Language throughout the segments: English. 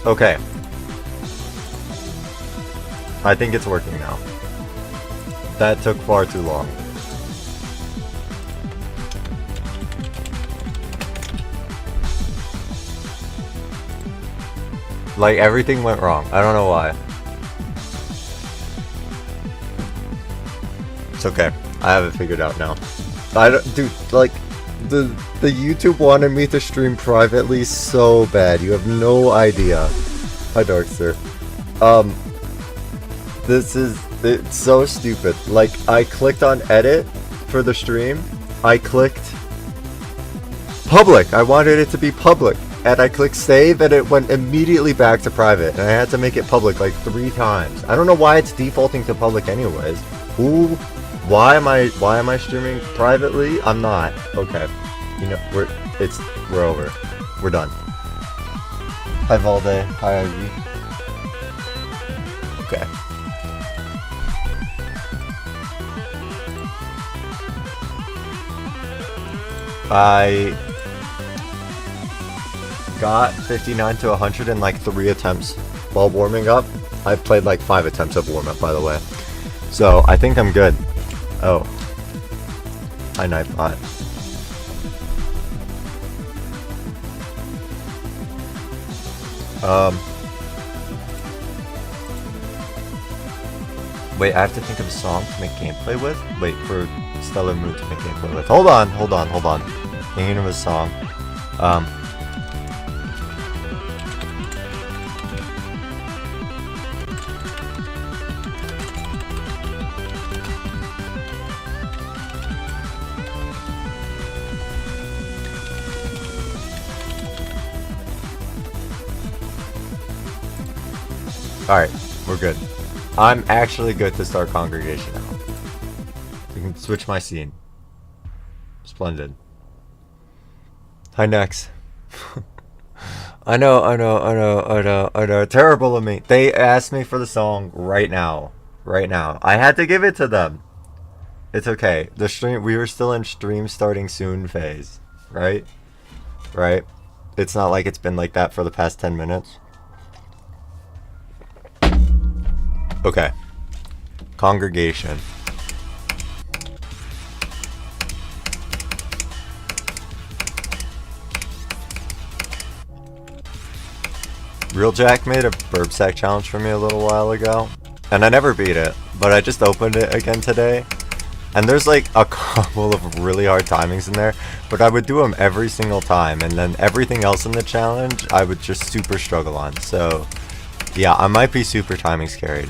Okay. I think it's working now. That took far too long. Like, everything went wrong. I don't know why. It's okay. I have it figured out now. I don't, dude, like, the YouTube wanted me to stream privately so bad. You have no idea. Hi, Darkster. It's so stupid. Like, I clicked on edit for the stream. I clicked public. I wanted it to be public. And I clicked save and it went immediately back to private. And I had to make it public like 3 times. I don't know why it's defaulting to public anyways. Why am I streaming privately? I'm not. Okay. You know, we're over. We're done. Hi Valde. Hi Ivy. Okay. I got 59 to 100 in like 3 attempts while warming up. I played like 5 attempts of warm up, by the way. So I think I'm good. Oh. Hi Nightbot. Wait, I have to think of a song to make gameplay with? Wait, for Stellar Mood to make gameplay with. Hold on. Thinking of a song. Alright, we're good. I'm actually good to start Congregation now. We can switch my scene. Splendid. Hi, Nex. I know. Terrible of me. They asked me for the song right now. I had to give it to them. It's okay. The stream, we were still in stream starting soon phase. Right? It's not like it's been like that for the past 10 minutes. Okay. Congregation. Real Jack made a burp sack challenge for me a little while ago, and I never beat it, but I just opened it again today, and there's like a couple of really hard timings in there, but I would do them every single time, and then everything else in the challenge I would just super struggle on. So yeah, I might be super timing scared.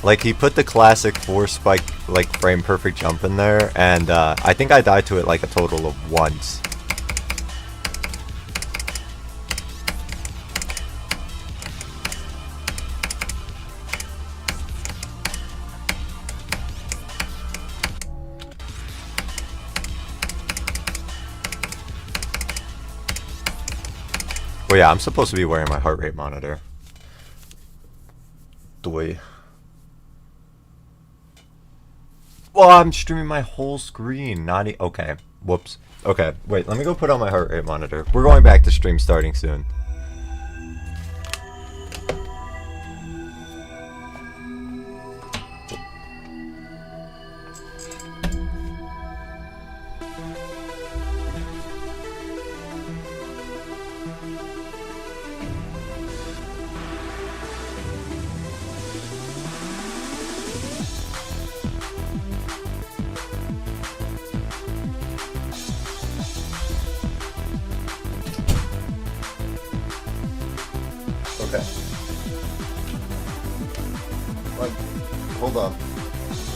Like, he put the classic 4 spike, like, frame perfect jump in there, and I think I died to it like a total of once. Well, yeah, I'm supposed to be wearing my heart rate monitor. Doy. Well, I'm streaming my whole screen, not okay. Whoops. Okay, wait, let me go put on my heart rate monitor. We're going back to stream starting soon.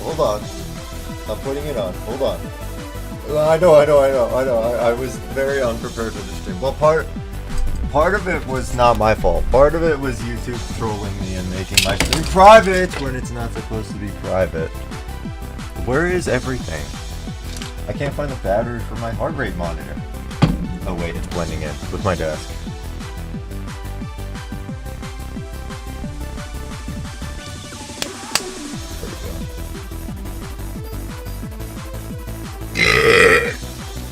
Hold on. I'm putting it on. Hold on. I know. I was very unprepared for the stream. Well, part of it was not my fault. Part of it was YouTube trolling me and making my stream private when it's not supposed to be private. Where is everything? I can't find the battery for my heart rate monitor. Oh wait, it's blending in with my desk.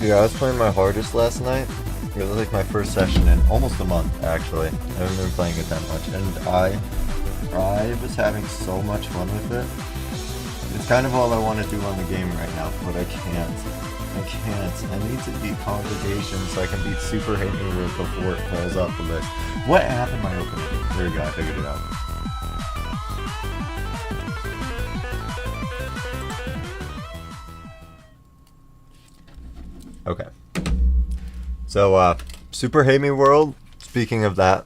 Yeah, I was playing my hardest last night. It was like my first session in almost a month, actually. I haven't been playing it that much, and I was having so much fun with it. It's kind of all I want to do on the game right now, but I can't. I can't. I need to beat Congregation so I can beat Super Hate Me World before it falls off the list. What app am I opening? There we go, I figured it out. Okay. So, Super Hate Me World, speaking of that,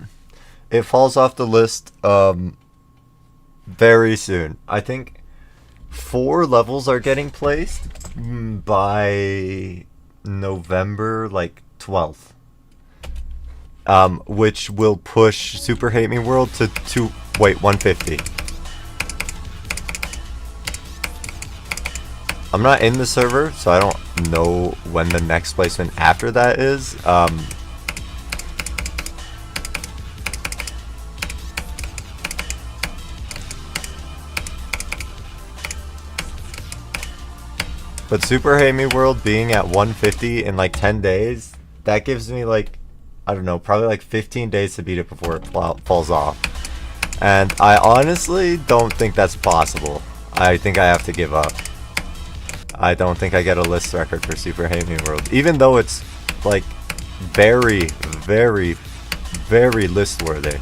it falls off the list very soon. I think 4 levels are getting placed by November, like, 12th. Which will push Super Hate Me World to 150. I'm not in the server, so I don't know when the next placement after that is. But Super Hate Me World being at 150 in like 10 days, that gives me like, I don't know, probably like 15 days to beat it before it falls off. And I honestly don't think that's possible. I think I have to give up. I don't think I get a list record for Super Hate Me World, even though it's like very, very, very list worthy.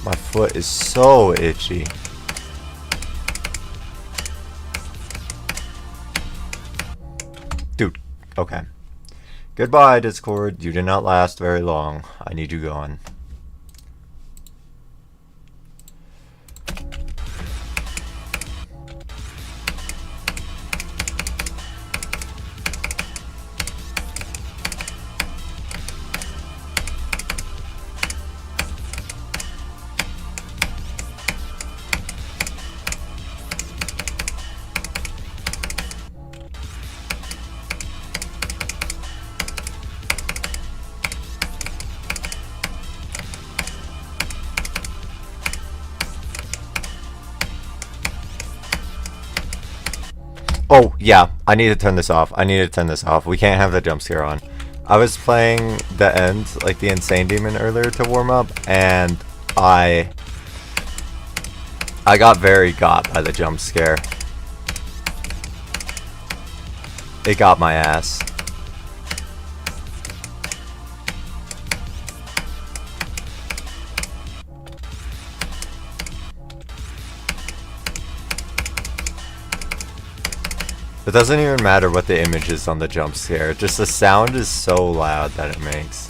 My foot is so itchy. Dude, okay. Goodbye, Discord. You did not last very long. I need you gone. Oh, yeah, I need to turn this off. I need to turn this off. We can't have the jump scare on. I was playing the end, like the Insane Demon earlier to warm up, and I got very got by the jump scare. It got my ass. It doesn't even matter what the image is on the jump scare, just the sound is so loud that it makes.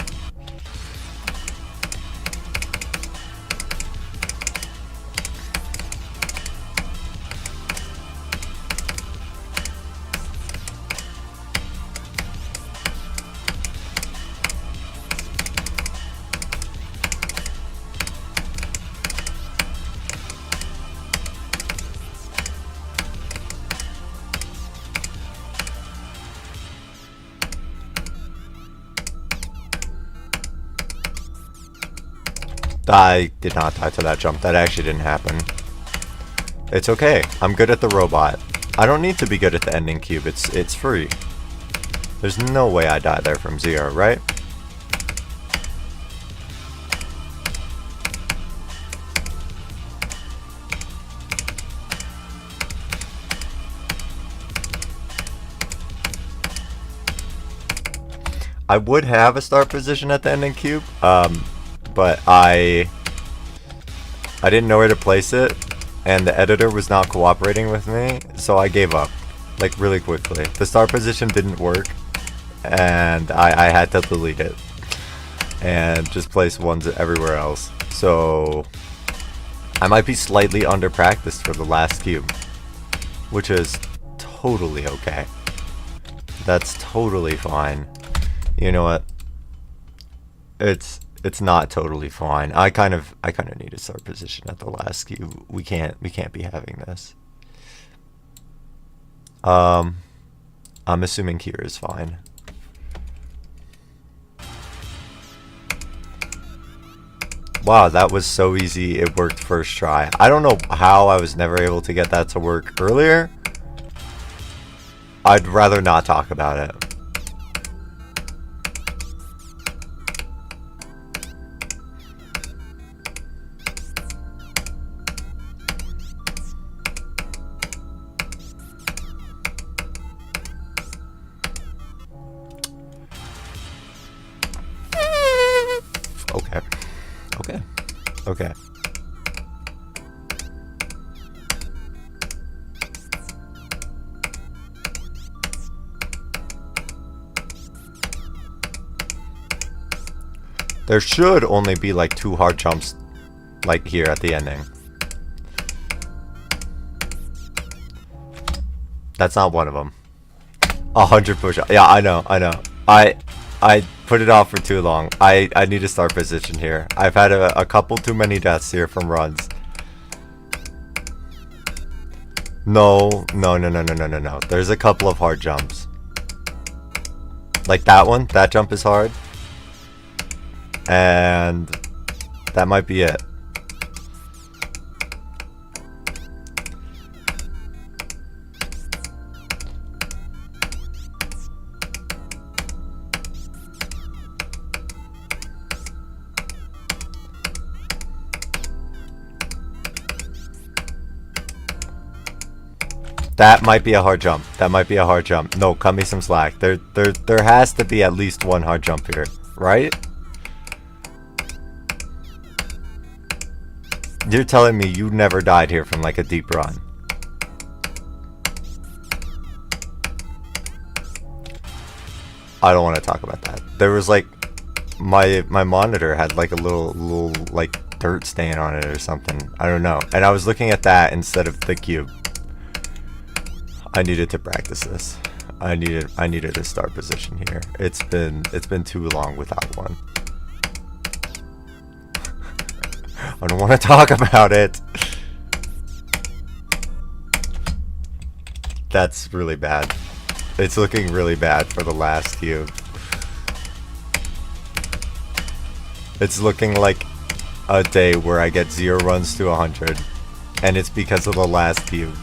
I did not die to that jump. That actually didn't happen. It's okay. I'm good at the robot. I don't need to be good at the ending cube. It's free. There's no way I die there from 0, right? I would have a start position at the ending cube, but I didn't know where to place it, and the editor was not cooperating with me, so I gave up, like, really quickly. The start position didn't work, and I had to delete it, and just place ones everywhere else. So, I might be slightly under-practiced for the last cube, which is totally okay. That's totally fine. You know what? It's not totally fine. I kind of need to start position at the last cube. We can't be having this. I'm assuming here is fine. Wow, that was so easy. It worked first try. I don't know how I was never able to get that to work earlier. I'd rather not talk about it. Okay. Okay. Okay. There should only be like 2 hard jumps like here at the ending. That's not one of them. 100 push-ups. Yeah, I know. I put it off for too long. I need to start position here. I've had a couple too many deaths here from runs. No. There's a couple of hard jumps. Like that one. That jump is hard. And that might be it. That might be a hard jump. That might be a hard jump. No, cut me some slack. There has to be at least one hard jump here, right? You're telling me you never died here from like a deep run. I don't want to talk about that. There was like my monitor had like a little like dirt stain on it or something. I don't know. And I was looking at that instead of the cube. I needed to practice this. I needed to start position here. It's been too long without one. I don't want to talk about it. That's really bad. It's looking really bad for the last cube. It's looking like a day where I get 0 runs to 100, and it's because of the last cube.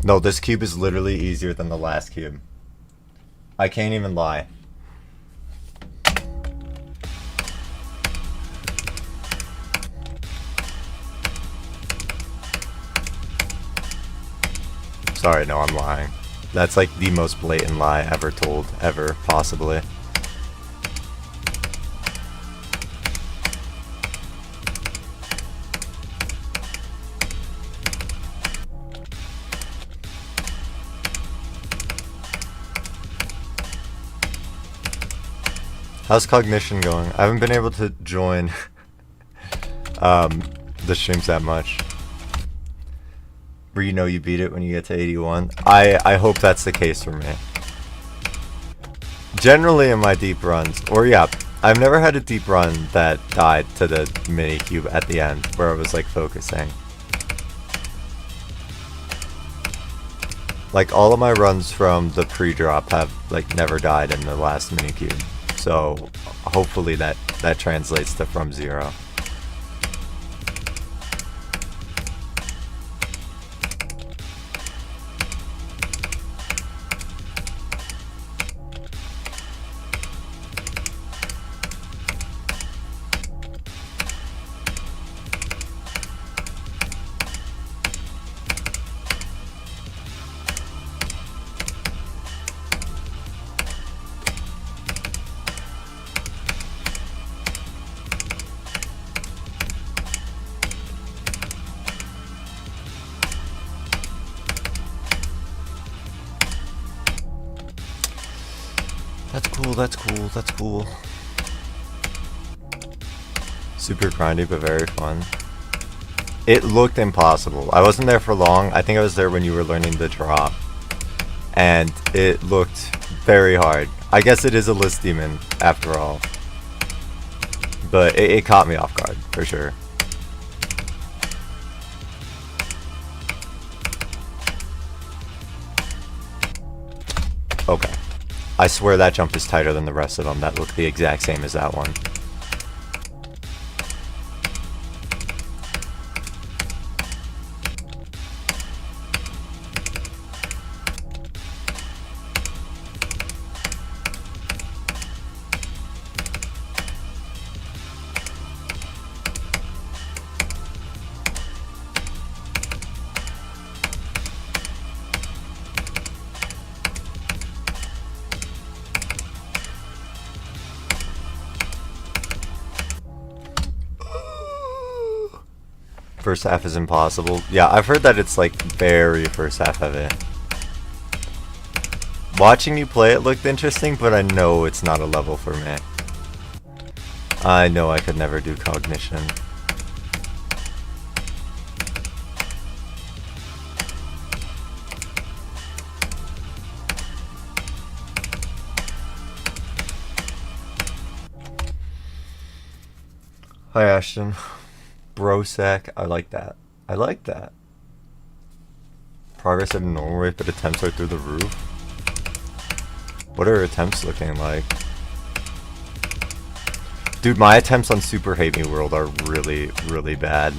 No, this cube is literally easier than the last cube. I can't even lie. Sorry, no, I'm lying. That's like the most blatant lie ever told, ever, possibly. How's cognition going? I haven't been able to join the streams that much. Where you know you beat it when you get to 81. I hope that's the case for me. Generally in my deep runs, or yeah, I've never had a deep run that died to the mini cube at the end where I was like focusing. Like all of my runs from the pre-drop have like never died in the last mini cube. So hopefully that translates to from 0. That's cool. Super grindy, but very fun. it looked impossible. I wasn't there for long. I think I was there when you were learning the drop. And it looked very hard. I guess it is a list demon, after all. But it caught me off guard, for sure. Okay. I swear that jump is tighter than the rest of them that look the exact same as that one. First half is impossible. Yeah, I've heard that it's like very first half heavy. Watching you play it looked interesting, but I know it's not a level for me. I know I could never do cognition. Hi Ashton. Brosack, I like that. I like that. Progress at a normal rate, but attempts are through the roof. What are attempts looking like? Dude, my attempts on Super Hate Me World are really, really bad.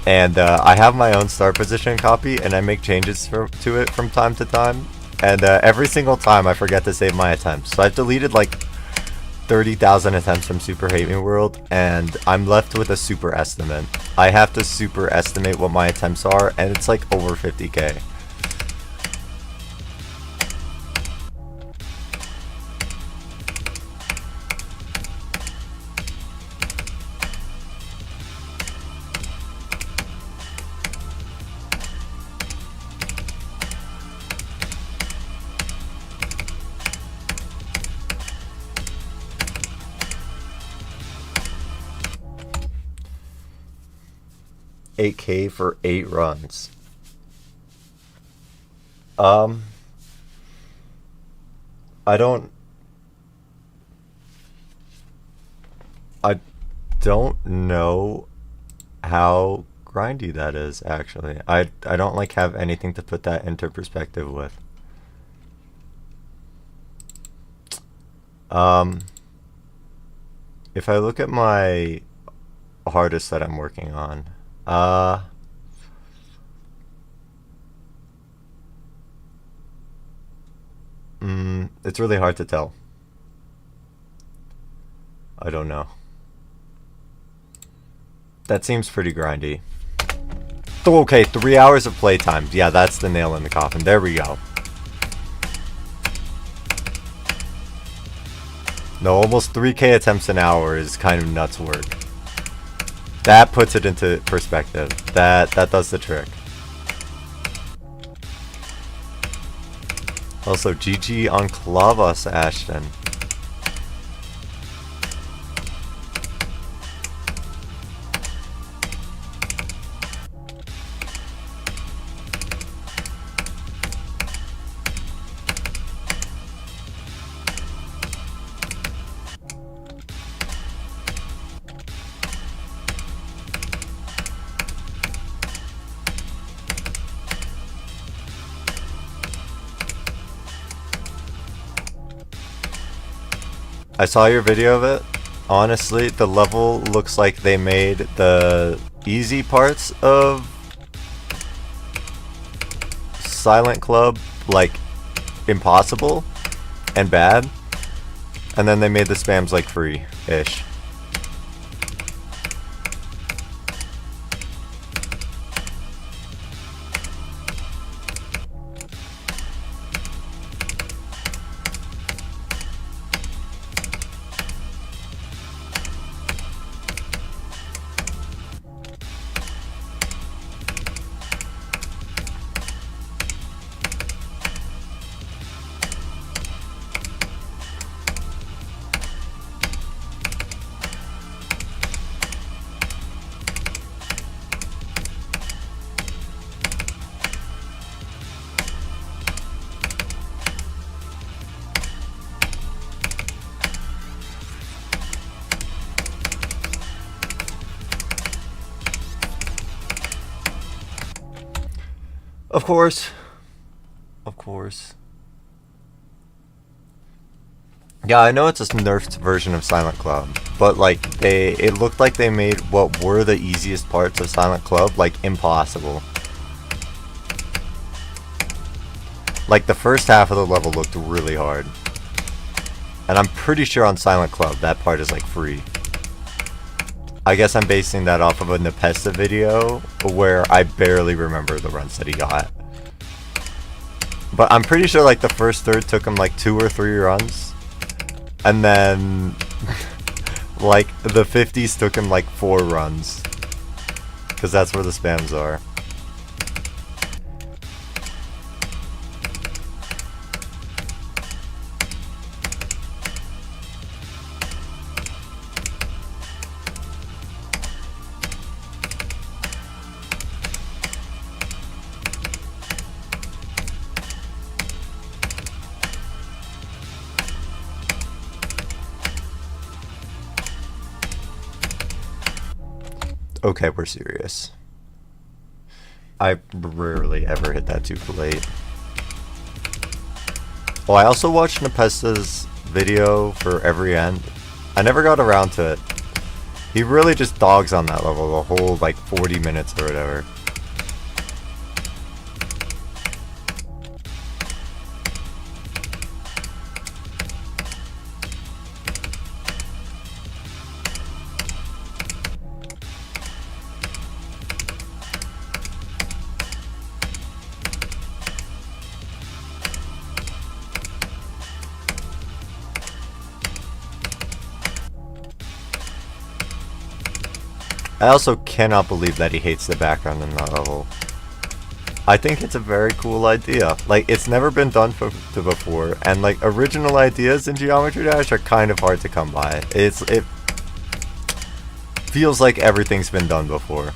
And I have my own start position copy, and I make changes to it from time to time. And every single time I forget to save my attempts. So I've deleted like 30,000 attempts from Super Hate Me World, and I'm left with a super estimate. I have to super estimate what my attempts are, and it's like over 50k. $8K for 8 runs. I don't know how grindy that is, actually. I don't like have anything to put that into perspective with. If I look at my hardest that I'm working on, it's really hard to tell. I don't know. That seems pretty grindy. Okay, 3 hours of playtime. Yeah, that's the nail in the coffin. There we go. No, almost 3k attempts an hour is kind of nuts work. That puts it into perspective. That does the trick. Also, GG on Clavas, Ashton. I saw your video of it. Honestly, the level looks like they made the easy parts of Silent Club like impossible and bad, and then they made the spams like free-ish. Of course. Of course. Yeah, I know it's a nerfed version of Silent Club, but like it looked like they made what were the easiest parts of Silent Club like impossible. Like the first half of the level looked really hard. And I'm pretty sure on Silent Club that part is like free. I guess I'm basing that off of a Nepesta video where I barely remember the runs that he got. But I'm pretty sure like the first third took him like 2 or 3 runs. And then like the 50s took him like 4 runs. Because that's where the spams are. Okay, we're serious. I rarely ever hit that too late. Oh, I also watched Nepesta's video for every end. I never got around to it. He really just dogs on that level the whole like 40 minutes or whatever. I also cannot believe that he hates the background in that level. I think it's a very cool idea. Like, it's never been done before, and like, original ideas in Geometry Dash are kind of hard to come by. It feels like everything's been done before.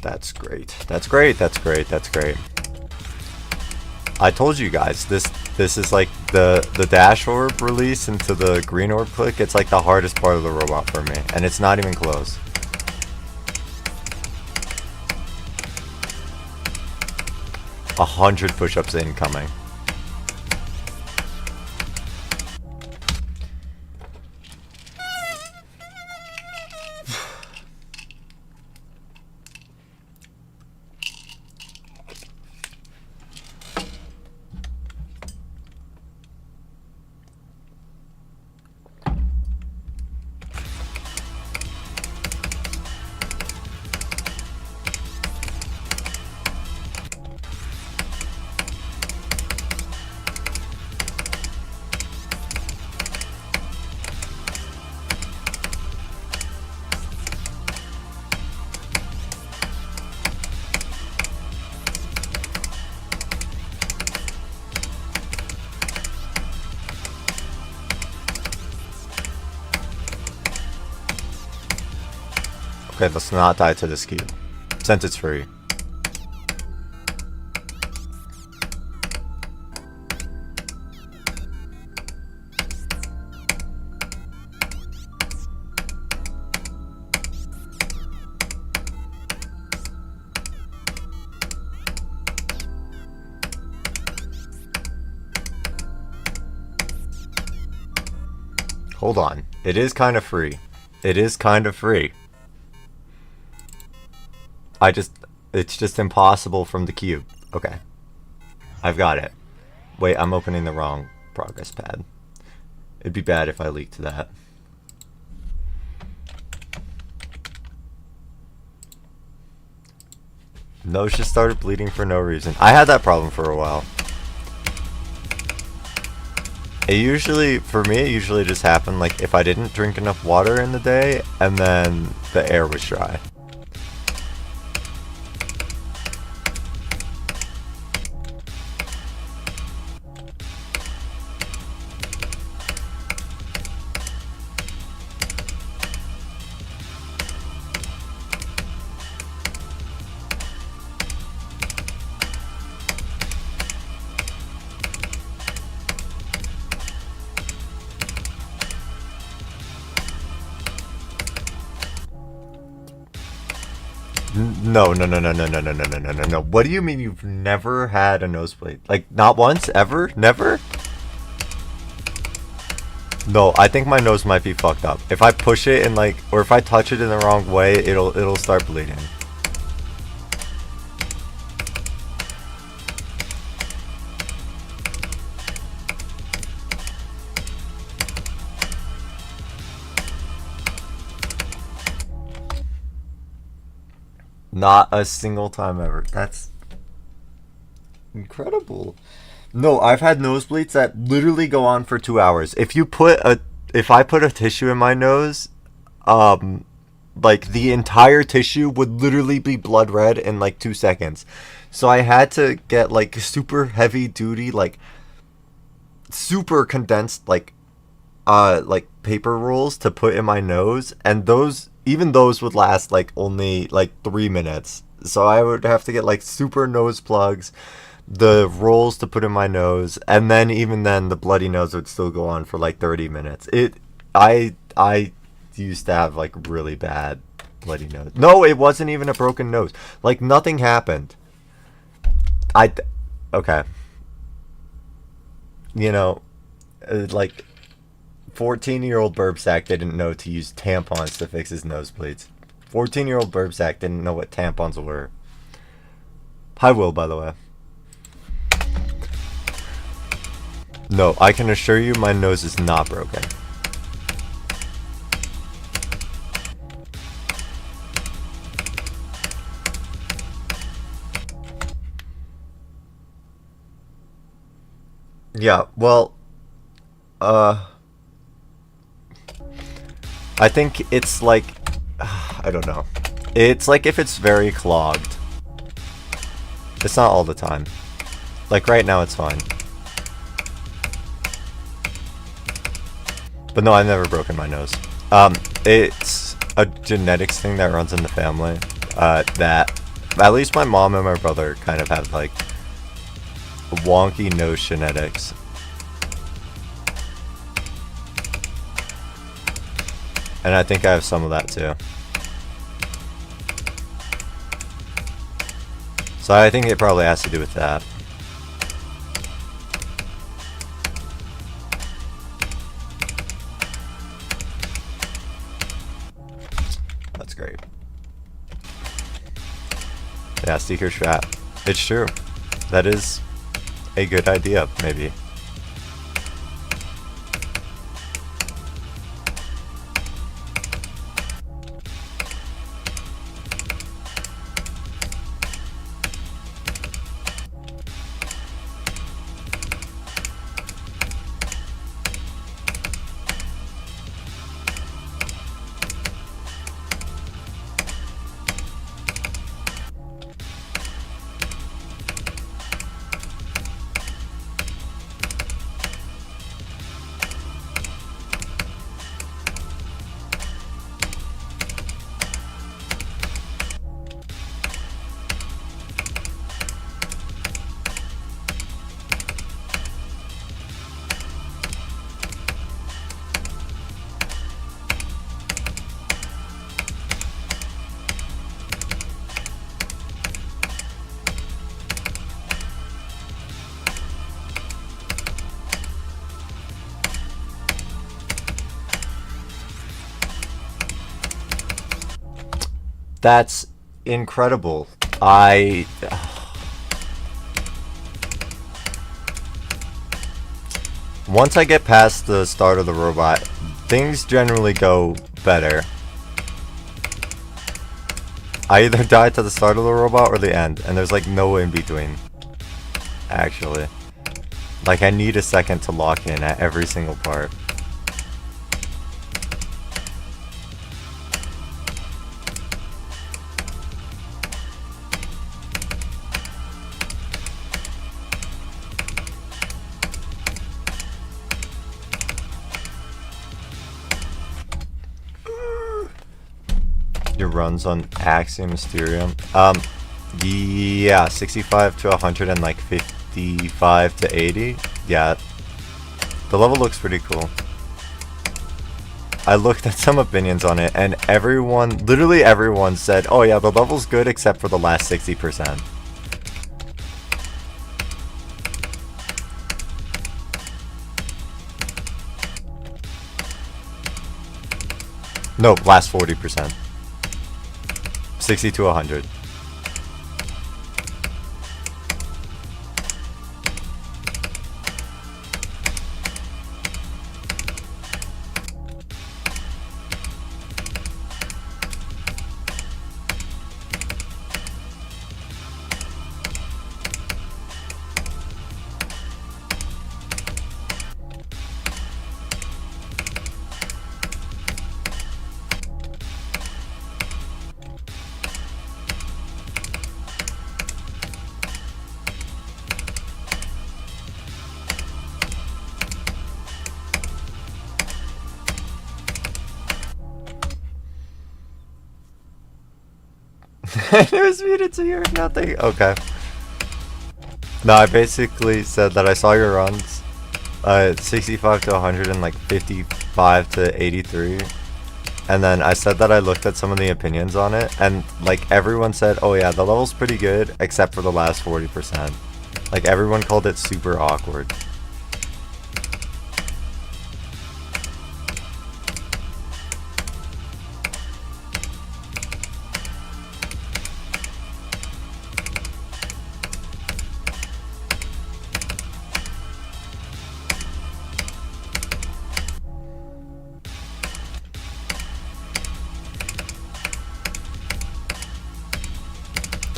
That's great. That's great. That's great. That's great. I told you guys, this is like the dash orb release into the green orb click. It's like the hardest part of the robot for me, and it's not even close. A 100 push-ups incoming. Okay, let's not die to this cube, since it's free. Hold on, it is kind of free. It is kind of free. It's just impossible from the cube. Okay. I've got it. Wait, I'm opening the wrong progress pad. It'd be bad if I leaked that. Nose just started bleeding for no reason. I had that problem for a while. For me, it usually just happened like if I didn't drink enough water in the day and then the air was dry. No, no, no, no, no, no, no, no, no, no, no, no. What do you mean you've never had a nosebleed? Like, not once? Ever? Never? No, I think my nose might be fucked up. If I push it and like, or if I touch it in the wrong way, it'll start bleeding. Not a single time ever. That's incredible. No, I've had nosebleeds that literally go on for 2 hours. If I put a tissue in my nose, um, like the entire tissue would literally be blood red in like 2 seconds. So I had to get like super heavy duty, like super condensed, like paper rolls to put in my nose, and those would last like only like 3 minutes. So I would have to get like super nose plugs, the rolls to put in my nose, and then even then the bloody nose would still go on for like 30 minutes. I used to have like really bad bloody nose. No, it wasn't even a broken nose. Like nothing happened. Okay. You know, like 14-year-old Burbsack didn't know to use tampons to fix his nosebleeds. 14-year-old Burbsack didn't know what tampons were. Hi, Will, by the way. No, I can assure you my nose is not broken. Yeah, well, I think it's like, I don't know. It's like if it's very clogged. It's not all the time. Like right now it's fine. But no, I've never broken my nose. It's a genetics thing that runs in the family. That at least my mom and my brother kind of have like wonky nose genetics. And I think I have some of that too. So I think it probably has to do with that. That's great. Yeah, Seeker Trap. It's true. That is a good idea, maybe. That's incredible. Once I get past the start of the robot, things generally go better. I either die to the start of the robot or the end, and there's like no in between. Actually. Like I need a second to lock in at every single part. Your runs on Axiom Mysterium. Yeah, 65 to 100 and like 55 to 80. Yeah, the level looks pretty cool. I looked at some opinions on it, and everyone, literally everyone said, oh yeah, the level's good except for the last 60%. Nope, last 40%. 60 to 100. It was muted so you heard nothing. Okay. No, I basically said that I saw your runs. 65 to 100 and like 55 to 83. And then I said that I looked at some of the opinions on it, and like everyone said, oh yeah, the level's pretty good except for the last 40%. Like everyone called it super awkward.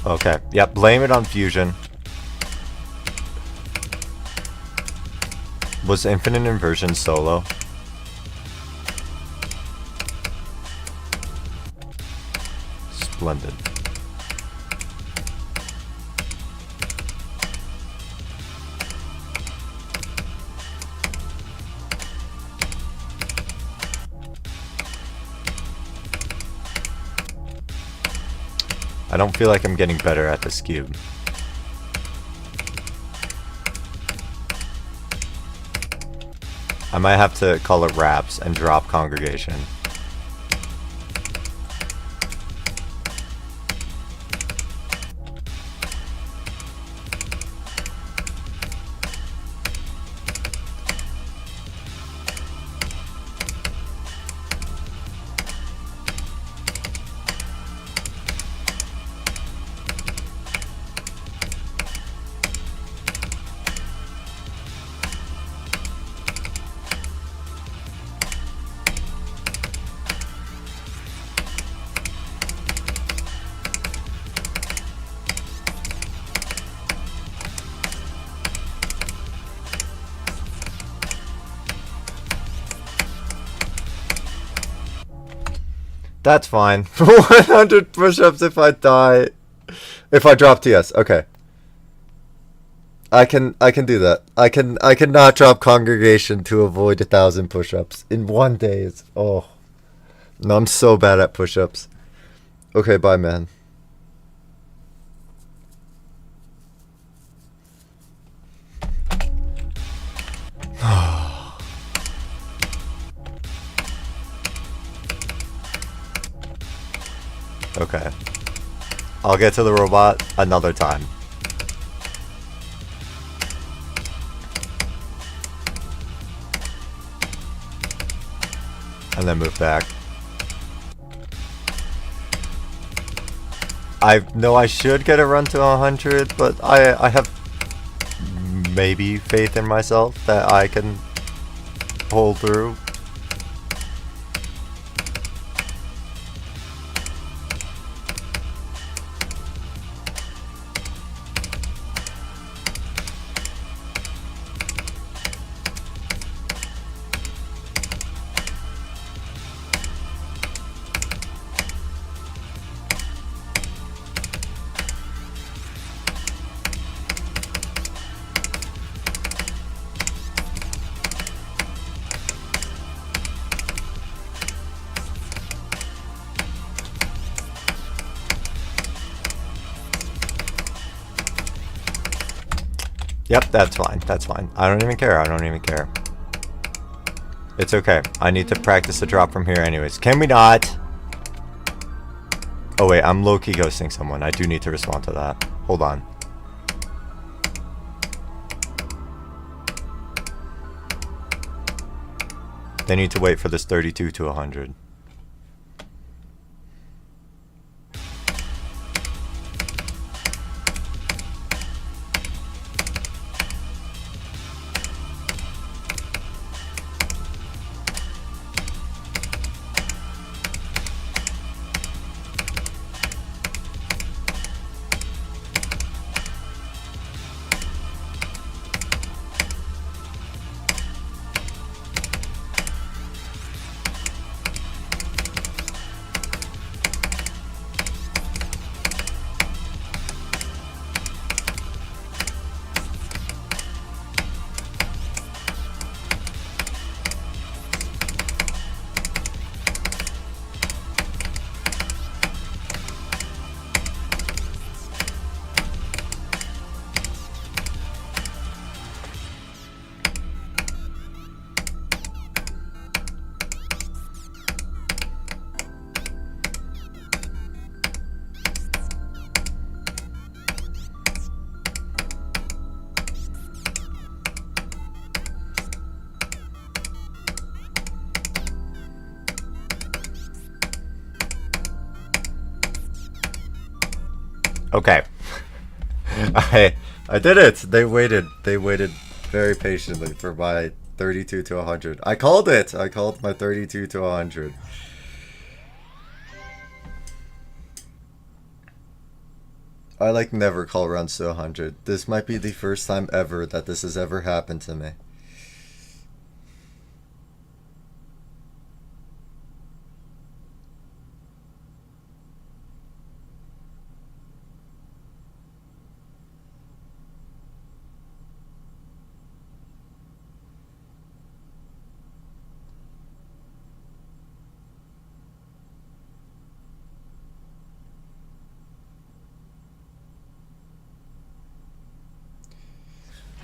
Okay, yep, blame it on Fusion. Was Infinite Inversion solo? Splendid. I don't feel like I'm getting better at this cube. I might have to call it wraps and drop congregation. That's fine. 100 push-ups if I die. If I drop TS, okay. I can do that. I can not drop congregation to avoid 1,000 push-ups in 1 day. It's, oh. No, I'm so bad at push-ups. Okay, bye, man. Okay. I'll get to the robot another time. And then move back. I know I should get a run to 100, but I have maybe faith in myself that I can pull through. Yep, that's fine. That's fine. I don't even care. I don't even care. It's okay. I need to practice a drop from here anyways. Can we not? Oh wait, I'm low-key ghosting someone. I do need to respond to that. Hold on. They need to wait for this 32 to 100. Okay. I did it. They waited very patiently for my 32 to 100. I called it. I called my 32 to 100. I like never call runs to 100. This might be the first time ever that this has ever happened to me.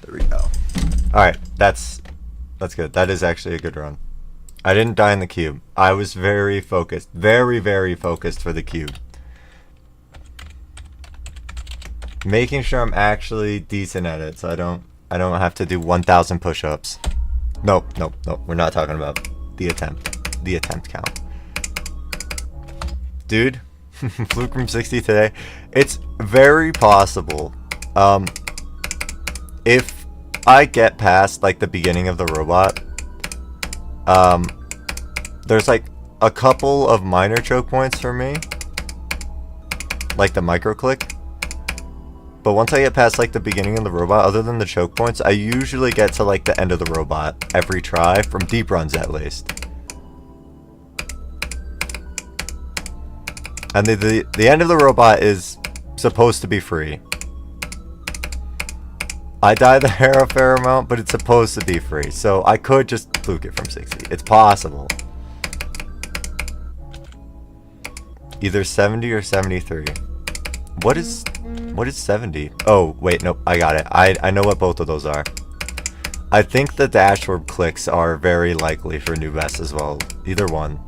There we go. Alright, that's good. That is actually a good run. I didn't die in the cube. I was very focused. Very, very focused for the cube. Making sure I'm actually decent at it so I don't have to do 1,000 push-ups. Nope. We're not talking about the attempt. The attempt count. Dude, fluke room 60 today. It's very possible. If I get past like the beginning of the robot, there's like a couple of minor choke points for me, like the micro click. But once I get past like the beginning of the robot, other than the choke points, I usually get to like the end of the robot every try, from deep runs at least. And the end of the robot is supposed to be free. I die there a fair amount, but it's supposed to be free, so I could just fluke it from 60. It's possible. Either 70 or 73. What is 70? Oh, wait, nope, I got it. I know what both of those are. I think the dashboard clicks are very likely for new best as well. Either one.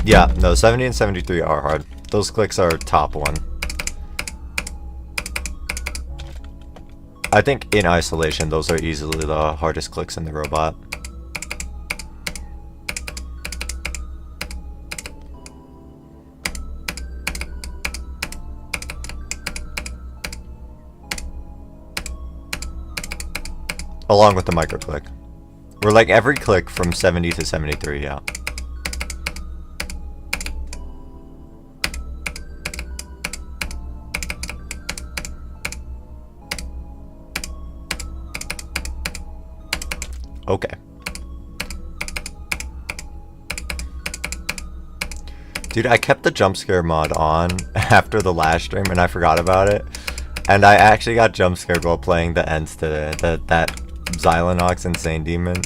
Yeah, no, 70 and 73 are hard. Those clicks are top one. I think in isolation, those are easily the hardest clicks in the robot. Along with the micro click. Or like every click from 70 to 73, yeah. Okay. Dude, I kept the jump scare mod on after the last stream and I forgot about it. And I actually got jump scared while playing the ends today. That Xylonox Insane Demon.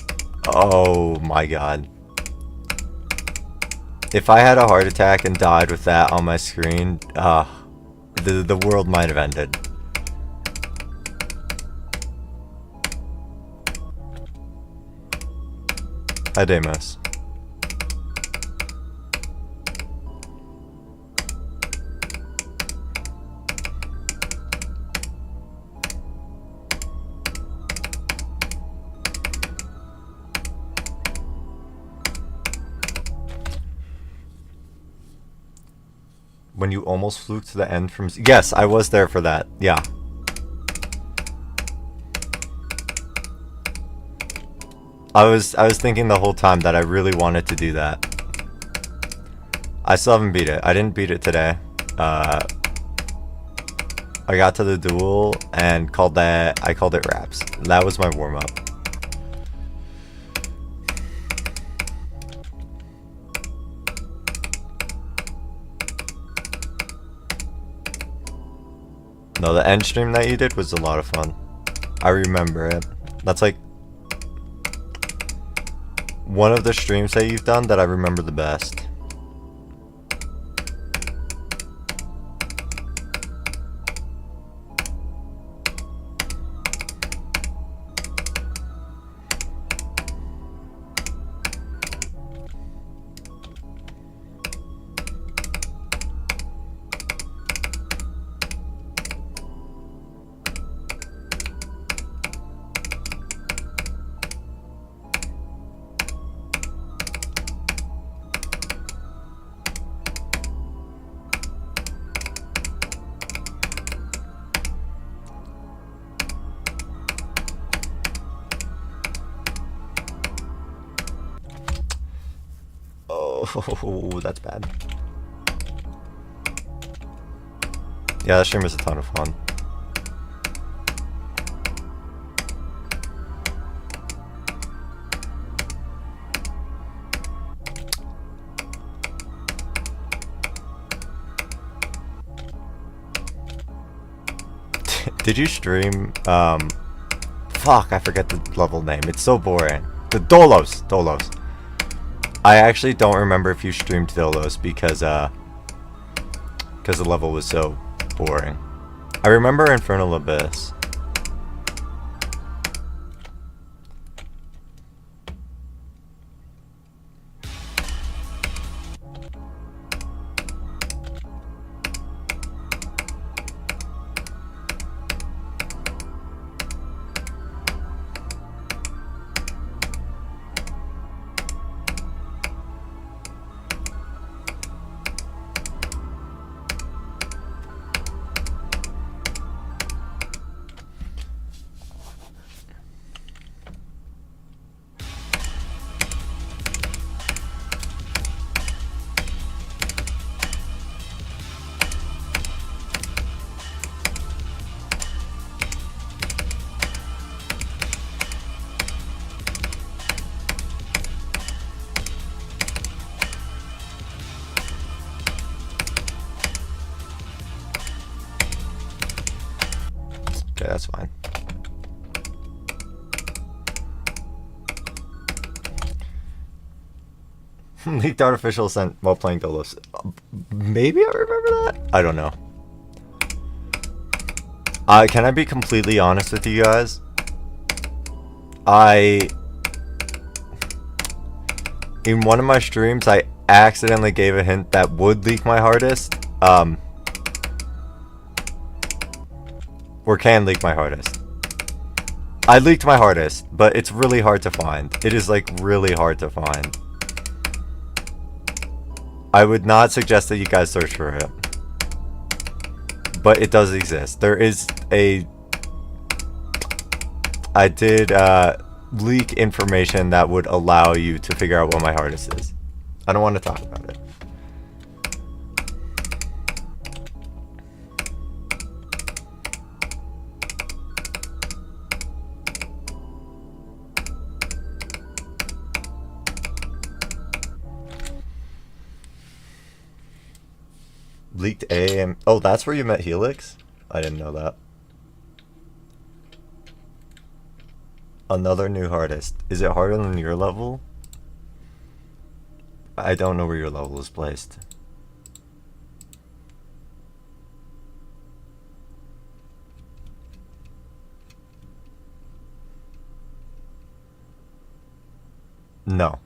Oh my god. If I had a heart attack and died with that on my screen, the world might have ended. Hi, Deimos. When you almost flew to the end from... Yes, I was there for that. Yeah. I was thinking the whole time that I really wanted to do that. I still haven't beat it. I didn't beat it today. I got to the duel and I called it Raps. That was my warm-up. No, the end stream that you did was a lot of fun. I remember it. That's like one of the streams that you've done that I remember the best. Oh, that's bad. Yeah, that stream was a ton of fun. Did you stream, fuck, I forget the level name. It's so boring. The Dolos. I actually don't remember if you streamed Dolos because the level was so boring. I remember Infernal Abyss. Okay, that's fine. Leaked artificial scent while playing Dolos. Maybe I remember that? I don't know. Can I be completely honest with you guys? In one of my streams, I accidentally gave a hint that would leak my hardest. Or can leak my hardest. I leaked my hardest, but it's really hard to find. It is like really hard to find. I would not suggest that you guys search for it. But it does exist. There is a... I did leak information that would allow you to figure out what my hardest is. I don't want to talk about it. Leaked AM. Oh, that's where you met Helix? I didn't know that. Another new hardest. Is it harder than your level? I don't know where your level is placed. No.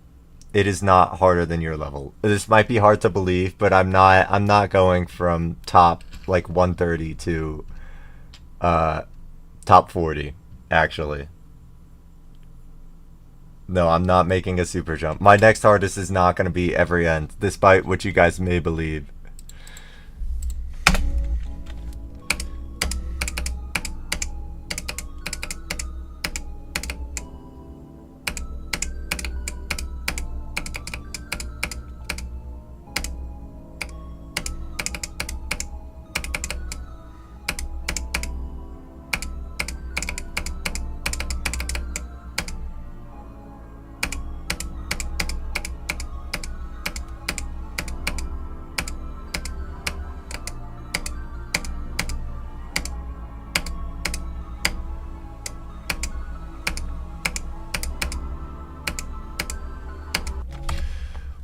It is not harder than your level. This might be hard to believe, but I'm not going from top like 130 to top 40 actually. No, I'm not making a super jump. My next hardest is not going to be every end, despite what you guys may believe.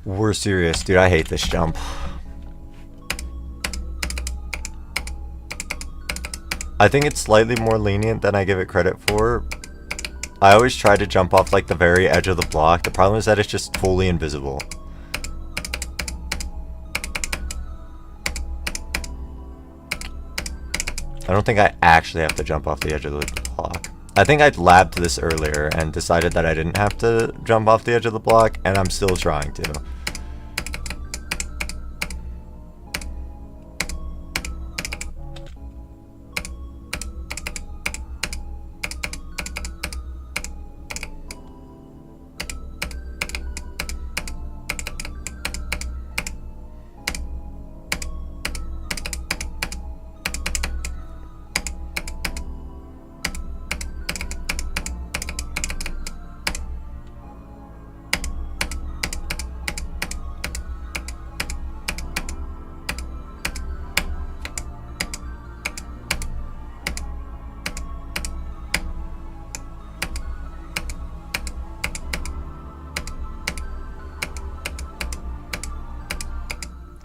We're serious, dude. I hate this jump. I think it's slightly more lenient than I give it credit for. I always try to jump off like the very edge of the block. The problem is that it's just fully invisible. I don't think I actually have to jump off the edge of the block. I think I'd labbed this earlier and decided that I didn't have to jump off the edge of the block, and I'm still trying to.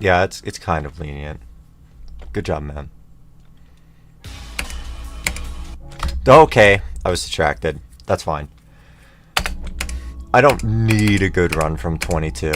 Yeah, it's kind of lenient. Good job, man. Okay, I was distracted. That's fine. I don't need a good run from 22.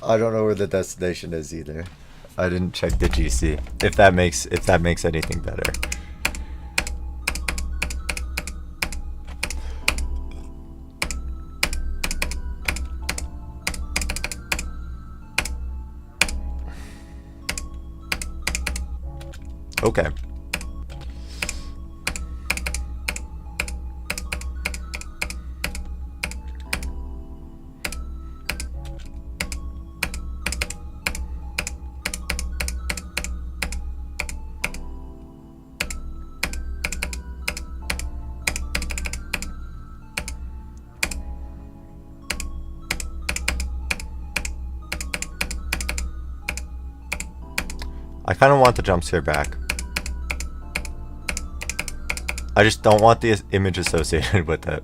I don't know where the destination is either. I didn't check the GC. If that makes anything better. Okay. I kind of want the jump scare back. I just don't want the image associated with it.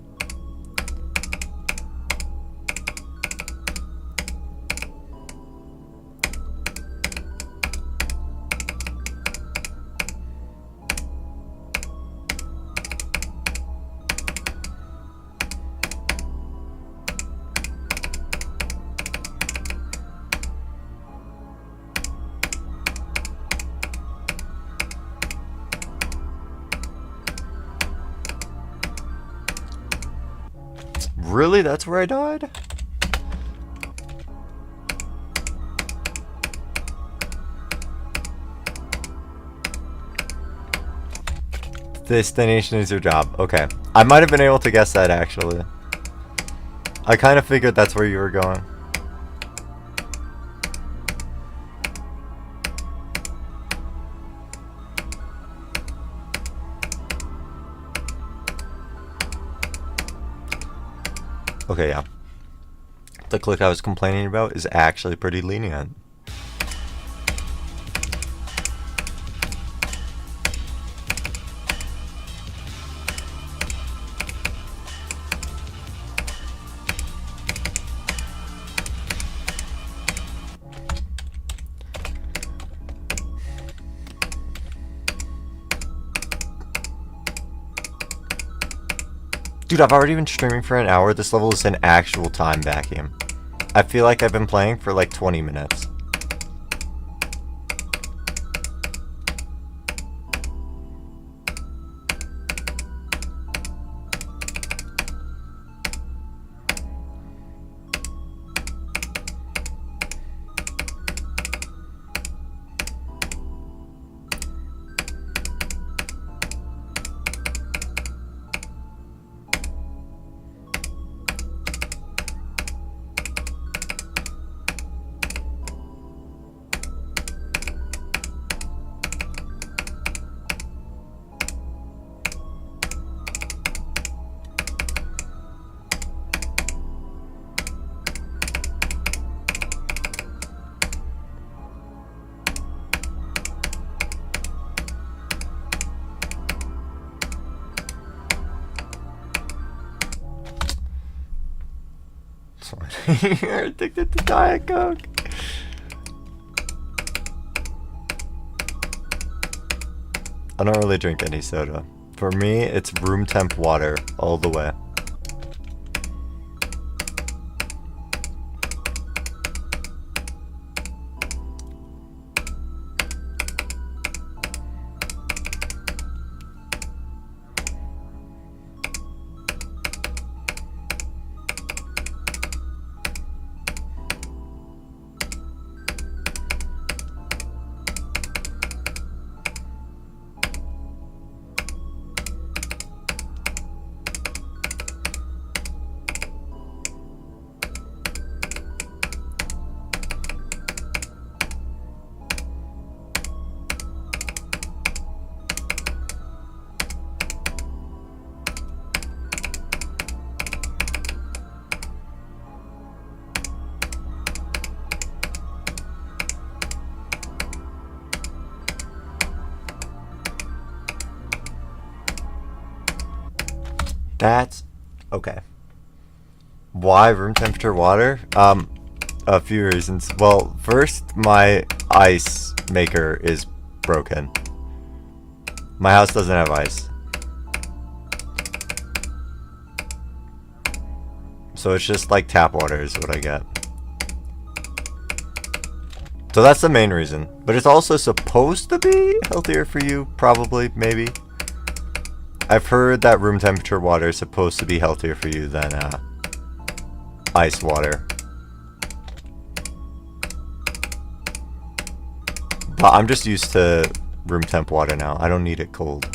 Really? That's where I died? Destination is your job. Okay. I might have been able to guess that, actually. I kind of figured that's where you were going. Okay, yeah. The click I was complaining about is actually pretty lenient. Dude, I've already been streaming for an hour. This level is an actual time vacuum. I feel like I've been playing for like 20 minutes. You're addicted to Diet Coke. I don't really drink any soda. For me, it's room temp water all the way. That's okay. Why room temperature water? A few reasons. Well, first, my ice maker is broken. My house doesn't have ice. So it's just like tap water is what I get. So that's the main reason. But it's also supposed to be healthier for you, probably, maybe. I've heard that room temperature water is supposed to be healthier for you than ice water. But I'm just used to room temp water now. I don't need it cold.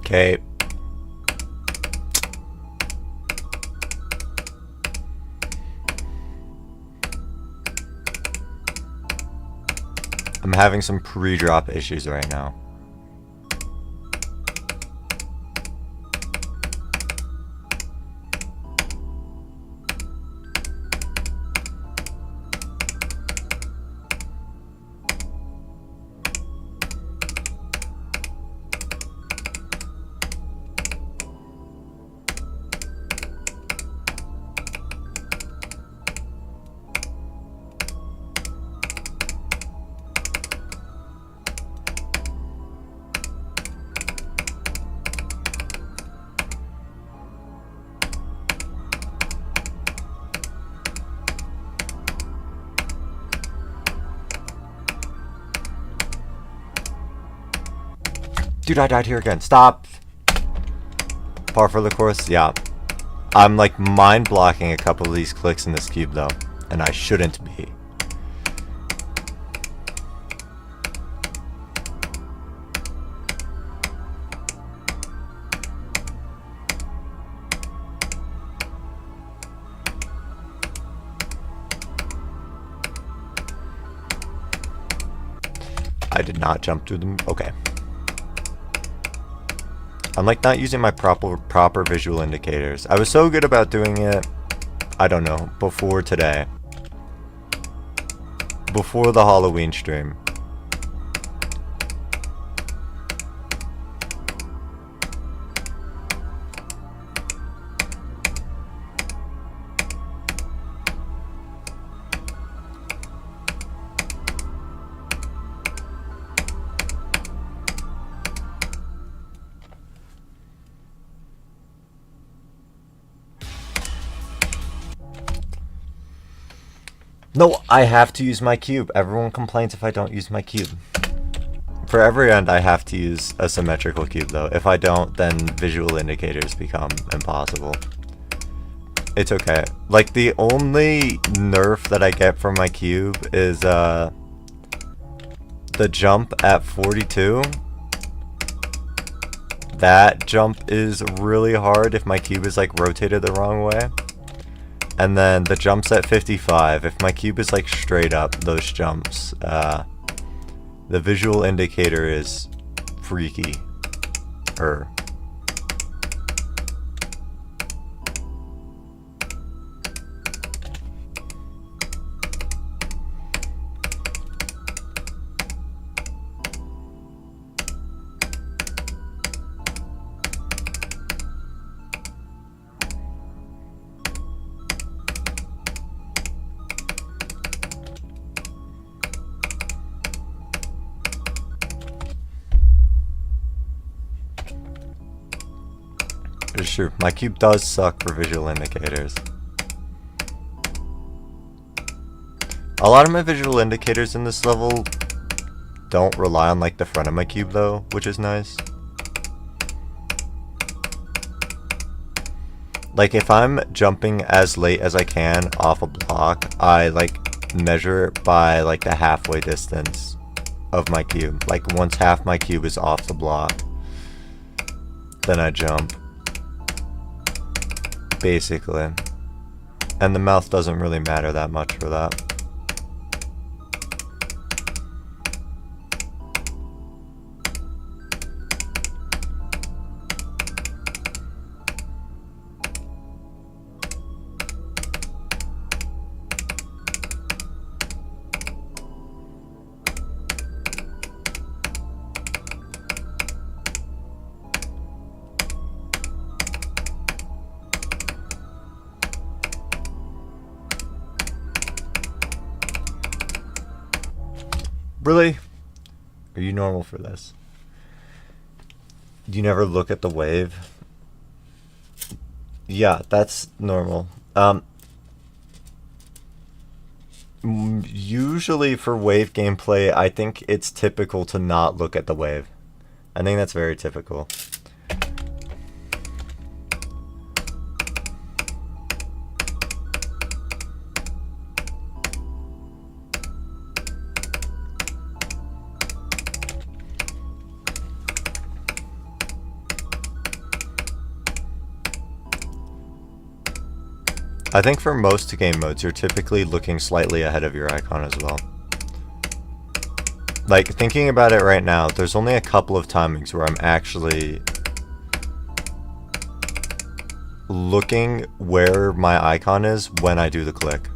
Okay. having some pre-drop issues right now. Dude, I died here again. Stop. Par for the course? Yeah. I'm like mind blocking a couple of these clicks in this cube though. And I shouldn't be. I did not jump through them. Okay. I'm like not using my proper visual indicators. I was so good about doing it, I don't know, before today. Before the Halloween stream. No, I have to use my cube. Everyone complains if I don't use my cube. For every end, I have to use a symmetrical cube, though. If I don't, then visual indicators become impossible. It's okay. Like, the only nerf that I get from my cube is, the jump at 42. That jump is really hard if my cube is, like, rotated the wrong way. And then the jumps at 55, if my cube is like straight up, those jumps, the visual indicator is freaky. It's true. My cube does suck for visual indicators. A lot of my visual indicators in this level don't rely on like the front of my cube though, which is nice. Like if I'm jumping as late as I can off a block, I like measure it by like the halfway distance of my cube. Like once half my cube is off the block, then I jump. Basically. And the mouth doesn't really matter that much for that. Really? Are you normal for this? You never look at the wave? Yeah, that's normal. Usually for wave gameplay, I think it's typical to not look at the wave. I think that's very typical. I think for most game modes, you're typically looking slightly ahead of your icon as well. Like, thinking about it right now, there's only a couple of timings where I'm actually looking where my icon is when I do the click.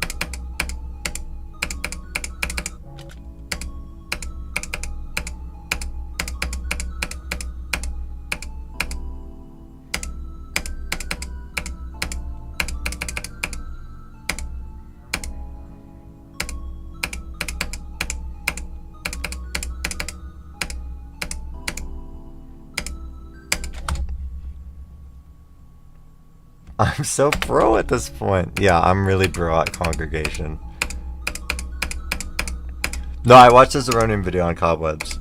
I'm so pro at this point. Yeah, I'm really bro at congregation. No, I watched a Zeronium video on cobwebs.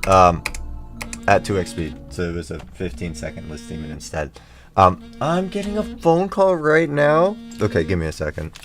At 2x speed, so it was a 15-second list demon instead. I'm getting a phone call right now. Okay, give me a second.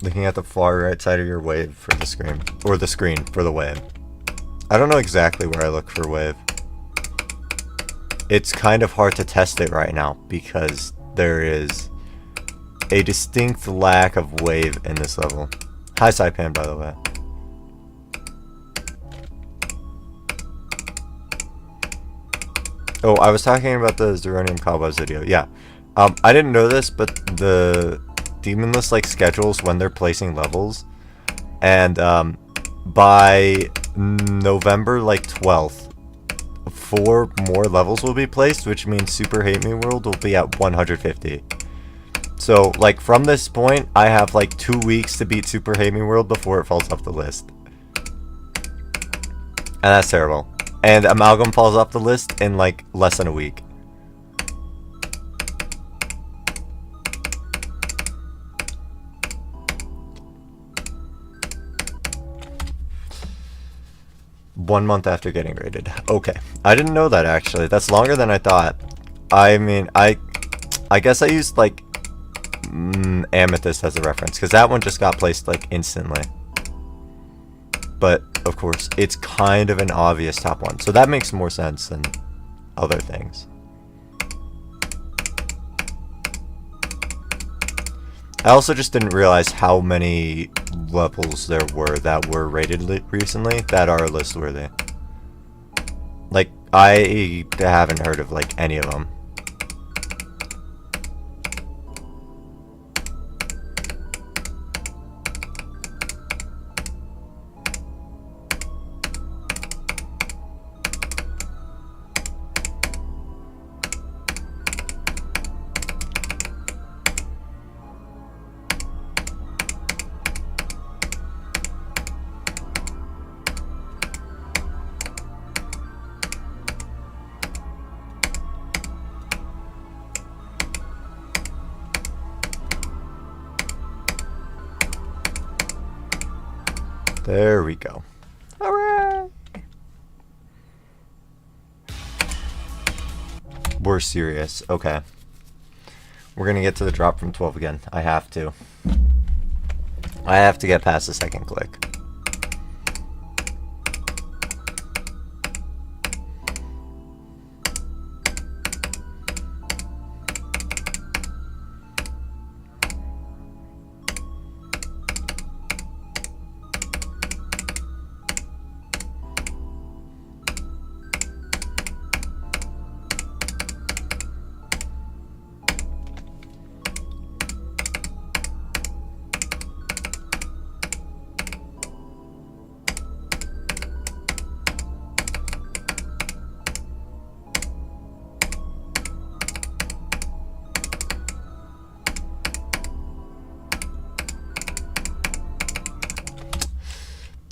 Looking at the far right side of your wave for the screen, or the screen for the wave. I don't know exactly where I look for wave. It's kind of hard to test it right now because there is a distinct lack of wave in this level. Hi Saipan, by the way. Oh, I was talking about the Zeronium Cobwebs video. Yeah. I didn't know this, but the demon list like schedules when they're placing levels. And by November like 12th, 4 more levels will be placed, which means Super Hate Me World will be at 150. So, like, from this point, I have like 2 weeks to beat Super Hate Me World before it falls off the list. And that's terrible. And Amalgam falls off the list in like less than a week. One month after getting rated. Okay. I didn't know that actually. That's longer than I thought. I mean, I guess I used like Amethyst as a reference because that one just got placed like instantly. But of course, it's kind of an obvious top one, so that makes more sense than other things. I also just didn't realize how many levels there were that were rated recently that are list worthy. Like, I haven't heard of like any of them. There we go. Alright! We're serious. Okay. We're gonna get to the drop from 12 again. I have to. I have to get past the second click.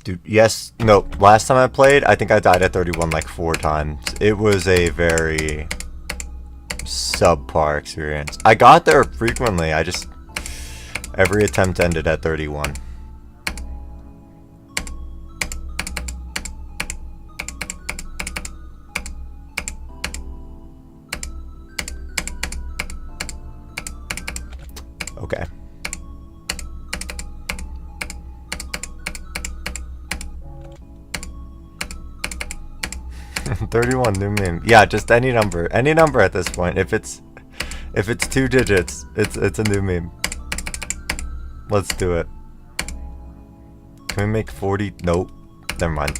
Dude, yes, no, last time I played, I think I died at 31 like 4 times. It was a very subpar experience. I got there frequently, every attempt ended at 31. Okay. $31 new meme. Yeah, just any number at this point. If it's 2 digits, it's a new meme. Let's do it. Can we make 40? Nope. Never mind.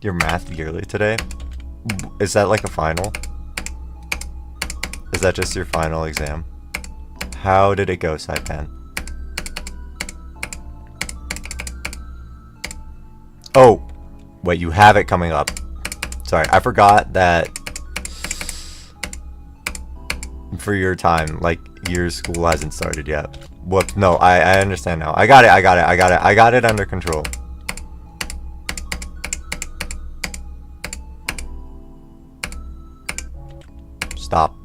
Your math yearly today? Is that like a final? Is that just your final exam? How did it go, Saipan? Oh, wait, you have it coming up. Sorry, I forgot that for your time, like, your school hasn't started yet. Whoops, no, I understand now. I got it under control. Stop.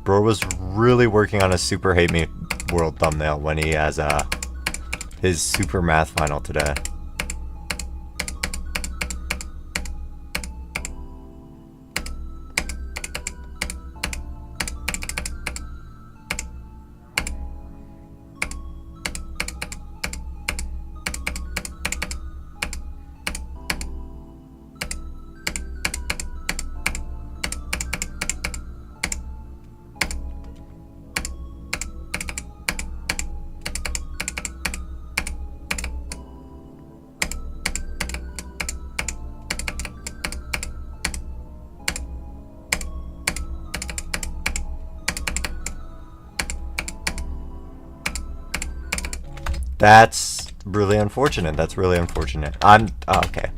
Bro was really working on a Super Hate Me World thumbnail when he has his Super Math final today. That's really unfortunate. That's really unfortunate. Okay.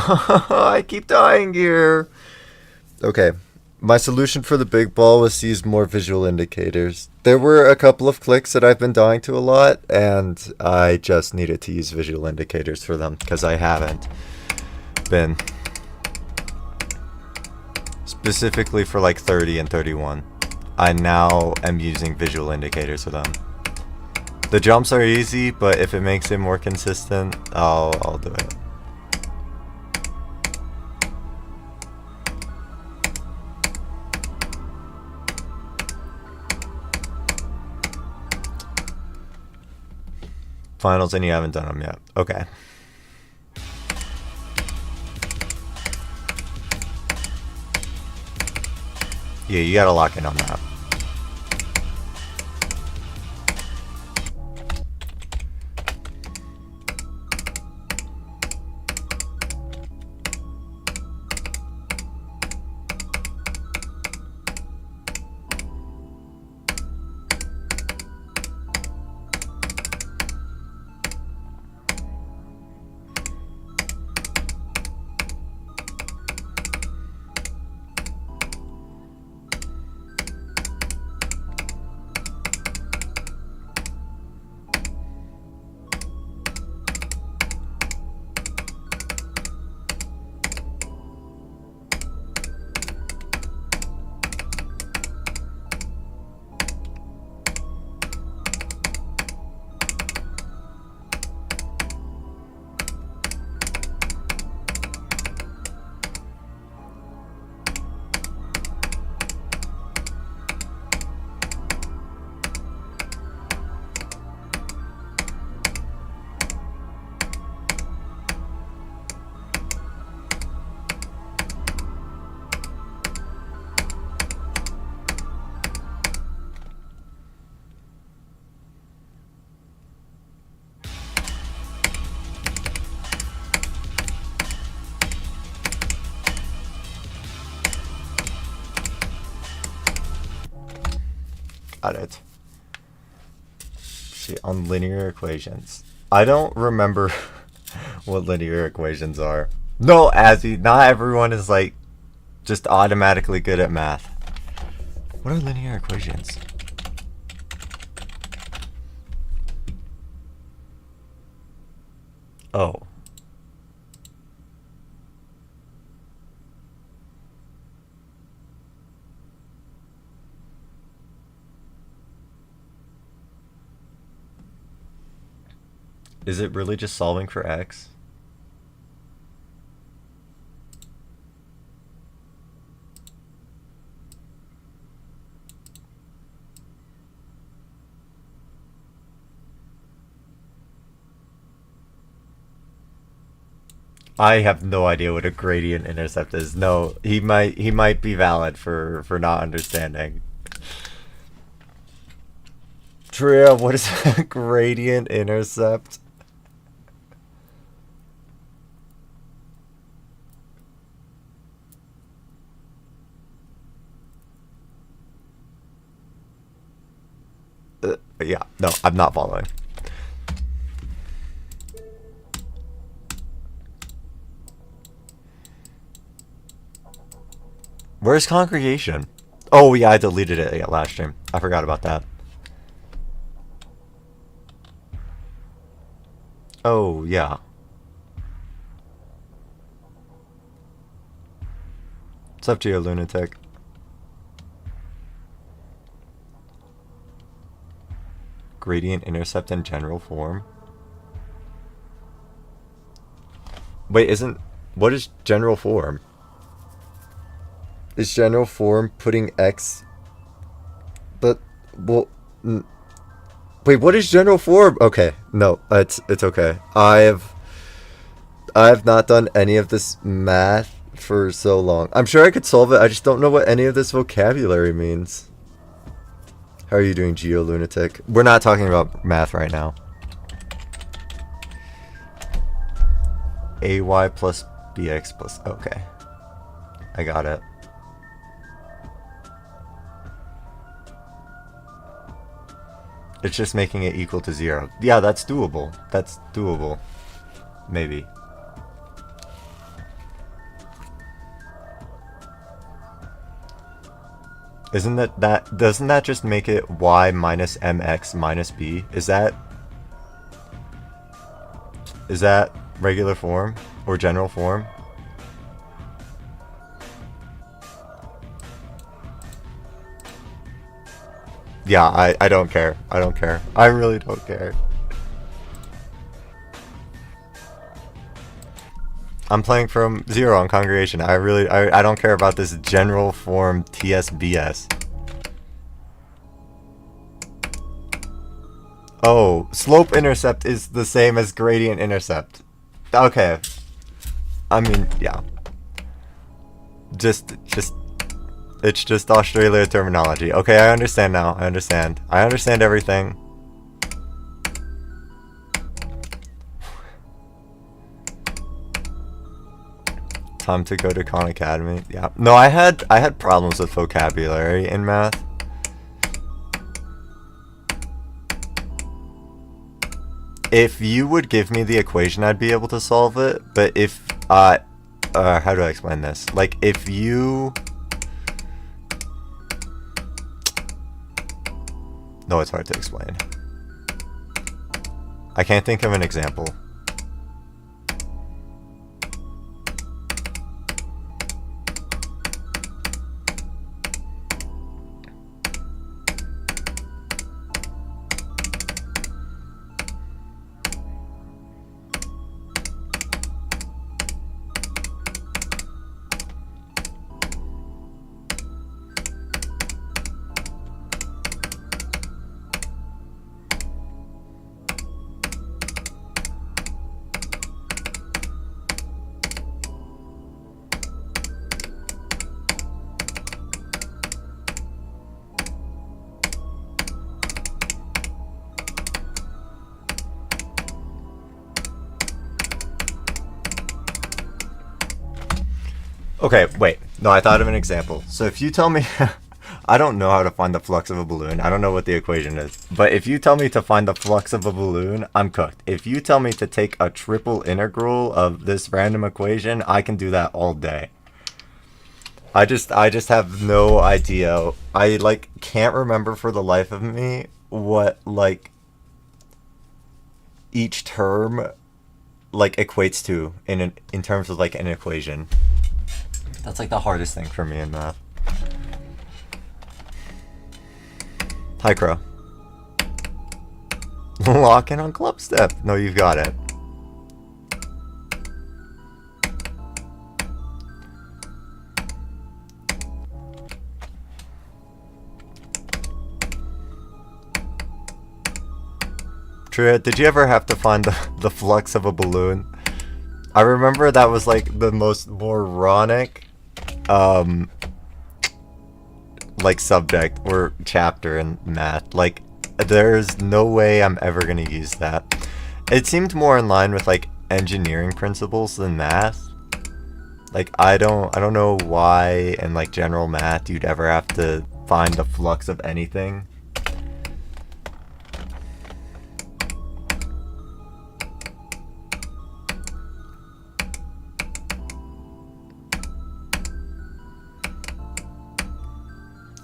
I keep dying here. Okay. My solution for the big ball was to use more visual indicators. There were a couple of clicks that I've been dying to a lot, and I just needed to use visual indicators for them, because I haven't been. Specifically for like 30 and 31. I now am using visual indicators for them. The jumps are easy, but if it makes it more consistent, I'll do it. Finals and you haven't done them yet. Okay. Yeah, you gotta lock in on that. Got it. See, on linear equations. I don't remember what linear equations are. No, Azzy, not everyone is like just automatically good at math. What are linear equations? Oh. Is it really just solving for x? I have no idea what a gradient intercept is. No, he might be valid for not understanding. Tria, what is a gradient intercept? Yeah, no, I'm not following. Where's congregation? Oh yeah, I deleted it last stream. I forgot about that. Oh yeah. It's up to you, lunatic. Gradient intercept in general form. Wait, what is general form? Is general form putting x? But well, wait, what is general form? Okay, no, it's okay. I have not done any of this math for so long. I'm sure I could solve it. I just don't know what any of this vocabulary means. How are you doing, Geo Lunatic? We're not talking about math right now. AY plus BX plus... Okay. I got it. It's just making it equal to 0. Yeah, that's doable. That's doable. Maybe. Isn't that doesn't that just make it y minus mx minus b? Is that regular form or general form? Yeah, I don't care. I don't care. I really don't care. I'm playing from 0 on Congregation. I don't care about this general form TSBS. Oh, slope intercept is the same as gradient intercept. Okay. I mean, yeah. It's just Australia terminology. Okay, I understand now. I understand. I understand everything. Time to go to Khan Academy. Yeah. No, I had problems with vocabulary in math. If you would give me the equation, I'd be able to solve it. But if how do I explain this? Like, if you... No, it's hard to explain. I can't think of an example. Okay, wait. No, I thought of an example. So if you tell me... I don't know how to find the flux of a balloon. I don't know what the equation is. But if you tell me to find the flux of a balloon, I'm cooked. If you tell me to take a triple integral of this random equation, I can do that all day. I just have no idea. I, like, can't remember for the life of me what, like, each term, like, equates to in terms of, like, an equation. That's like the hardest thing for me in math. Hi, Crow. Lock in on club step. No, you've got it. Tria, did you ever have to find the flux of a balloon? I remember that was like the most moronic like subject or chapter in math. Like, there's no way I'm ever gonna use that. It seemed more in line with like engineering principles than math. Like, I don't know why in like general math you'd ever have to find the flux of anything.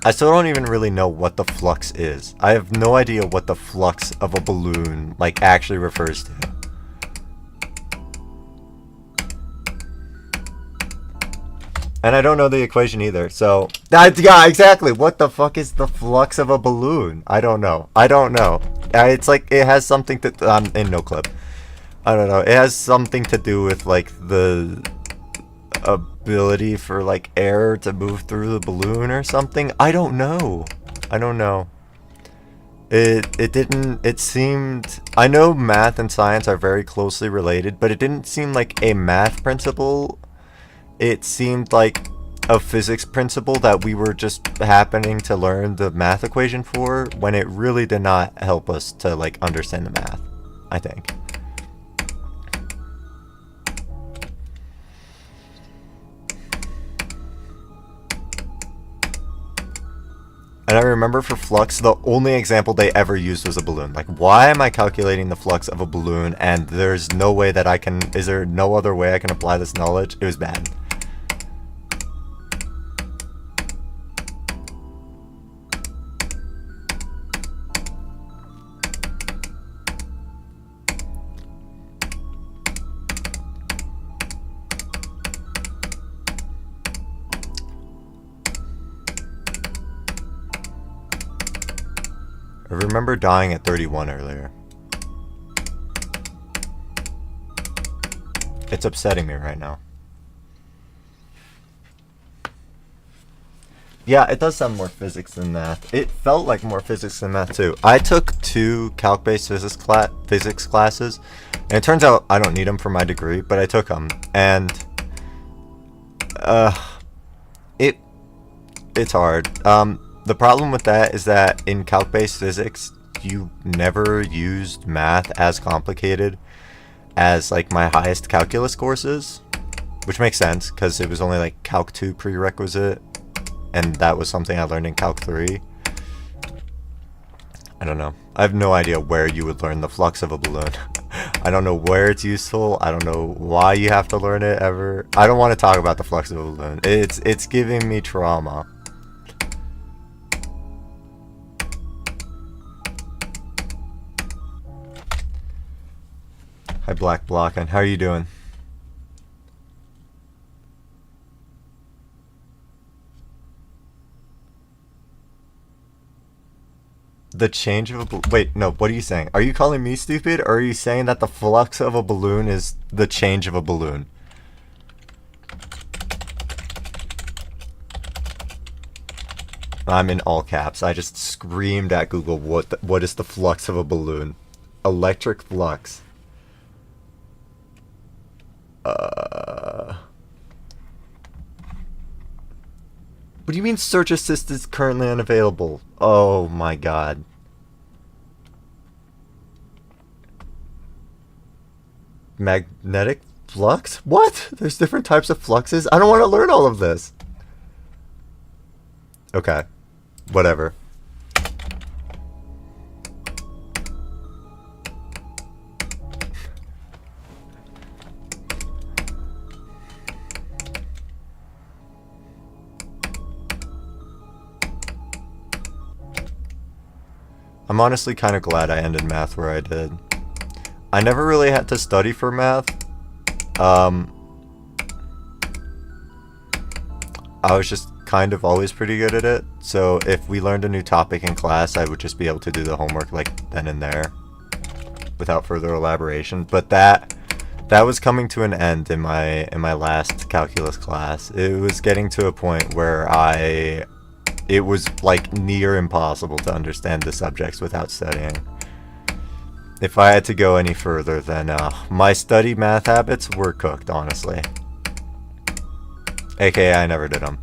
I still don't even really know what the flux is. I have no idea what the flux of a balloon, like, actually refers to. And I don't know the equation either, so... yeah, exactly! What the fuck is the flux of a balloon? I don't know. I don't know. It's like, it has something to... in no clip. I don't know. It has something to do with, like, the... ability for like air to move through the balloon or something. I don't know. It seemed, I know math and science are very closely related, but it didn't seem like a math principle. It seemed like a physics principle that we were just happening to learn the math equation for, when it really did not help us to like understand the math, I think. And I remember for flux, the only example they ever used was a balloon. Like, why am I calculating the flux of a balloon and there's no way that I can... Is there no other way I can apply this knowledge? It was bad. I remember dying at 31 earlier. It's upsetting me right now. Yeah, it does sound more physics than math. It felt like more physics than math too. I took 2 calc-based physics classes, and it turns out I don't need them for my degree, but I took them, and it's hard. The problem with that is that in calc-based physics, you never used math as complicated as like my highest calculus courses, which makes sense because it was only like Calc 2 prerequisite, and that was something I learned in Calc 3. I don't know. I have no idea where you would learn the flux of a balloon. I don't know where it's useful. I don't know why you have to learn it ever. I don't want to talk about the flux of a balloon. It's giving me trauma. Hi, Black Blocken. How are you doing? The change of a wait, no, what are you saying? Are you calling me stupid, or are you saying that the flux of a balloon is the change of a balloon? I'm in all caps. I just screamed at Google, what is the flux of a balloon? Electric flux. What do you mean search assist is currently unavailable? Oh my god. Magnetic flux? What? There's different types of fluxes? I don't want to learn all of this. Okay. Whatever. I'm honestly kind of glad I ended math where I did. I never really had to study for math. I was just kind of always pretty good at it. So if we learned a new topic in class, I would just be able to do the homework like then and there without further elaboration. But that was coming to an end in my last calculus class. It was getting to a point where it was like near impossible to understand the subjects without studying. If I had to go any further, then my study math habits were cooked, honestly. AKA I never did them.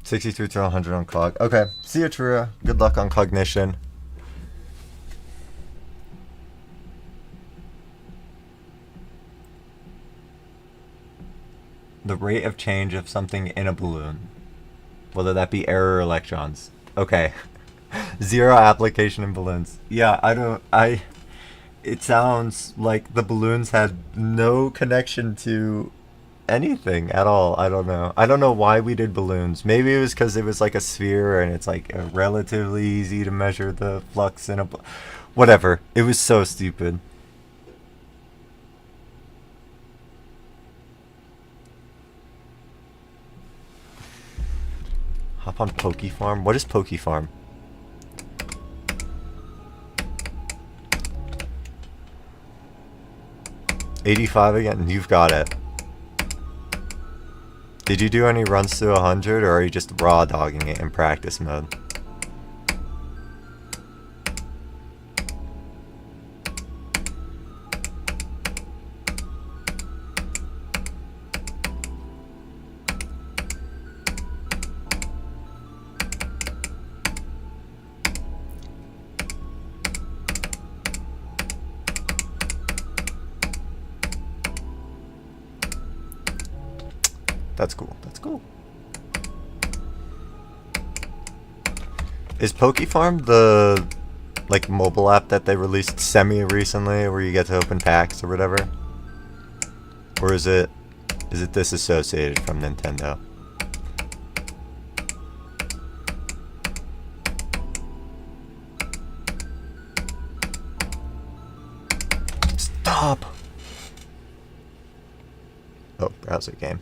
$63 to 100 on cog. Okay, see you, Trua. Good luck on cognition. The rate of change of something in a balloon, whether that be air or electrons. Okay. Zero application in balloons. Yeah, it sounds like the balloons had no connection to anything at all. I don't know. I don't know why we did balloons. Maybe it was because it was like a sphere and it's like relatively easy to measure the flux in a whatever. It was so stupid. Hop on PokeFarm? What is PokeFarm? $85 again? You've got it. Did you do any runs to 100, or are you just raw dogging it in practice mode? That's cool. That's cool. Is PokeFarm the like mobile app that they released semi recently, where you get to open packs or whatever? Or is it disassociated from Nintendo? Stop! Oh, browser game.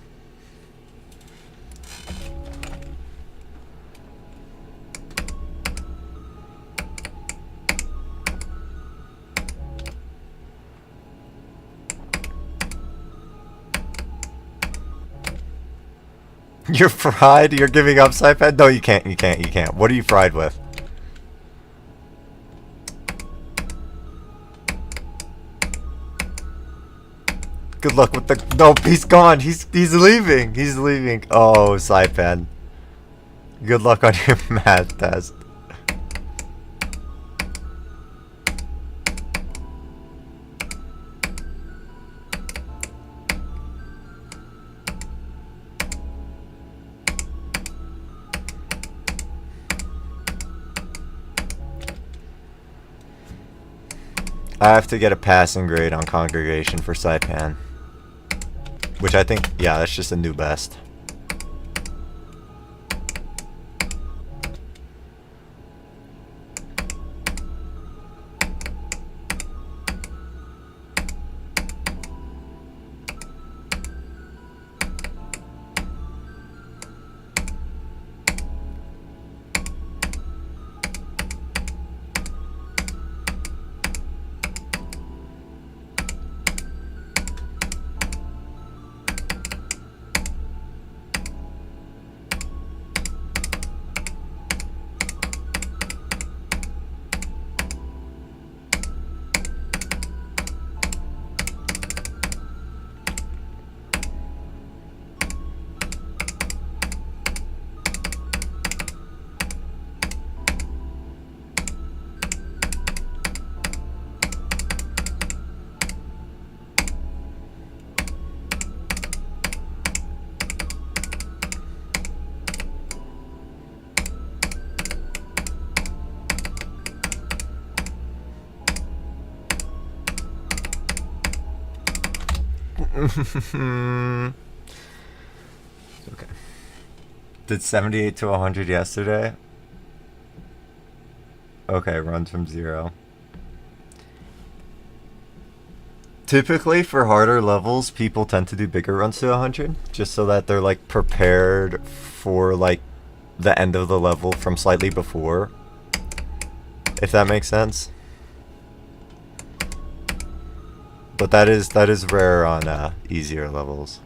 You're fried? You're giving up, Saipad? No, you can't, you can't, you can't. What are you fried with? Good luck with the... No, he's gone. He's leaving. He's leaving. Oh, Saipad. Good luck on your math test. I have to get a passing grade on Congregation for Saipan. Which I think, yeah, that's just a new best. Okay. Did 78 to 100 yesterday? Okay, runs from 0. Typically, for harder levels, people tend to do bigger runs to 100, just so that they're, like, prepared for, like, the end of the level from slightly before. If that makes sense. But that is rare on easier levels.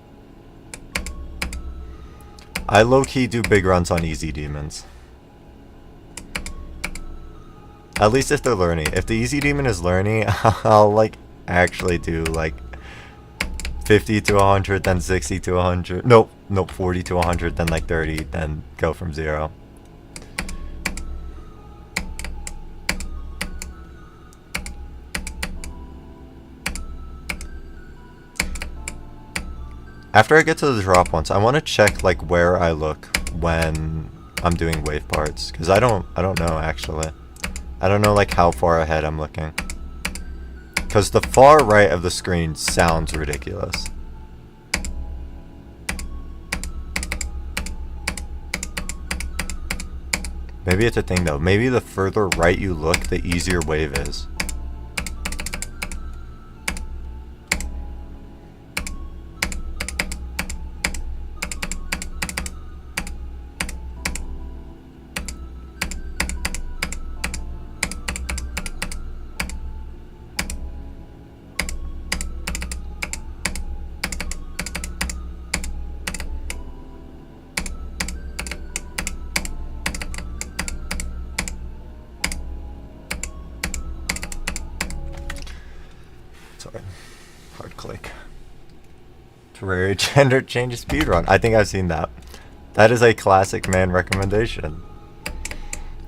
I low-key do big runs on easy demons. At least if they're learny. If the easy demon is learny, I'll like actually do like 50 to 100, then 60 to 100. Nope, 40 to 100, then like 30, then go from 0. After I get to the drop once, I want to check like where I look when I'm doing wave parts, because I don't know actually. I don't know like how far ahead I'm looking. Because the far right of the screen sounds ridiculous. Maybe it's a thing though. Maybe the further right you look, the easier wave is. Sorry. Hard click. Terraria gender change speedrun. I think I've seen that. That is a classic man recommendation.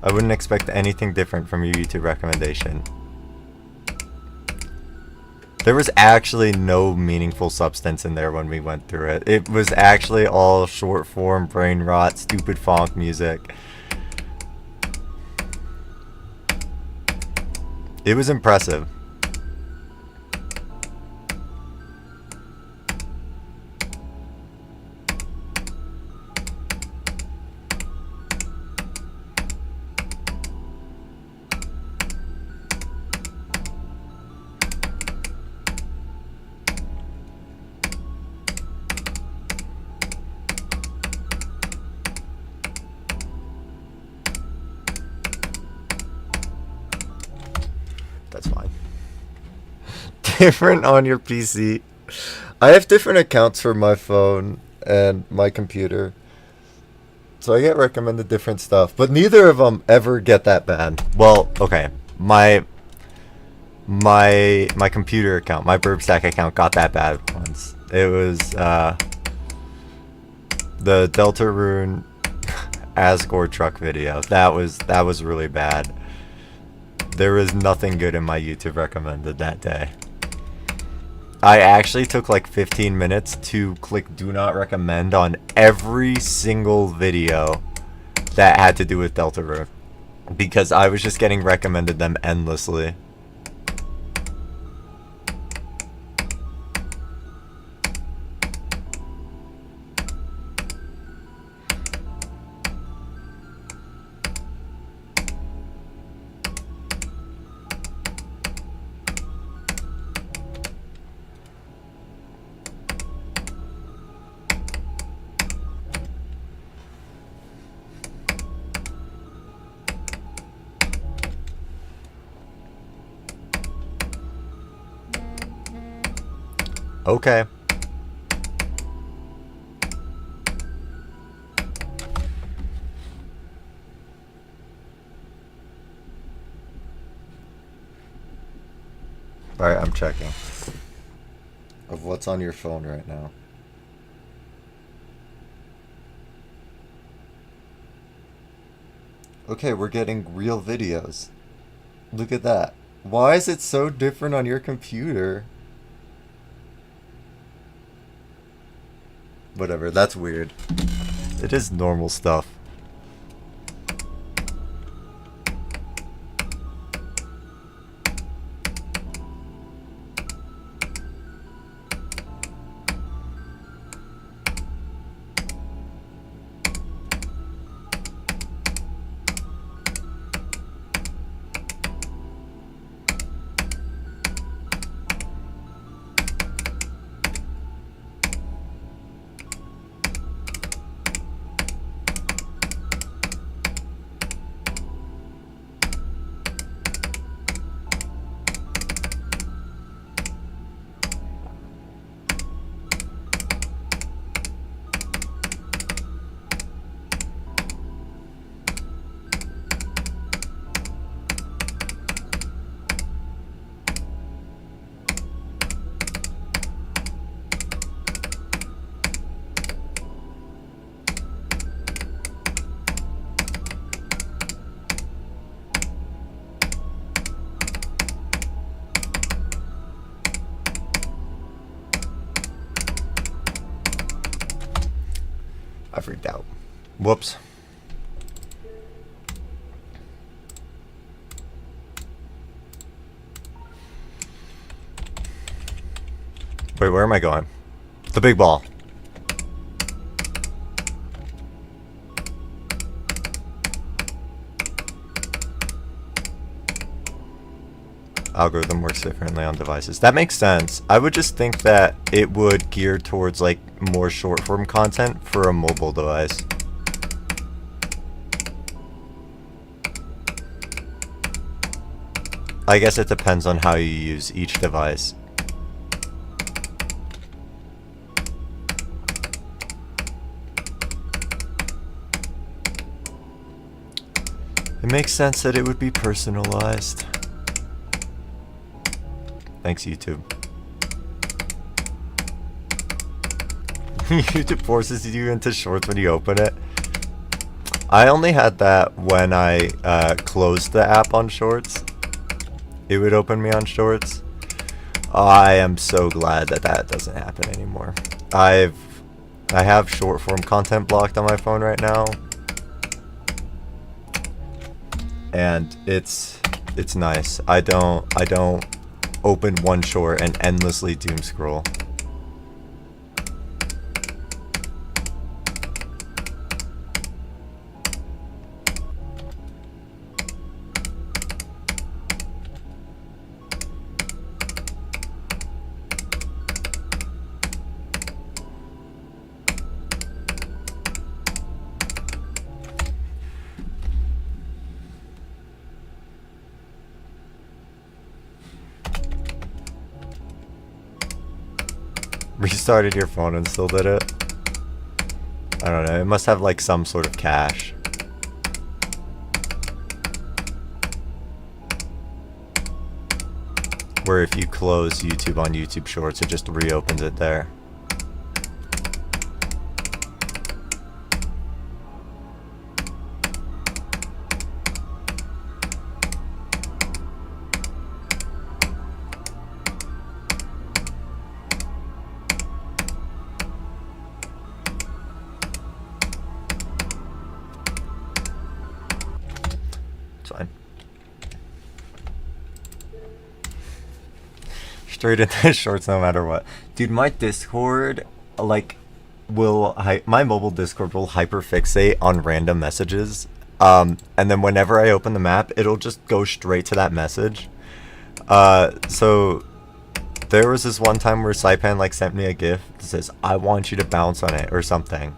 I wouldn't expect anything different from your YouTube recommendation. There was actually no meaningful substance in there when we went through it. It was actually all short form, brain rot, stupid funk music. It was impressive. That's fine. Different on your PC. I have different accounts for my phone and my computer, so I get recommended different stuff, but neither of them ever get that bad. Well, okay, my computer account, my Burbstack account, got that bad once. It was the Deltarune Asgore truck video. That was really bad. There was nothing good in my YouTube recommended that day. I actually took like 15 minutes to click do not recommend on every single video that had to do with Deltarune, because I was just getting recommended them endlessly. Okay. Alright, I'm checking. Of what's on your phone right now. Okay, we're getting real videos. Look at that. Why is it so different on your computer? Whatever, that's weird. It is normal stuff. I freaked out. Whoops. Wait, where am I going? The big ball. Algorithm works differently on devices. That makes sense. I would just think that it would gear towards like more short form content for a mobile device. I guess it depends on how you use each device. It makes sense that it would be personalized. Thanks, YouTube. YouTube forces you into shorts when you open it. I only had that when I closed the app on shorts. It would open me on shorts. I am so glad that that doesn't happen anymore. I have short form content blocked on my phone right now, and it's it's nice. I don't open one short and endlessly doom scroll. Restarted your phone and still did it? I don't know, it must have like some sort of cache. Where if you close YouTube on YouTube Shorts, it just reopens it there. Fine. Straight into shorts no matter what. Dude, my Discord, like, my mobile Discord will hyperfixate on random messages. And then whenever I open the map, it'll just go straight to that message. So there was this one time where Saipan like sent me a GIF that says, "I want you to bounce on it," or something.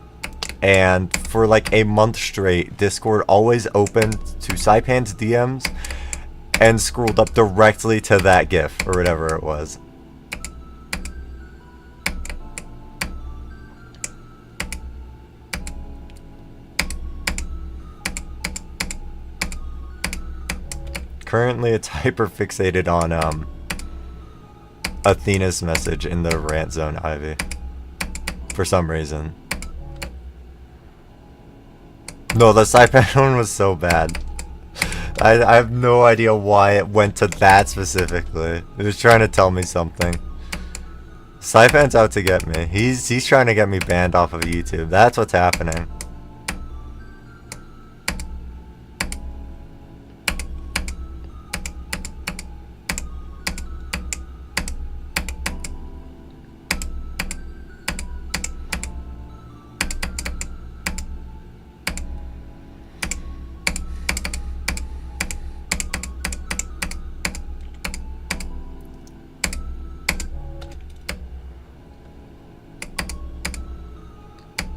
And for like a month straight, Discord always opened to Saipan's DMs and scrolled up directly to that GIF or whatever it was. Currently, it's hyperfixated on Athena's message in the rant zone, Ivy, for some reason. No, the Saipan one was so bad. I have no idea why it went to that specifically. It was trying to tell me something. Saipan's out to get me. He's trying to get me banned off of YouTube. That's what's happening.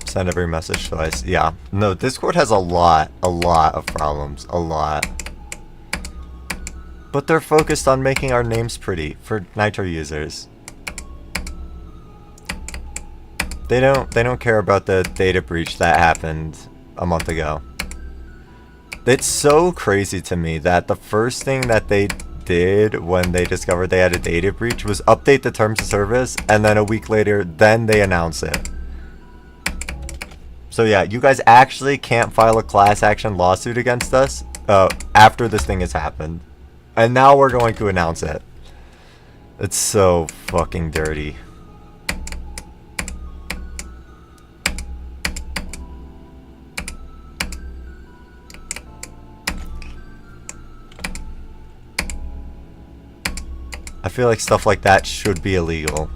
Send every message twice. Yeah. No, Discord has a lot of problems. A lot. But they're focused on making our names pretty for Nitro users. They don't care about the data breach that happened a month ago. It's so crazy to me that the first thing that they did when they discovered they had a data breach was update the terms of service, and then a week later, then they announce it. So yeah, you guys actually can't file a class action lawsuit against us after this thing has happened. And now we're going to announce it. It's so fucking dirty. I feel like stuff like that should be illegal.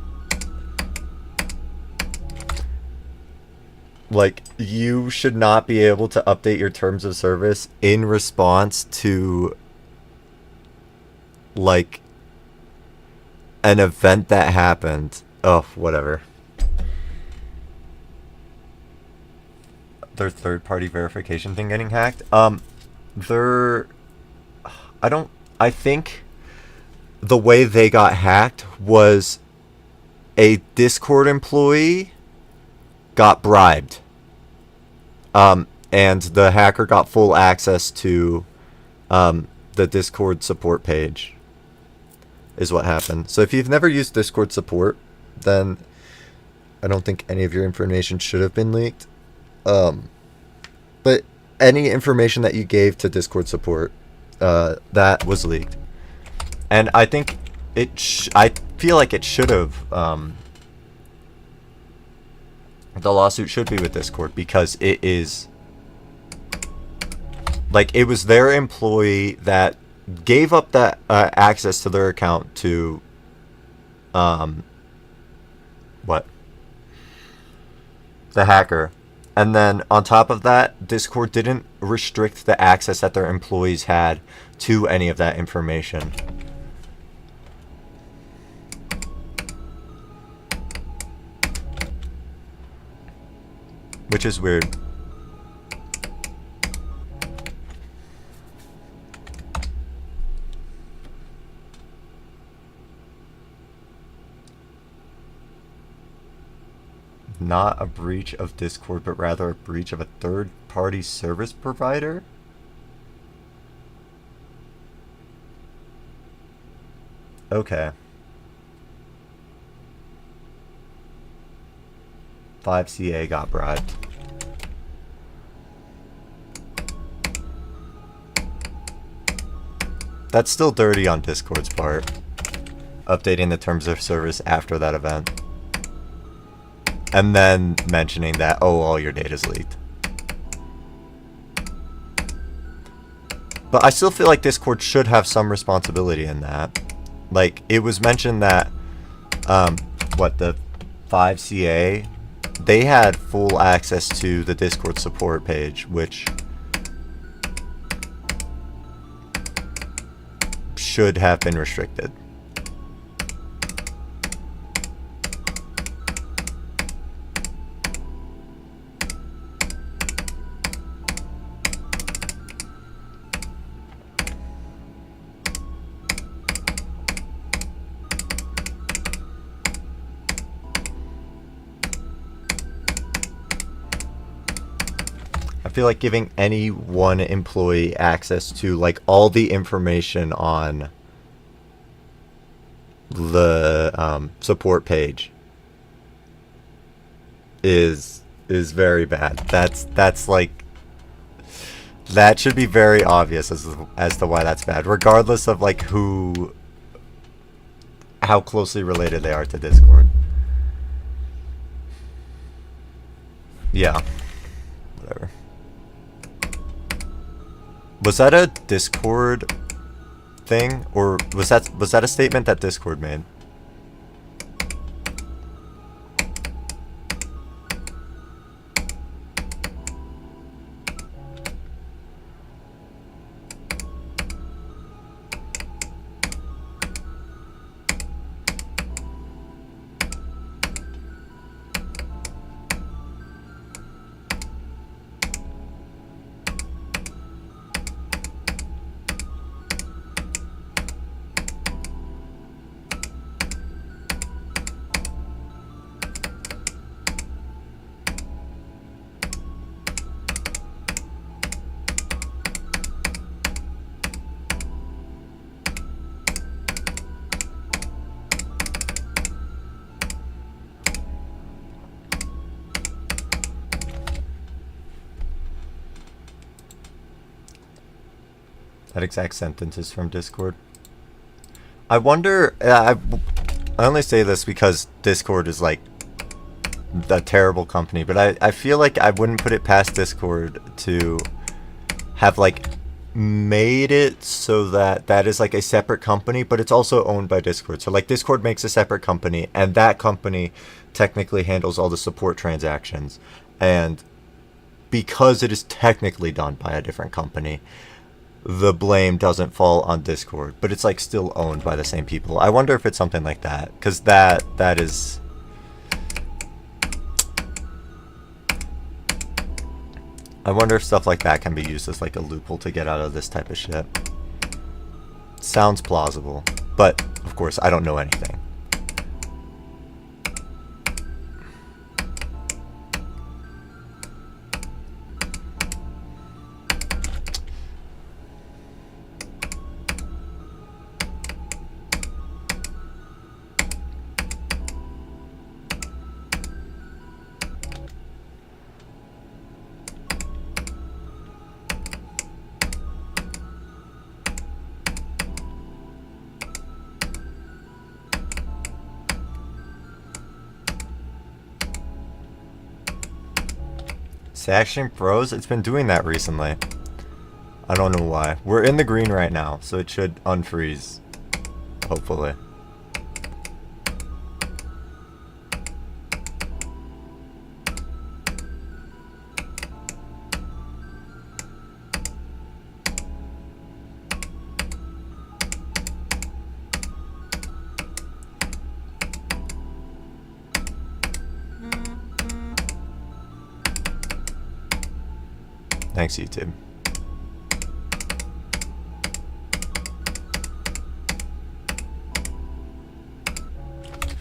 Like, you should not be able to update your terms of service in response to, like, an event that happened. Oh, whatever. Their third-party verification thing getting hacked? I think the way they got hacked was a Discord employee got bribed. And the hacker got full access to the Discord support page is what happened. So if you've never used Discord support, then I don't think any of your information should have been leaked. But any information that you gave to Discord support, that was leaked. And I think I feel like it should have, the lawsuit should be with Discord because it is, like, it was their employee that gave up that access to their account to what? The hacker. And then on top of that, Discord didn't restrict the access that their employees had to any of that information. Which is weird. Not a breach of Discord, but rather a breach of a third-party service provider? Okay. 5CA got bribed. That's still dirty on Discord's part. Updating the terms of service after that event. And then mentioning that, oh, all your data's leaked. But I still feel like Discord should have some responsibility in that. Like, it was mentioned that, the 5CA, they had full access to the Discord support page, which should have been restricted. I feel like giving any one employee access to like all the information on the support page is very bad. That's like, that should be very obvious as to why that's bad, regardless of like how closely related they are to Discord. Yeah, whatever. Was that a Discord thing, or was that a statement that Discord made? That exact sentence is from Discord. I wonder, I only say this because Discord is like a terrible company, but I feel like I wouldn't put it past Discord to have like made it so that that is like a separate company, but it's also owned by Discord. So like Discord makes a separate company, and that company technically handles all the support transactions. And because it is technically done by a different company, the blame doesn't fall on Discord, but it's like still owned by the same people. I wonder if it's something like that, because that is, I wonder if stuff like that can be used as like a loophole to get out of this type of shit. Sounds plausible, but of course I don't know anything. Saction froze? It's been doing that recently. I don't know why. We're in the green right now, so it should unfreeze. Hopefully. Thanks, YouTube.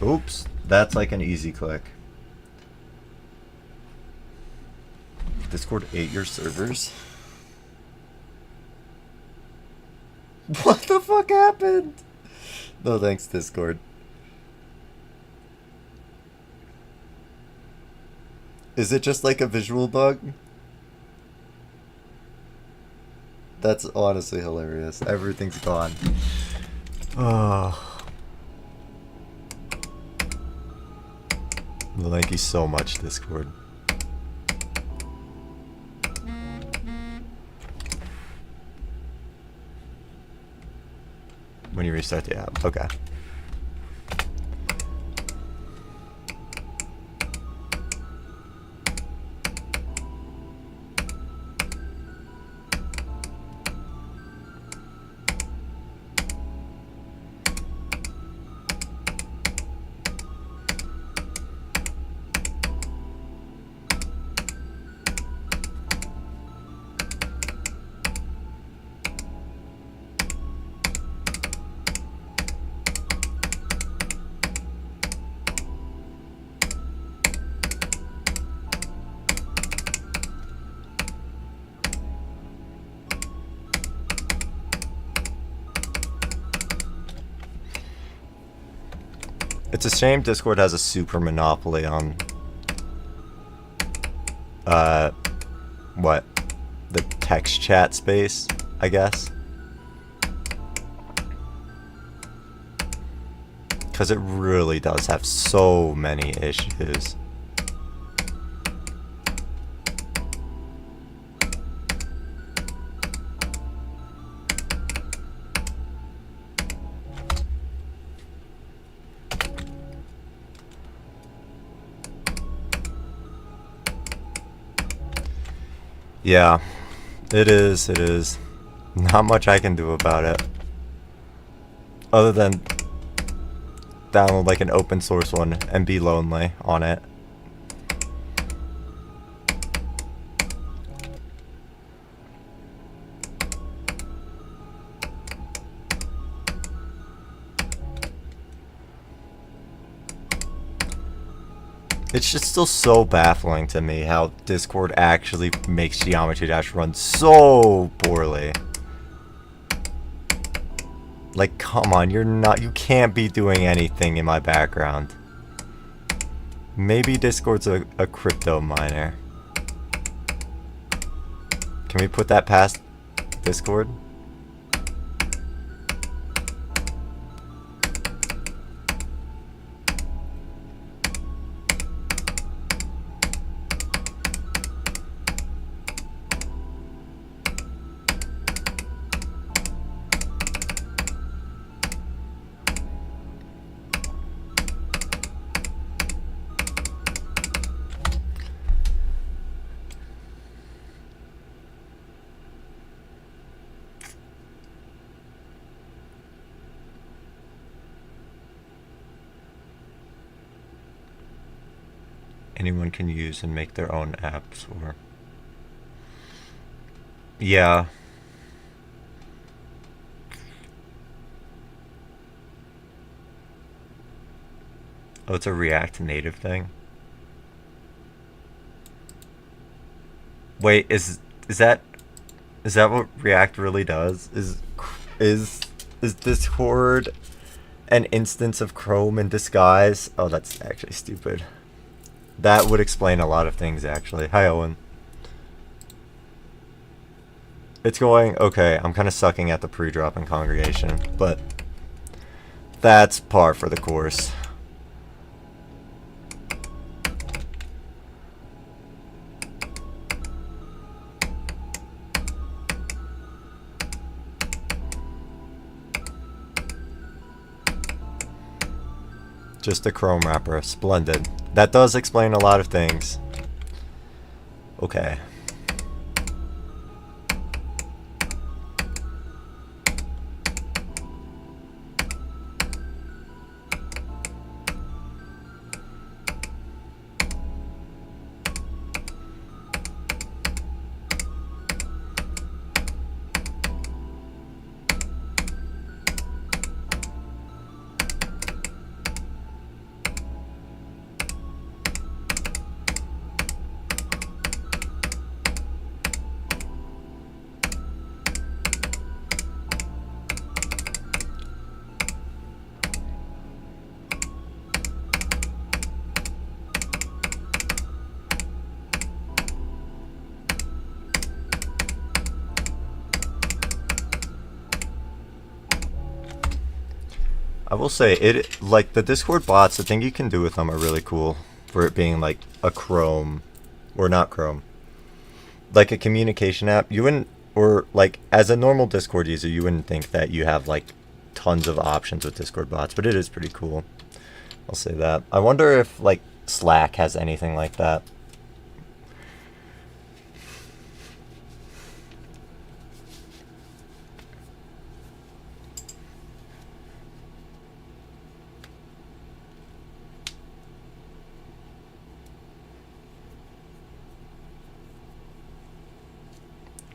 Oops, that's like an easy click. Discord ate your servers? What the fuck happened? No thanks, Discord. Is it just like a visual bug? That's honestly hilarious. Everything's gone. Oh. Thank you so much, Discord. When you restart the app. Okay. It's a shame Discord has a super monopoly on what? The text chat space, I guess. Because it really does have so many issues. Yeah, it is. Not much I can do about it. Other than download like an open source one and be lonely on it. It's just still so baffling to me how Discord actually makes Geometry Dash run so poorly. Like, come on, you can't be doing anything in my background. Maybe Discord's a crypto miner. Can we put that past Discord? Anyone can use and make their own apps or... Yeah. Oh, it's a React Native thing? Wait, is that what React really does? Is Discord an instance of Chrome in disguise? Oh, that's actually stupid. That would explain a lot of things, actually. Hi, Owen. It's going okay. I'm kind of sucking at the pre-drop in Congregation, but that's par for the course. Just a Chrome wrapper. Splendid. That does explain a lot of things. Okay. I will say, it like the Discord bots, the thing you can do with them are really cool for it being like a Chrome, or not Chrome, like a communication app. You wouldn't, or like as a normal Discord user, you wouldn't think that you have like tons of options with Discord bots, but it is pretty cool. I'll say that. I wonder if like Slack has anything like that.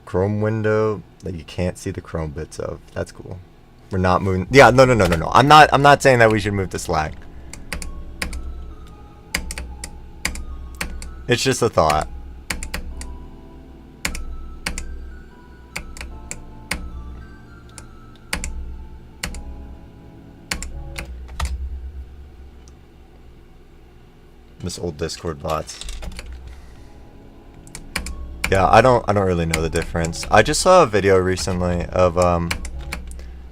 Chrome window that you can't see the Chrome bits of. That's cool. We're not moving. Yeah, no. I'm not saying that we should move to Slack. It's just a thought. This old Discord bots. Yeah, I don't really know the difference. I just saw a video recently of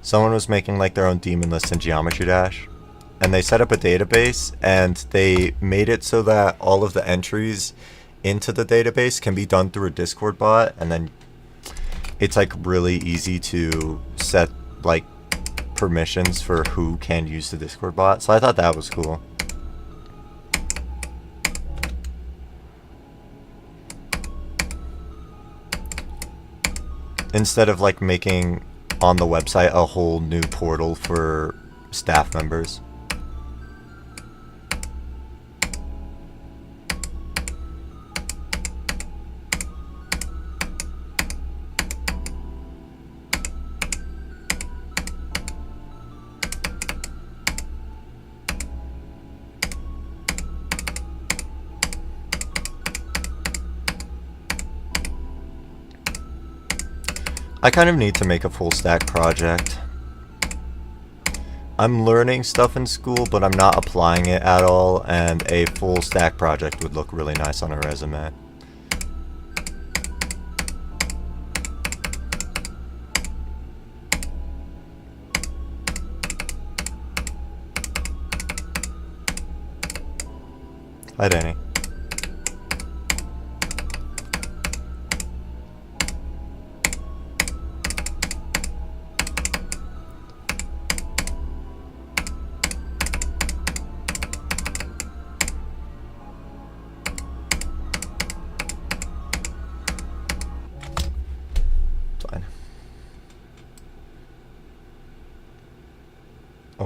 someone was making like their own daemon list in Geometry Dash, and they set up a database and they made it so that all of the entries into the database can be done through a Discord bot, and then it's like really easy to set like permissions for who can use the Discord bot. So I thought that was cool. Instead of like making on the website a whole new portal for staff members. I kind of need to make a full stack project. I'm learning stuff in school, but I'm not applying it at all, and a full stack project would look really nice on a resume. Hi, Danny.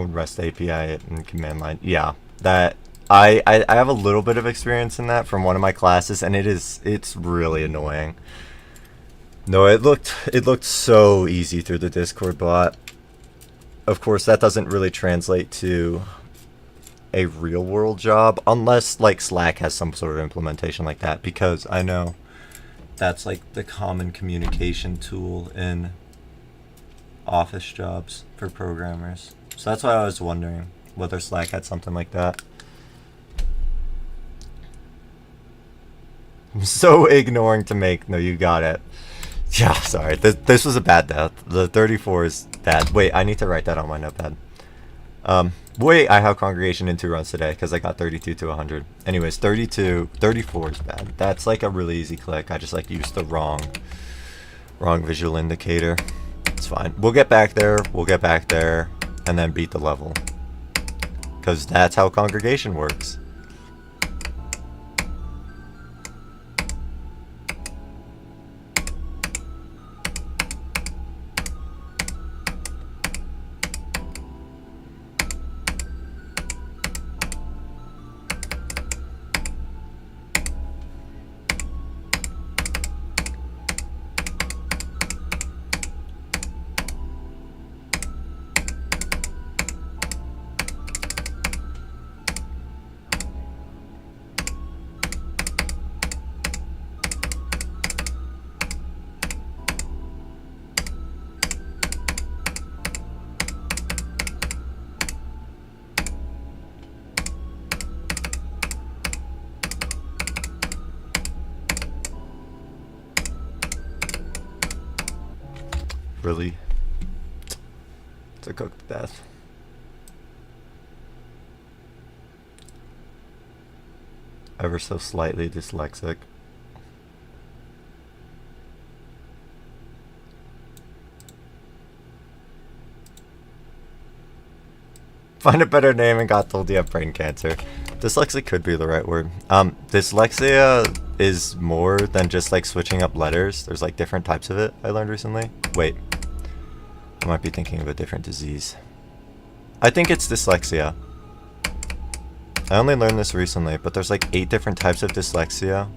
REST API and command line. Yeah, that I have a little bit of experience in that from one of my classes, and it's really annoying. No, it looked so easy through the Discord bot. Of course, that doesn't really translate to a real world job unless like Slack has some sort of implementation like that, because I know that's like the common communication tool in office jobs for programmers. So that's why I was wondering whether Slack had something like that. I'm so ignoring to make. No, you got it. Yeah, sorry. This was a bad death. The 34 is bad. Wait, I need to write that on my notepad. Wait, I have congregation in 2 runs today because I got 32 to 100. Anyways, 34 is bad. That's like a really easy click. I just like used the wrong visual indicator. It's fine. We'll get back there. And then beat the level. Because that's how congregation works. Really? To cook to death. Ever so slightly dyslexic. Find a better name and got told you have brain cancer. Dyslexic could be the right word. Dyslexia is more than just like switching up letters. There's like different types of it I learned recently. Wait. I might be thinking of a different disease. I think it's dyslexia. I only learned this recently, but there's like 8 different types of dyslexia.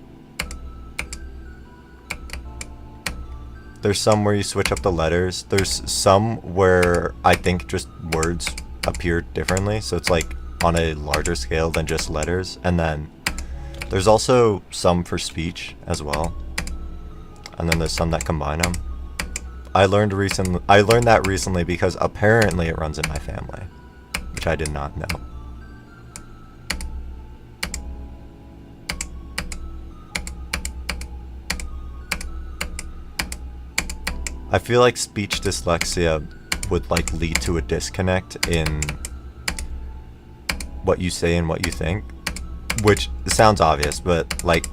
There's some where you switch up the letters. There's some where I think just words appear differently, so it's like on a larger scale than just letters. And then there's also some for speech as well. And then there's some that combine them. I learned that recently because apparently it runs in my family, which I did not know. I feel like speech dyslexia would like lead to a disconnect in what you say and what you think, which sounds obvious, but like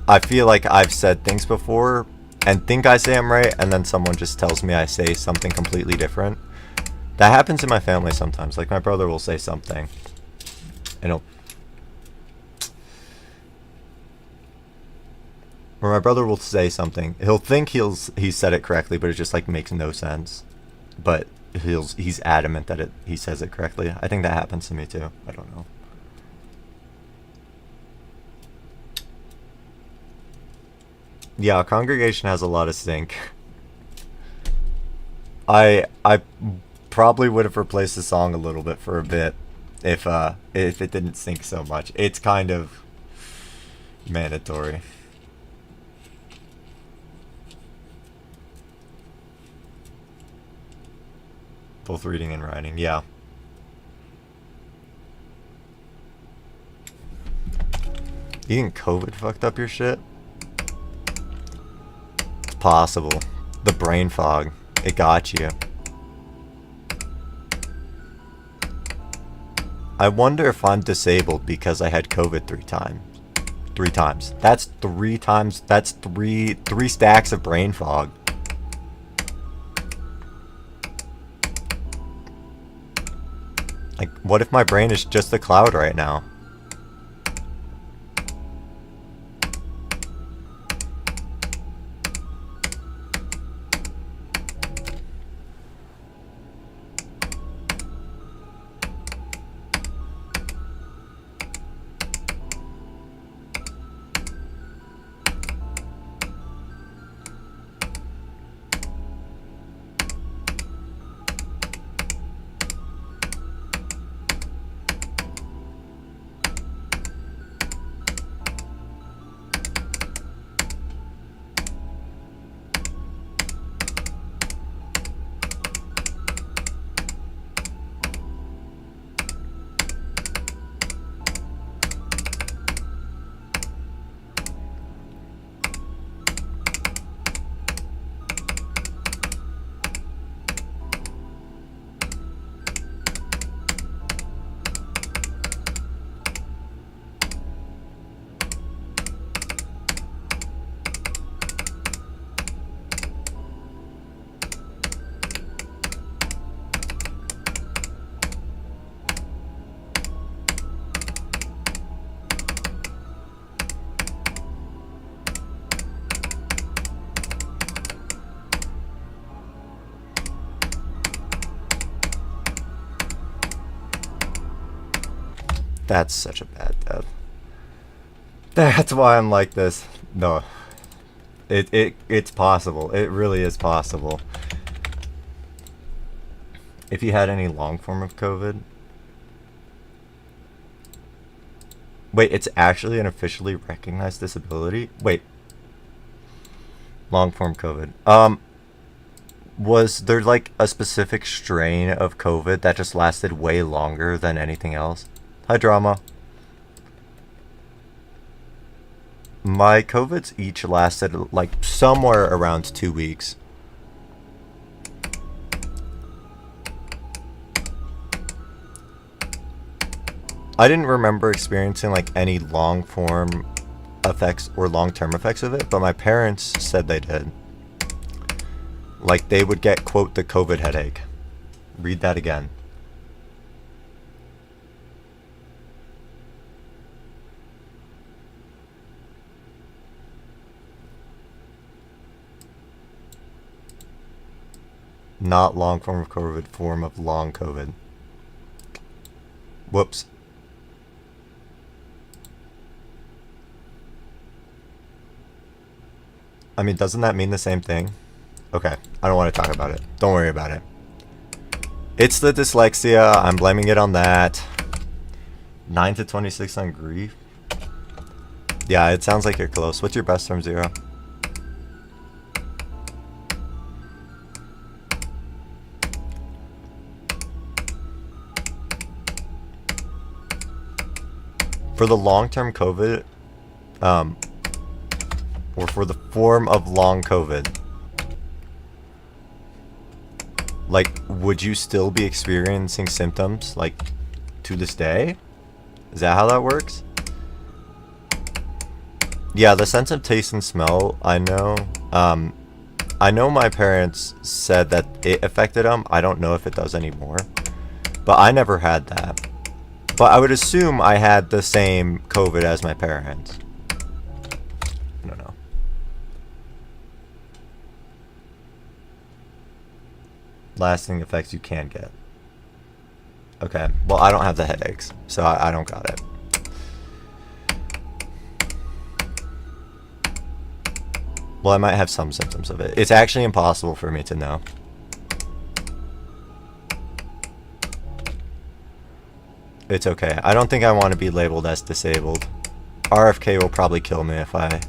I feel like I've said things before and think I say them right, and then someone just tells me I say something completely different. That happens in my family sometimes. Like my brother will say something and my brother will say something. He'll think he said it correctly, but it just like makes no sense. But he's adamant that he says it correctly. I think that happens to me too. I don't know. Yeah, congregation has a lot of sync. I probably would have replaced the song a little bit for a bit if it didn't sync so much. It's kind of mandatory. Both reading and writing, yeah. You think COVID fucked up your shit? It's possible. The brain fog. It got you. I wonder if I'm disabled because I had COVID 3 times. 3 times. That's 3 times. That's three stacks of brain fog. Like, what if my brain is just a cloud right now? That's such a bad death. That's why I'm like this. No. It's possible. It really is possible. If you had any long form of COVID. Wait, it's actually an officially recognized disability? Wait. Long form COVID. Was there like a specific strain of COVID that just lasted way longer than anything else? Hi, drama. My COVIDs each lasted like somewhere around 2 weeks. I didn't remember experiencing like any long form effects or long term effects of it, but my parents said they did. Like they would get, quote, the COVID headache. Read that again. Not long form of COVID, form of long COVID. Whoops. I mean, doesn't that mean the same thing? Okay, I don't want to talk about it. Don't worry about it. It's the dyslexia. I'm blaming it on that. 9 to 26 on grief. Yeah, it sounds like you're close. What's your best from 0? For the long-term COVID, or for the form of long COVID, like, would you still be experiencing symptoms, like, to this day? Is that how that works? Yeah, the sense of taste and smell, I know. I know my parents said that it affected them. I don't know if it does anymore. But I never had that. But I would assume I had the same COVID as my parents. I don't know. Lasting effects you can get. Okay, well, I don't have the headaches, so I don't got it. Well, I might have some symptoms of it. It's actually impossible for me to know. It's okay. I don't think I want to be labeled as disabled. RFK will probably kill me if I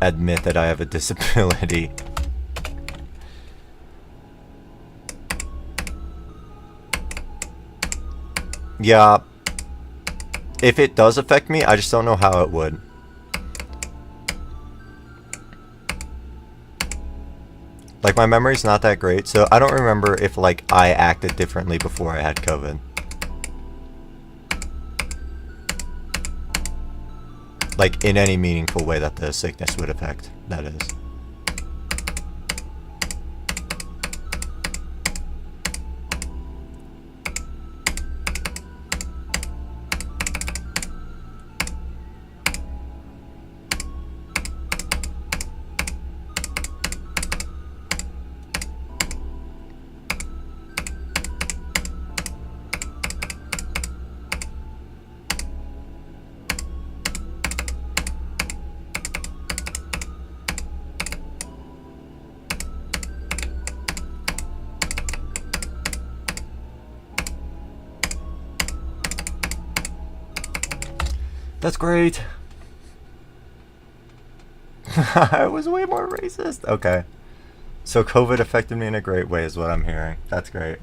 admit that I have a disability. Yeah. If it does affect me, I just don't know how it would. Like, my memory's not that great, so I don't remember if, like, I acted differently before I had COVID. Like, in any meaningful way that the sickness would affect, that is. That's great. I was way more racist. Okay. So COVID affected me in a great way is what I'm hearing. That's great.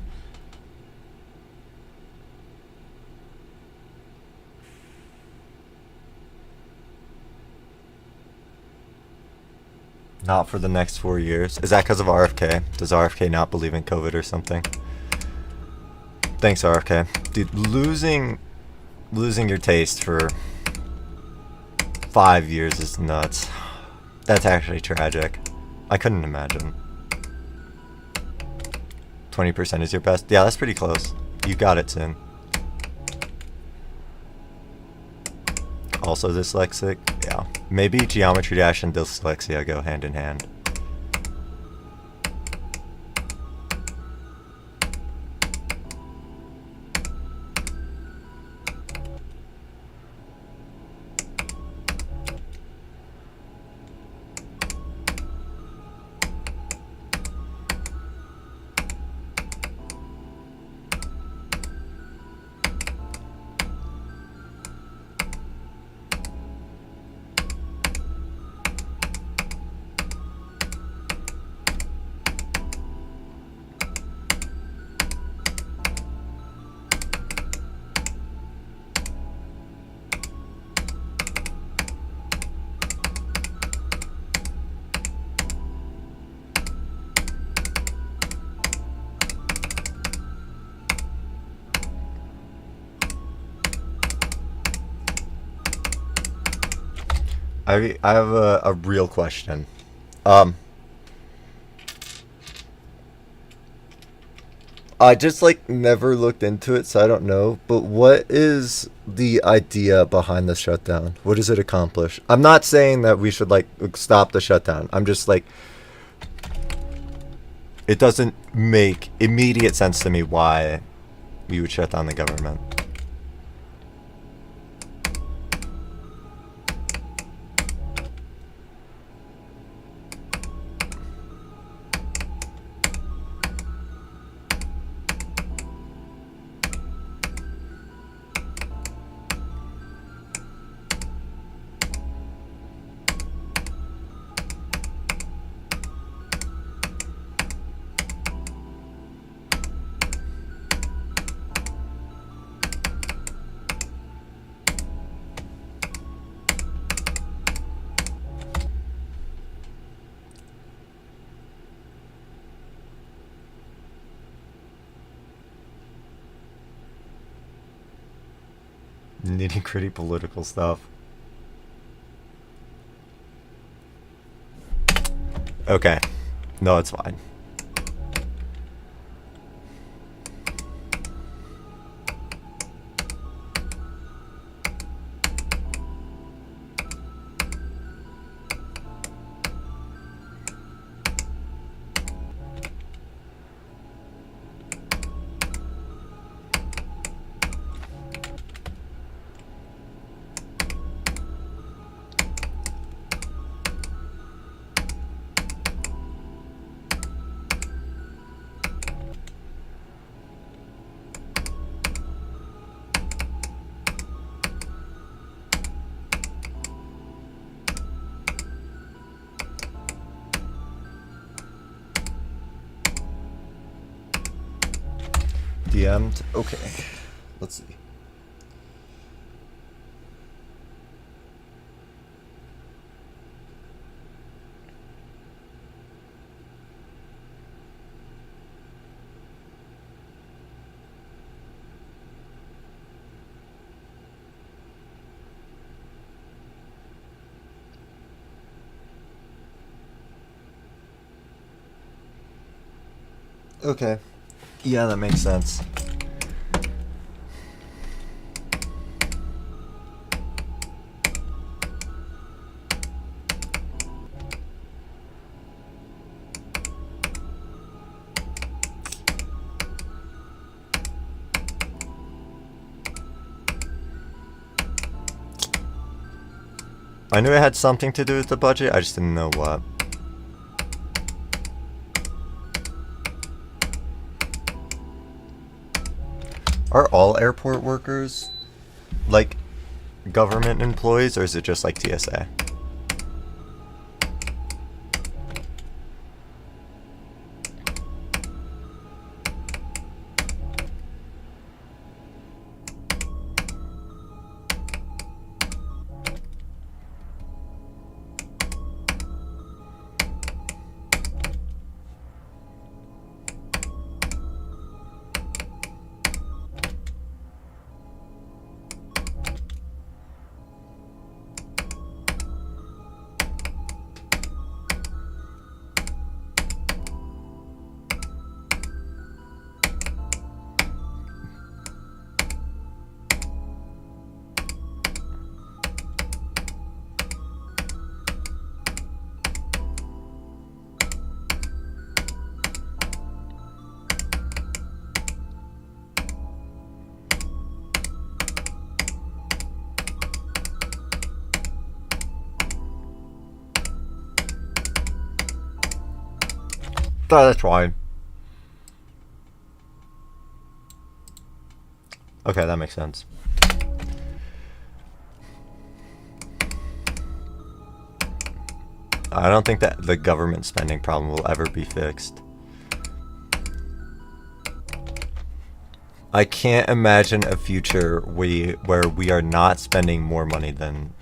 Not for the next 4 years. Is that because of RFK? Does RFK not believe in COVID or something? Thanks, RFK. Dude, losing your taste for 5 years is nuts. That's actually tragic. I couldn't imagine. 20% is your best? Yeah, that's pretty close. You got it, Sin. Also dyslexic? Yeah. Maybe Geometry Dash and dyslexia go hand in hand. I have a real question. Um, I just like never looked into it, so I don't know. But what is the idea behind the shutdown? What does it accomplish? I'm not saying that we should like stop the shutdown. I'm just like it doesn't make immediate sense to me why we would shut down the government. Nitty gritty political stuff. Okay. No, it's fine. DM'd. Okay. Let's see. Okay. Yeah, that makes sense. I knew it had something to do with the budget, I just didn't know what. Are all airport workers like government employees, or is it just like TSA? That's fine. Okay, that makes sense. I don't think that the government spending problem will ever be fixed. I can't imagine a future where we are not spending more money than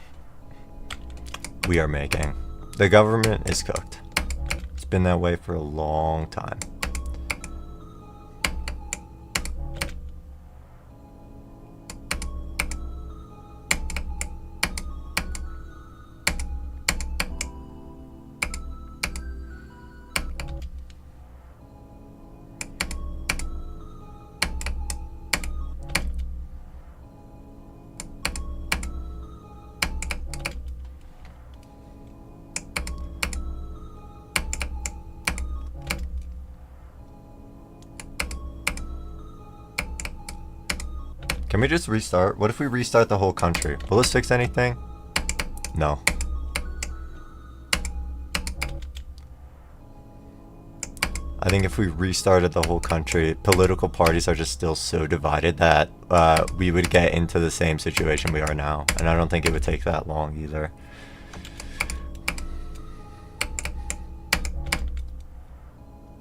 we are making. The government is cooked. It's been that way for a long time. Can we just restart? What if we restart the whole country? Will this fix anything? No. I think if we restarted the whole country, political parties are just still so divided that we would get into the same situation we are now. And I don't think it would take that long either.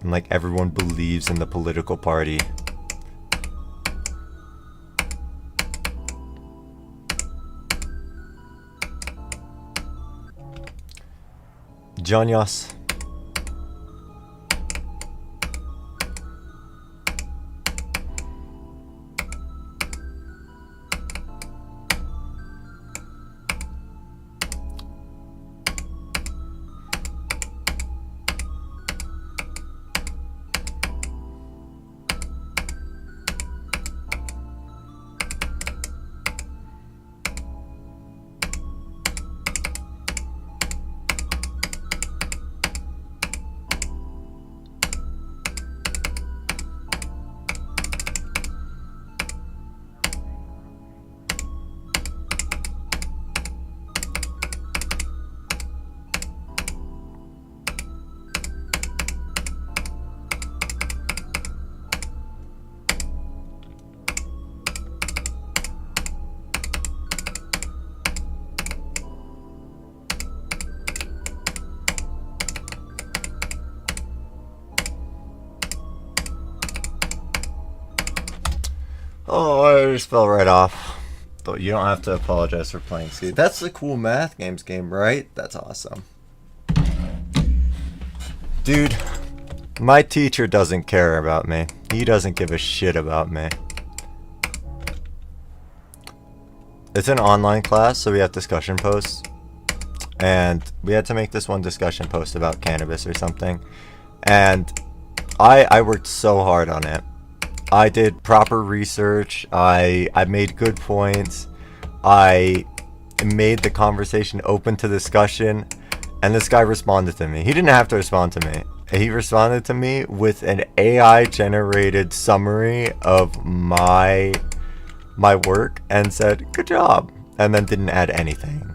And like everyone believes in the political party. Jonios. Oh, I just fell right off. But you don't have to apologize for playing C. That's the cool math games game, right? That's awesome. Dude, my teacher doesn't care about me. He doesn't give a shit about me. It's an online class, so we have discussion posts. And we had to make this one discussion post about cannabis or something. And I worked so hard on it. I did proper research. I made good points. I made the conversation open to discussion. And this guy responded to me. He didn't have to respond to me. He responded to me with an AI generated summary of my work and said, "Good job." And then didn't add anything.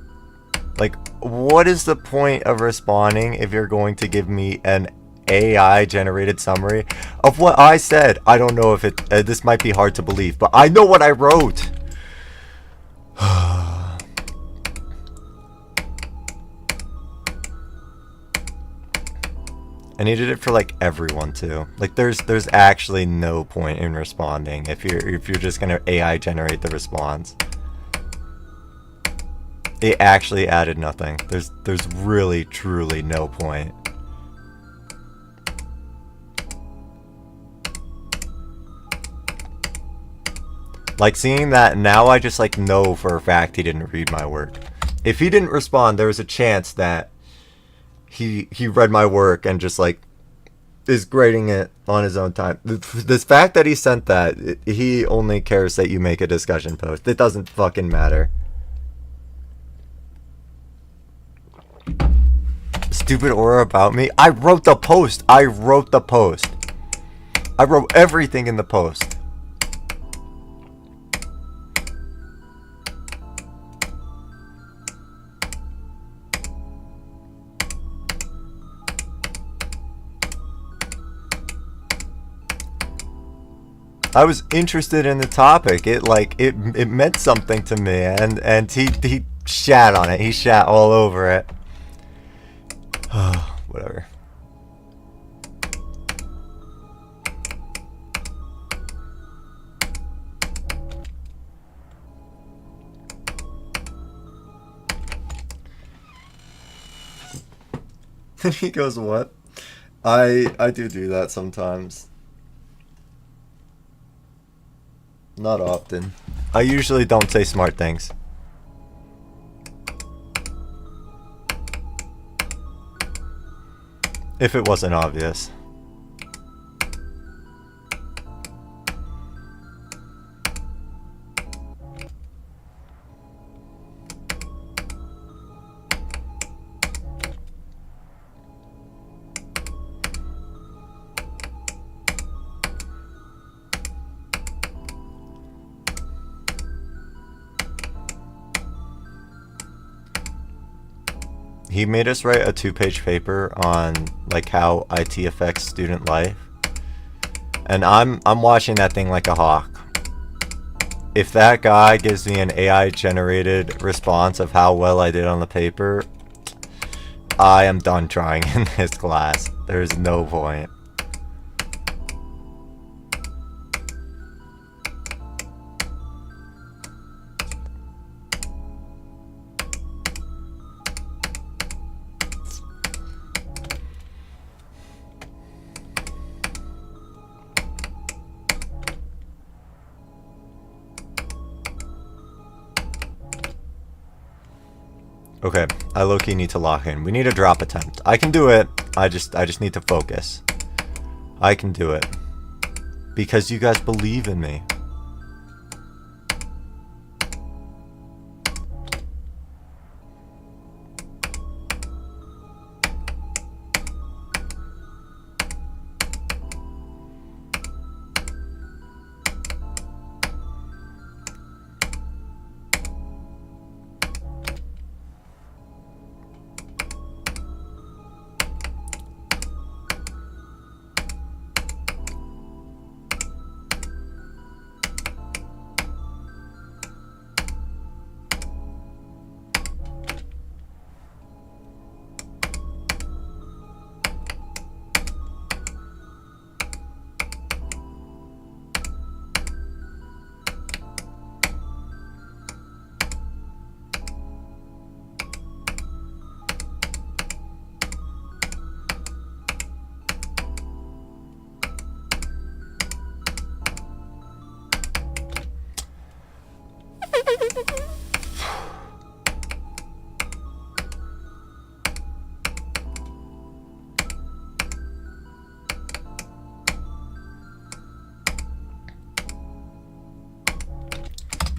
Like, what is the point of responding if you're going to give me an AI generated summary of what I said? I don't know if this might be hard to believe, but I know what I wrote. And he did it for like everyone too. Like there's actually no point in responding if you're just gonna AI generate the response. It actually added nothing. There's really truly no point. Like seeing that now, I just like know for a fact he didn't read my work. If he didn't respond, there was a chance that he read my work and just like is grading it on his own time. This fact that he sent that, he only cares that you make a discussion post. It doesn't fucking matter. Stupid aura about me. I wrote the post. I wrote everything in the post. I was interested in the topic. It meant something to me, and he shat on it. He shat all over it. Whatever. Then he goes, "What?" I do that sometimes. Not often. I usually don't say smart things. If it wasn't obvious. He made us write a 2-page paper on like how IT affects student life. And I'm watching that thing like a hawk. If that guy gives me an AI generated response of how well I did on the paper, I am done trying in this class. There's no point. Okay, I low-key need to lock in. We need a drop attempt. I can do it. I just need to focus. I can do it. Because you guys believe in me.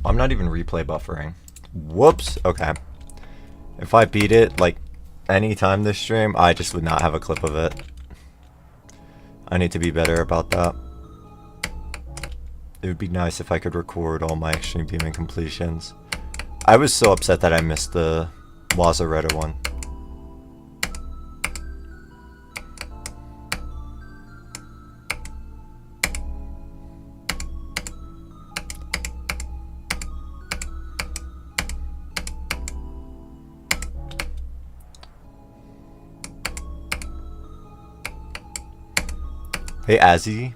I'm not even replay buffering. Whoops. Okay. If I beat it, like, any time this stream, I just would not have a clip of it. I need to be better about that. It would be nice if I could record all my extreme demon completions. I was so upset that I missed the Lazaretta one. Hey, Azzy.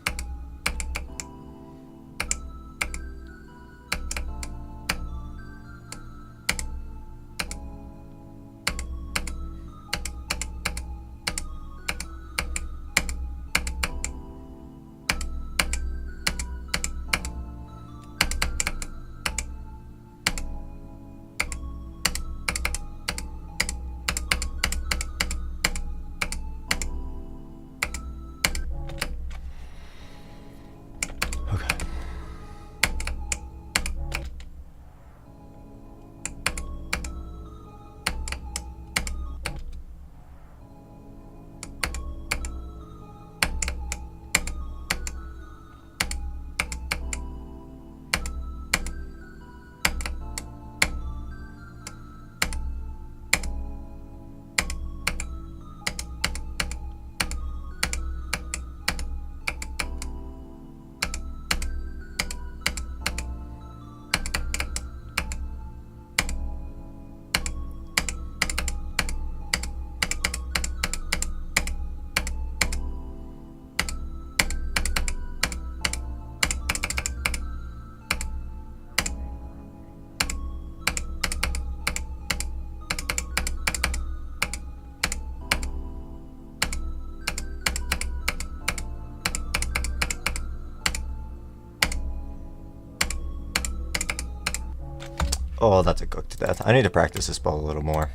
Oh, that's a cook to death. I need to practice this spell a little more.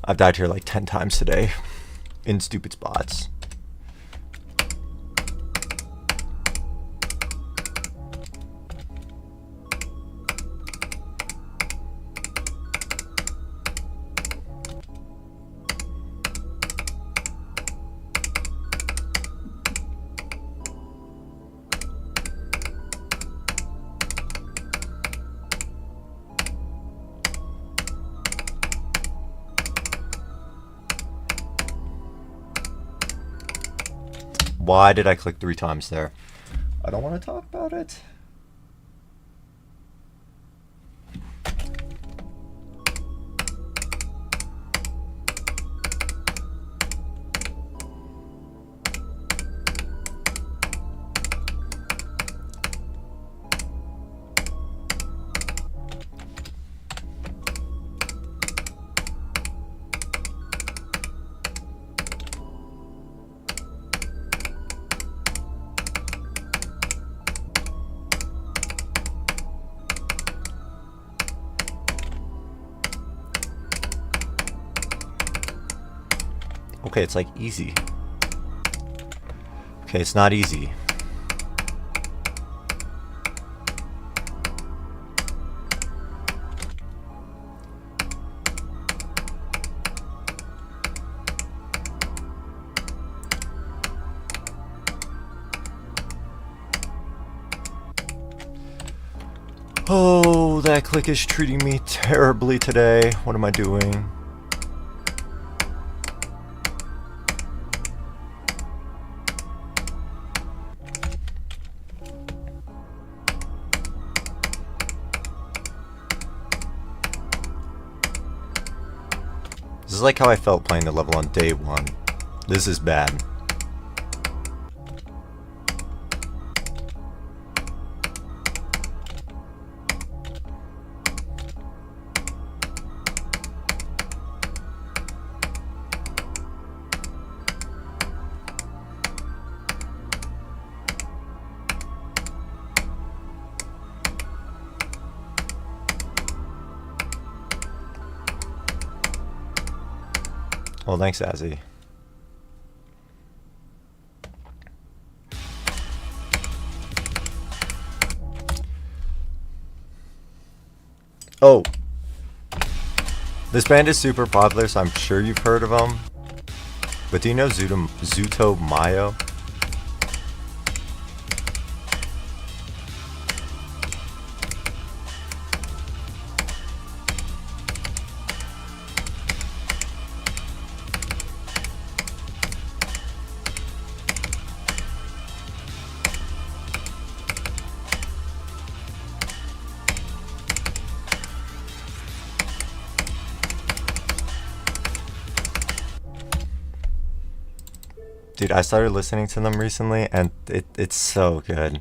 I've died here like 10 times today. In stupid spots. Why did I click 3 times there? I don't want to talk about it. Okay, it's like easy. Okay, it's not easy. Oh, that click is treating me terribly today. What am I doing? This is like how I felt playing the level on day 1. This is bad. Well, thanks, Azzy. Oh. This band is super popular, so I'm sure you've heard of them. But do you know Zuto Mayo? Dude, I started listening to them recently, and it's so good.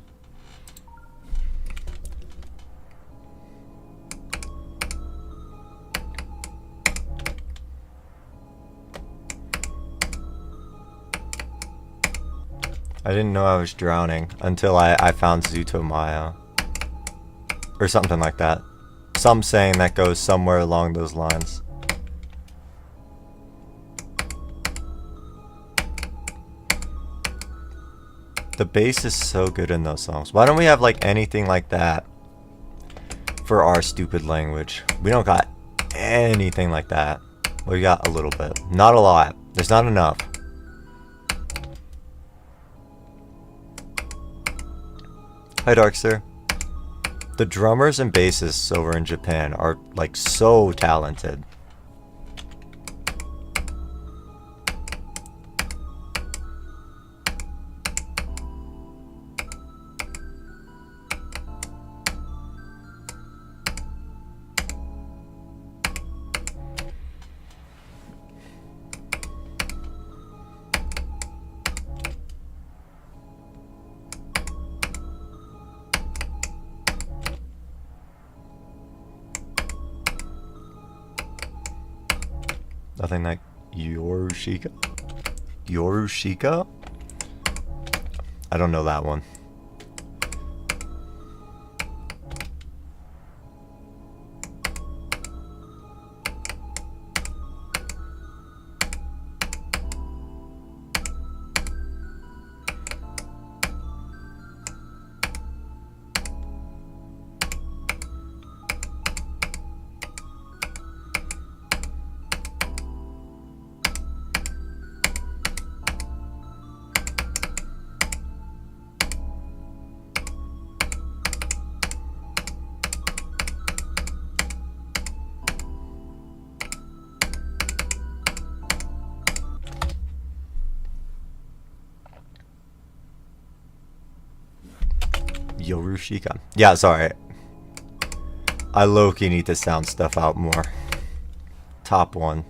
I didn't know I was drowning until I found Zuto Maya. Or something like that. Some saying that goes somewhere along those lines. The bass is so good in those songs. Why don't we have like anything like that for our stupid language? We don't got anything like that. Well, we got a little bit. Not a lot. There's not enough. Hi, Darkster. The drummers and bassists over in Japan are like so talented. Nothing like Yorushika? Yorushika? I don't know that one. Yorushika. Yeah, sorry. I low-key need to sound stuff out more. Top one.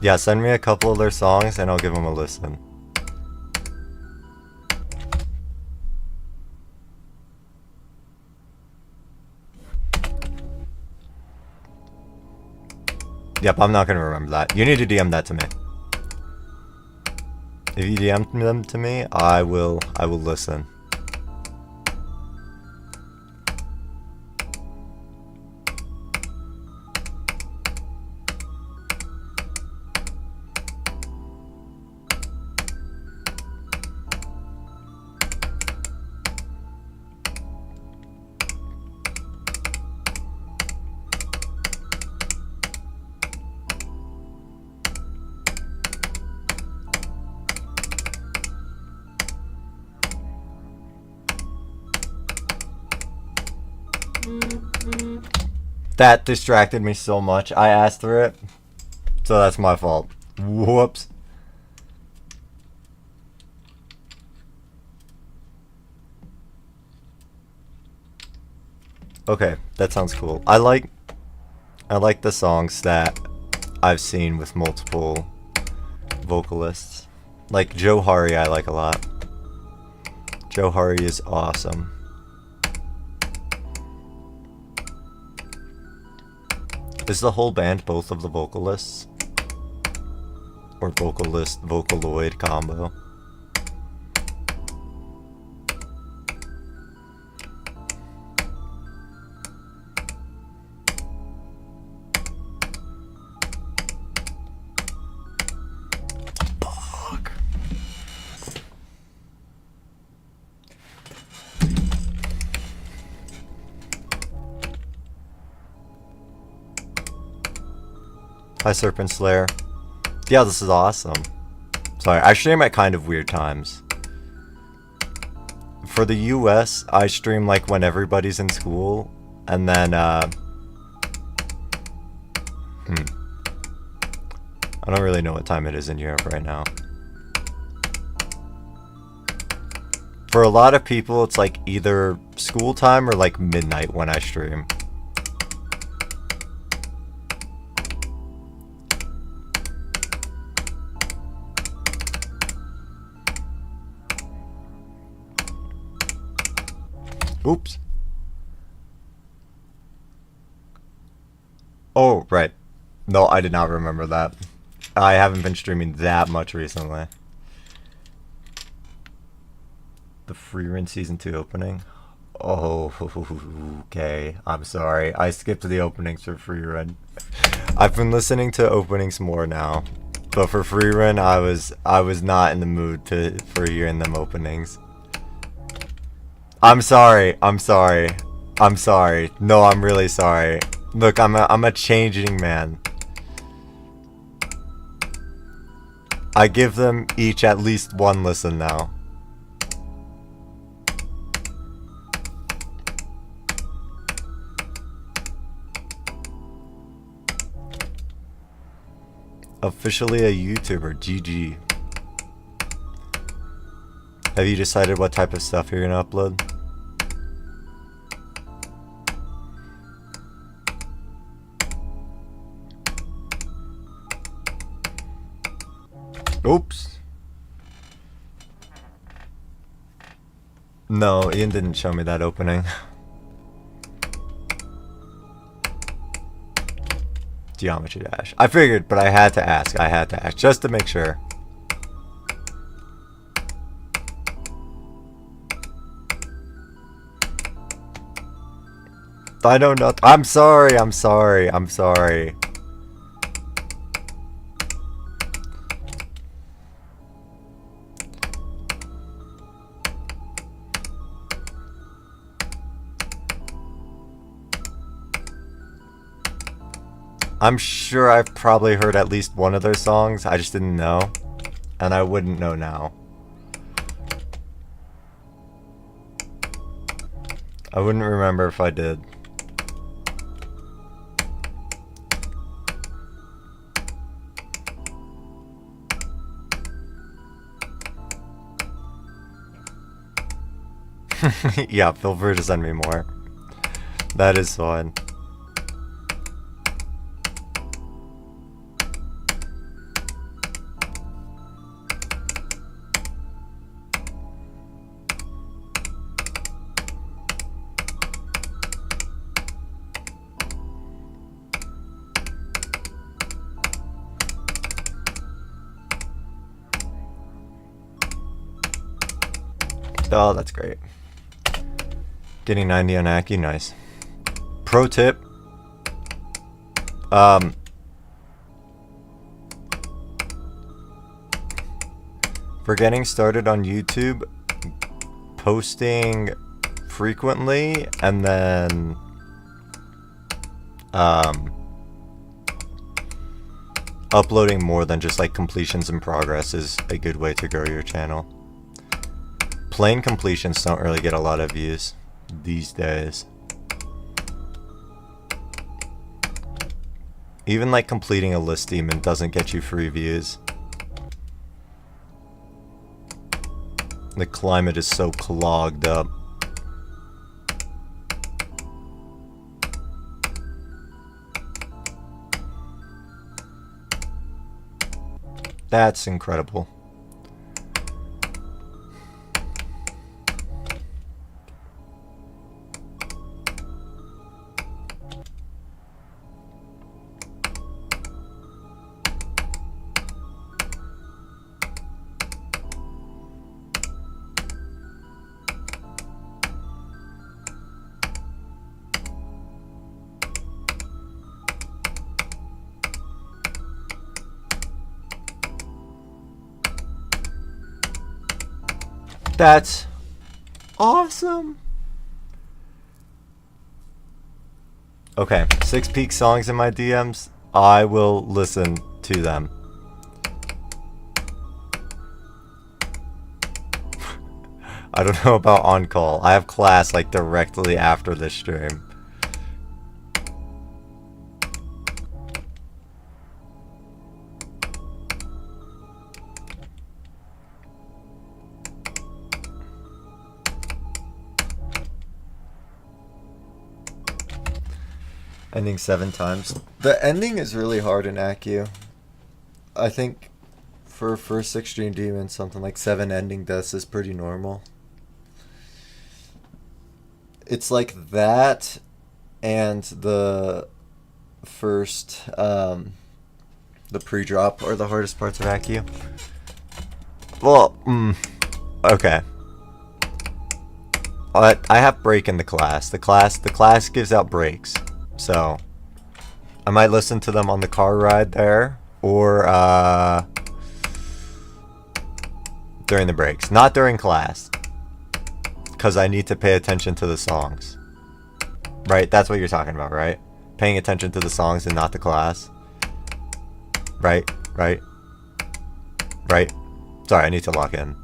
Yeah, send me a couple of their songs and I'll give them a listen. Yep, I'm not gonna remember that. You need to DM that to me. If you DM them to me, I will listen. That distracted me so much. I asked for it, so that's my fault. Whoops. Okay, that sounds cool. I like the songs that I've seen with multiple vocalists. Like Joe Hari, I like a lot. Joe Hari is awesome. Is the whole band both of the vocalists? Or vocalist, vocaloid combo? Fuck. Hi, Serpent Slayer. Yeah, this is awesome. Sorry, I stream at kind of weird times. For the US, I stream like when everybody's in school, and then, I don't really know what time it is in Europe right now. For a lot of people, it's like either school time or like midnight when I stream. Oops. Oh, right. No, I did not remember that. I haven't been streaming that much recently. The Free Run Season 2 opening? Oh, okay. I'm sorry. I skipped the openings for Free Run. I've been listening to openings more now. But for Free Run, I was not in the mood for hearing them openings. I'm sorry. I'm sorry. I'm sorry. No, I'm really sorry. Look, I'm a changing man. I give them each at least one listen now. Officially a YouTuber, GG. Have you decided what type of stuff you're gonna upload? Oops. No, Ian didn't show me that opening. Geometry Dash. I figured, but I had to ask. I had to ask just to make sure. I don't know. I'm sorry. I'm sorry. I'm sorry. I'm sure I've probably heard at least one of their songs. I just didn't know. And I wouldn't know now. I wouldn't remember if I did. Yeah, feel free to send me more. That is fun. Oh, that's great. Getting 90 on Aki, nice. Pro tip. For getting started on YouTube, posting frequently and then uploading more than just like completions in progress is a good way to grow your channel. Plain completions don't really get a lot of views these days. Even like completing a list demon doesn't get you free views. The climate is so clogged up. That's incredible. That's awesome. Okay, 6 peak songs in my DMs. I will listen to them. I don't know about on call. I have class like directly after this stream. Ending 7 times. The ending is really hard in ACU. I think for first Extreme Demon, something like 7 ending deaths is pretty normal. It's like that and the first, the pre-drop are the hardest parts of ACU. Well, okay. I have break in the class. The class gives out breaks. So, I might listen to them on the car ride there, or during the breaks. Not during class, because I need to pay attention to the songs. Right? That's what you're talking about, right? Paying attention to the songs and not the class. Right? Right? Right? Sorry, I need to lock in.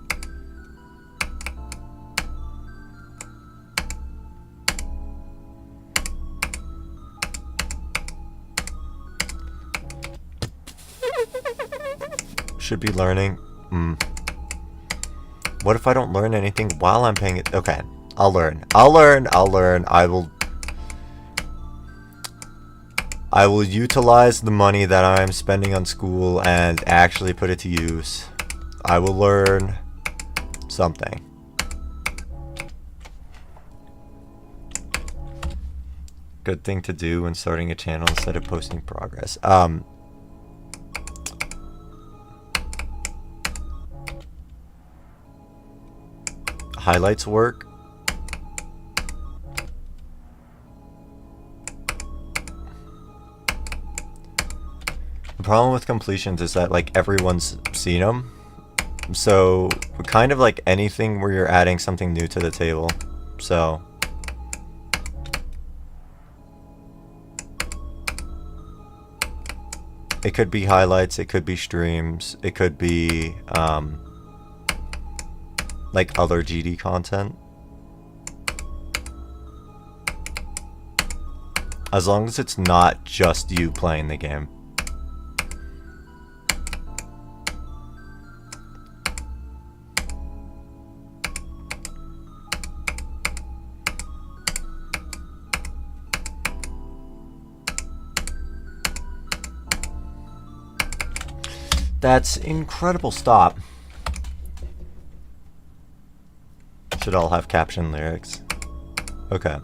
Should be learning. What if I don't learn anything while I'm paying it? Okay, I'll learn. I will utilize the money that I'm spending on school and actually put it to use. I will learn something. Good thing to do when starting a channel instead of posting progress. Highlights work. The problem with completions is that like everyone's seen them, so kind of like anything where you're adding something new to the table. So it could be highlights, it could be streams, it could be like other GD content. As long as it's not just you playing the game. That's incredible. Stop. Should all have caption lyrics. Okay.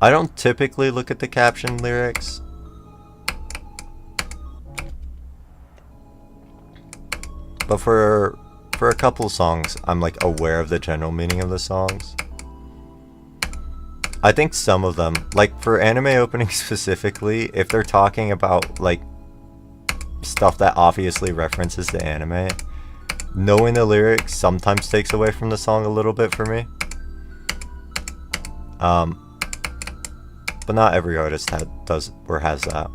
I don't typically look at the caption lyrics. But for a couple songs, I'm like aware of the general meaning of the songs. I think some of them, like for anime openings specifically, if they're talking about like stuff that obviously references the anime, knowing the lyrics sometimes takes away from the song a little bit for me. But not every artist does or has that.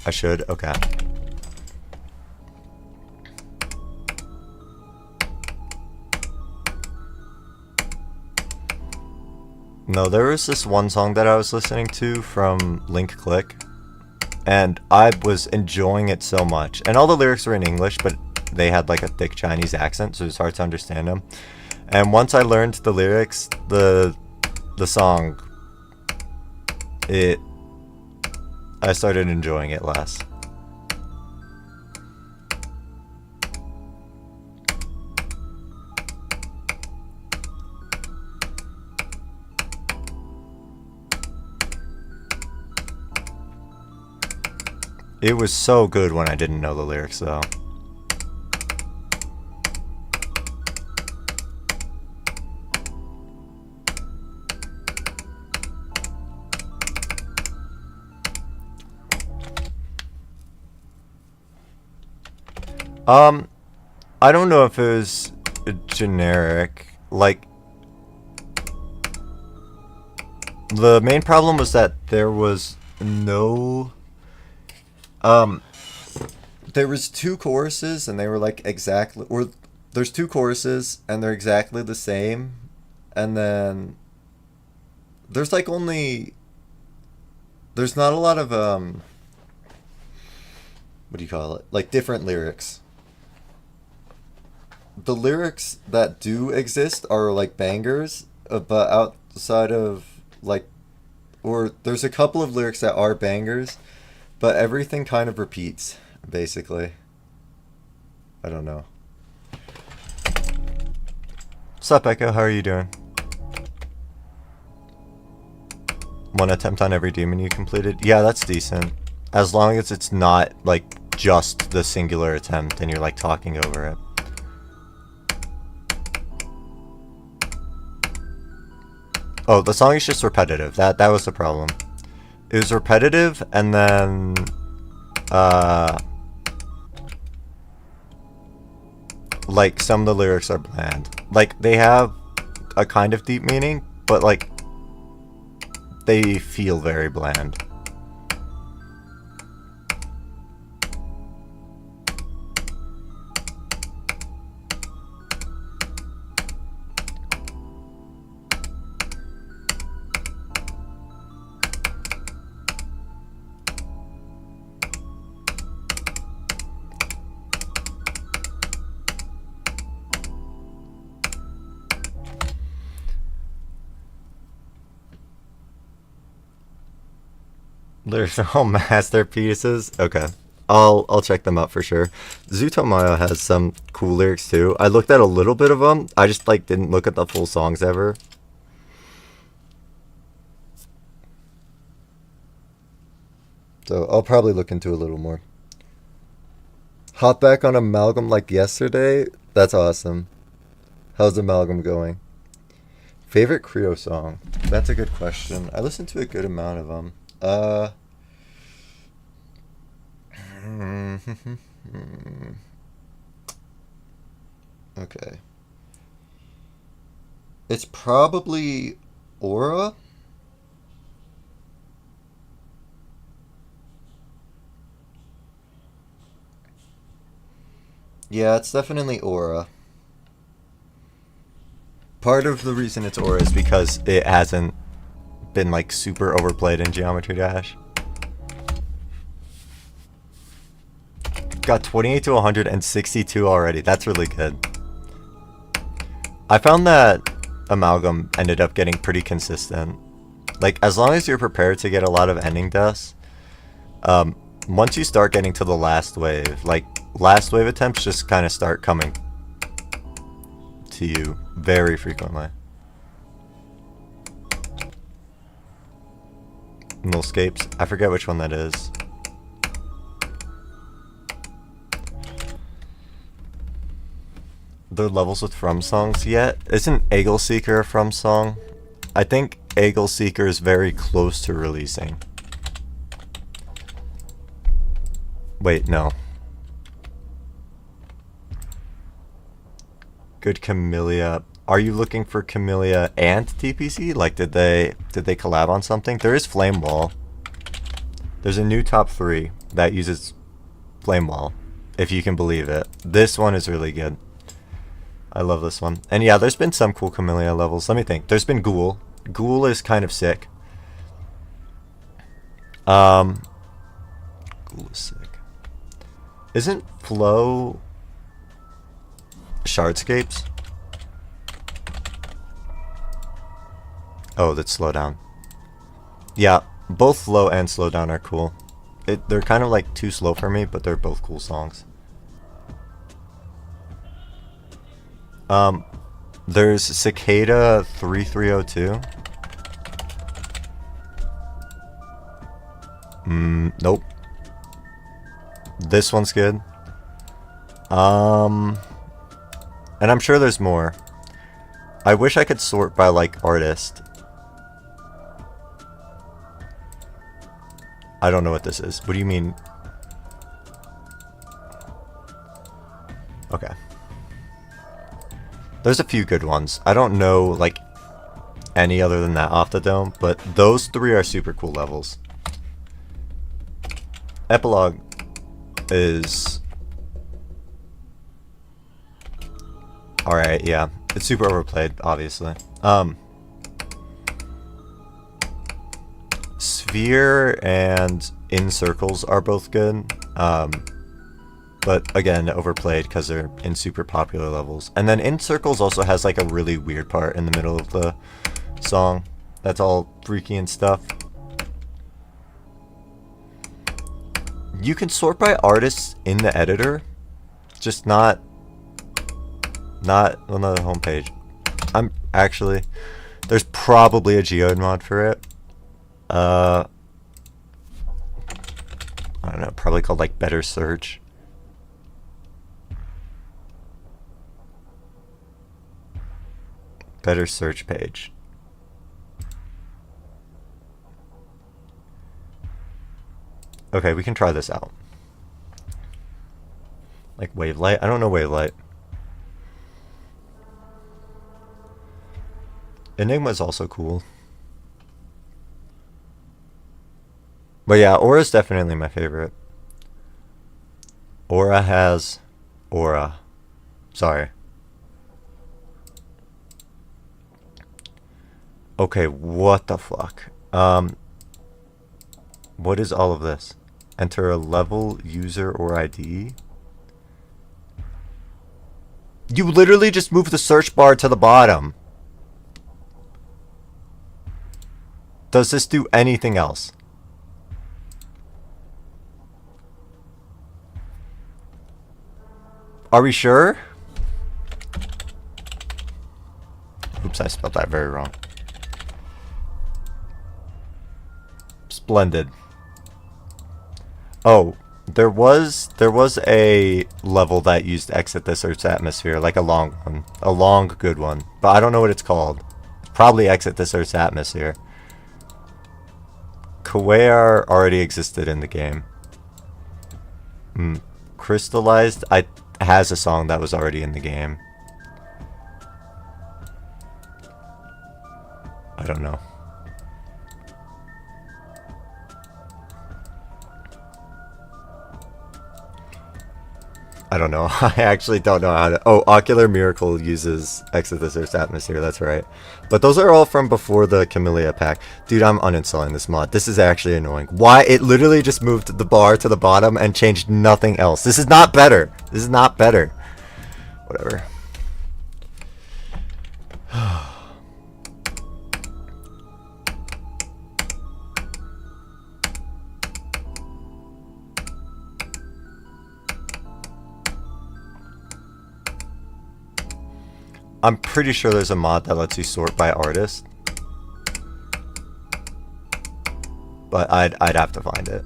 I should? Okay. No, there was this one song that I was listening to from Link Click, and I was enjoying it so much. And all the lyrics were in English, but they had like a thick Chinese accent, so it was hard to understand them. And once I learned the lyrics, the song, I started enjoying it less. It was so good when I didn't know the lyrics, though. I don't know if it was generic. Like, the main problem was that there was no... there was two choruses and they were like exactly... Or there's two choruses and they're exactly the same. And then... There's like only... There's not a lot of, what do you call it? Like different lyrics. The lyrics that do exist are like bangers, but outside of like, or there's a couple of lyrics that are bangers, but everything kind of repeats, basically. I don't know. What's up, Echo? How are you doing? One attempt on every demon you completed? Yeah, that's decent. As long as it's not like just the singular attempt and you're like talking over it. Oh, the song is just repetitive. That was the problem. It was repetitive, and then like some of the lyrics are bland. Like they have a kind of deep meaning, but like they feel very bland. There's all masterpieces. Okay. I'll check them out for sure. Zutomayo has some cool lyrics too. I looked at a little bit of them. I just like didn't look at the full songs ever. So I'll probably look into a little more. Hop back on Amalgam like yesterday? That's awesome. How's Amalgam going? Favorite Creo song? That's a good question. I listened to a good amount of them. Okay. It's probably Aura. Yeah, it's definitely Aura. Part of the reason it's Aura is because it hasn't been like super overplayed in Geometry Dash. Got 28 to 162 already. That's really good. I found that Amalgam ended up getting pretty consistent. Like, as long as you're prepared to get a lot of ending deaths, once you start getting to the last wave, like, last wave attempts just kind of start coming to you very frequently. Nullscapes. I forget which one that is. The levels with From songs yet? Isn't Eagle Seeker a From song? I think Eagle Seeker is very close to releasing. Wait, no. Good Camellia. Are you looking for Camellia and TPC? Like, did they collab on something? There is Flame Wall. There's a new top 3 that uses Flame Wall, if you can believe it. This one is really good. I love this one. And yeah, there's been some cool Camellia levels. Let me think. There's been Ghoul. Ghoul is kind of sick. Ghoul is sick. Isn't Flow Shardscapes? Oh, that's Slowdown. Yeah, both Flow and Slowdown are cool. They're kind of like too slow for me, but they're both cool songs. There's Cicada 3302. Nope. This one's good. And I'm sure there's more. I wish I could sort by, like, artist. I don't know what this is. What do you mean? Okay. There's a few good ones. I don't know, like, any other than that off the dome, but those 3 are super cool levels. Epilogue is... alright, yeah. It's super overplayed, obviously. Sphere and In Circles are both good. But again, overplayed because they're in super popular levels. And then In Circles also has like a really weird part in the middle of the song. That's all freaky and stuff. You can sort by artists in the editor, just not on the homepage. I'm actually, there's probably a geode mod for it. I don't know, probably called like Better Search. Better Search page. Okay, we can try this out. Like Wavelight? I don't know Wavelight. Enigma is also cool. But yeah, Aura is definitely my favorite. Aura has... Aura. Sorry. Okay, what the fuck? What is all of this? Enter a level, user, or ID? You literally just moved the search bar to the bottom. Does this do anything else? Are we sure? Oops, I spelled that very wrong. Splendid. Oh, there was a level that used Exit the Search Atmosphere, like a long one. A long, good one. But I don't know what it's called. Probably Exit the Search Atmosphere. Kaware already existed in the game. Crystallized has a song that was already in the game. I don't know. I don't know. I actually don't know how to... Oh, Ocular Miracle uses Exit this Earth's atmosphere. That's right. But those are all from before the Camellia pack. Dude, I'm uninstalling this mod. This is actually annoying. Why? It literally just moved the bar to the bottom and changed nothing else. This is not better. This is not better. Whatever. I'm pretty sure there's a mod that lets you sort by artist. But I'd have to find it.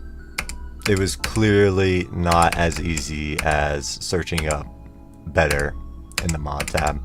It was clearly not as easy as searching up better in the mod tab.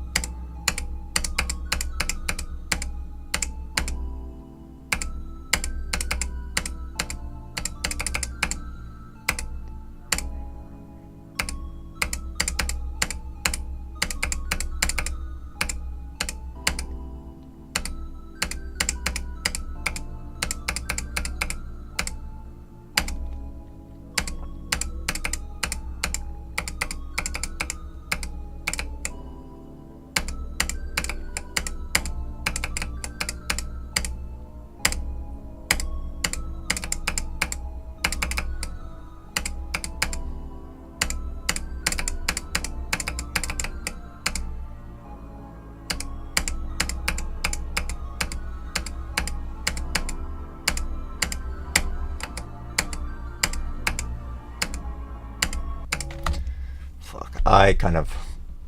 I kind of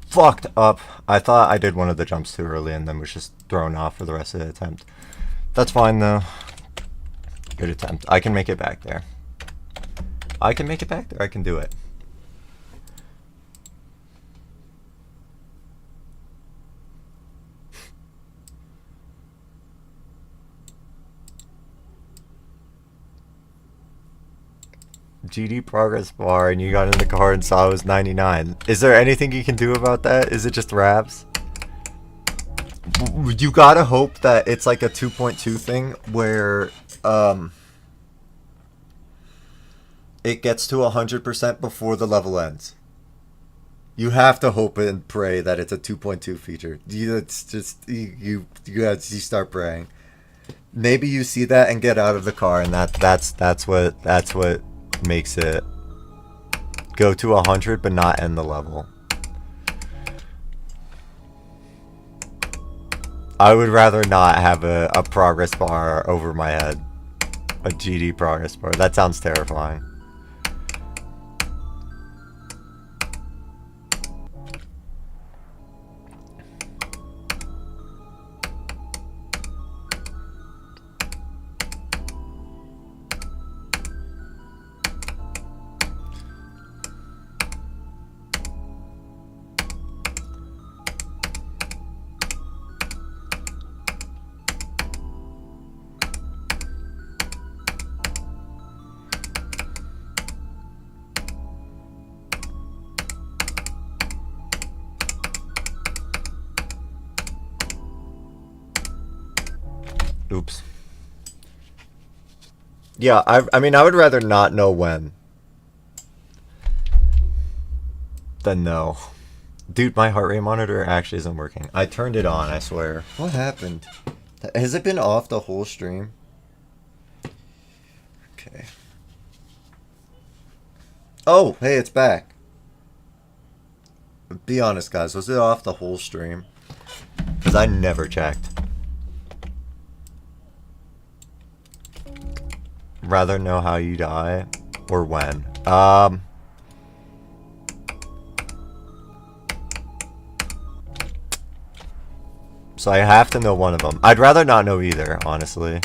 fucked up. I thought I did one of the jumps too early and then was just thrown off for the rest of the attempt. That's fine though. Good attempt. I can make it back there. I can make it back there. I can do it. GD progress bar and you got in the car and saw it was 99. Is there anything you can do about that? Is it just Rabs? You gotta hope that it's like a 2.2 thing where it gets to 100% before the level ends. You have to hope and pray that it's a 2.2 feature. It's just you start praying. Maybe you see that and get out of the car, and that's what makes it go to 100 but not end the level. I would rather not have a progress bar over my head. A GD progress bar. That sounds terrifying. Oops. Yeah, I mean, I would rather not know when than know. Dude, my heart rate monitor actually isn't working. I turned it on, I swear. What happened? Has it been off the whole stream? Okay. Oh, hey, it's back. Be honest, guys. Was it off the whole stream? Because I never checked. Rather know how you die or when. So I have to know one of them. I'd rather not know either, honestly.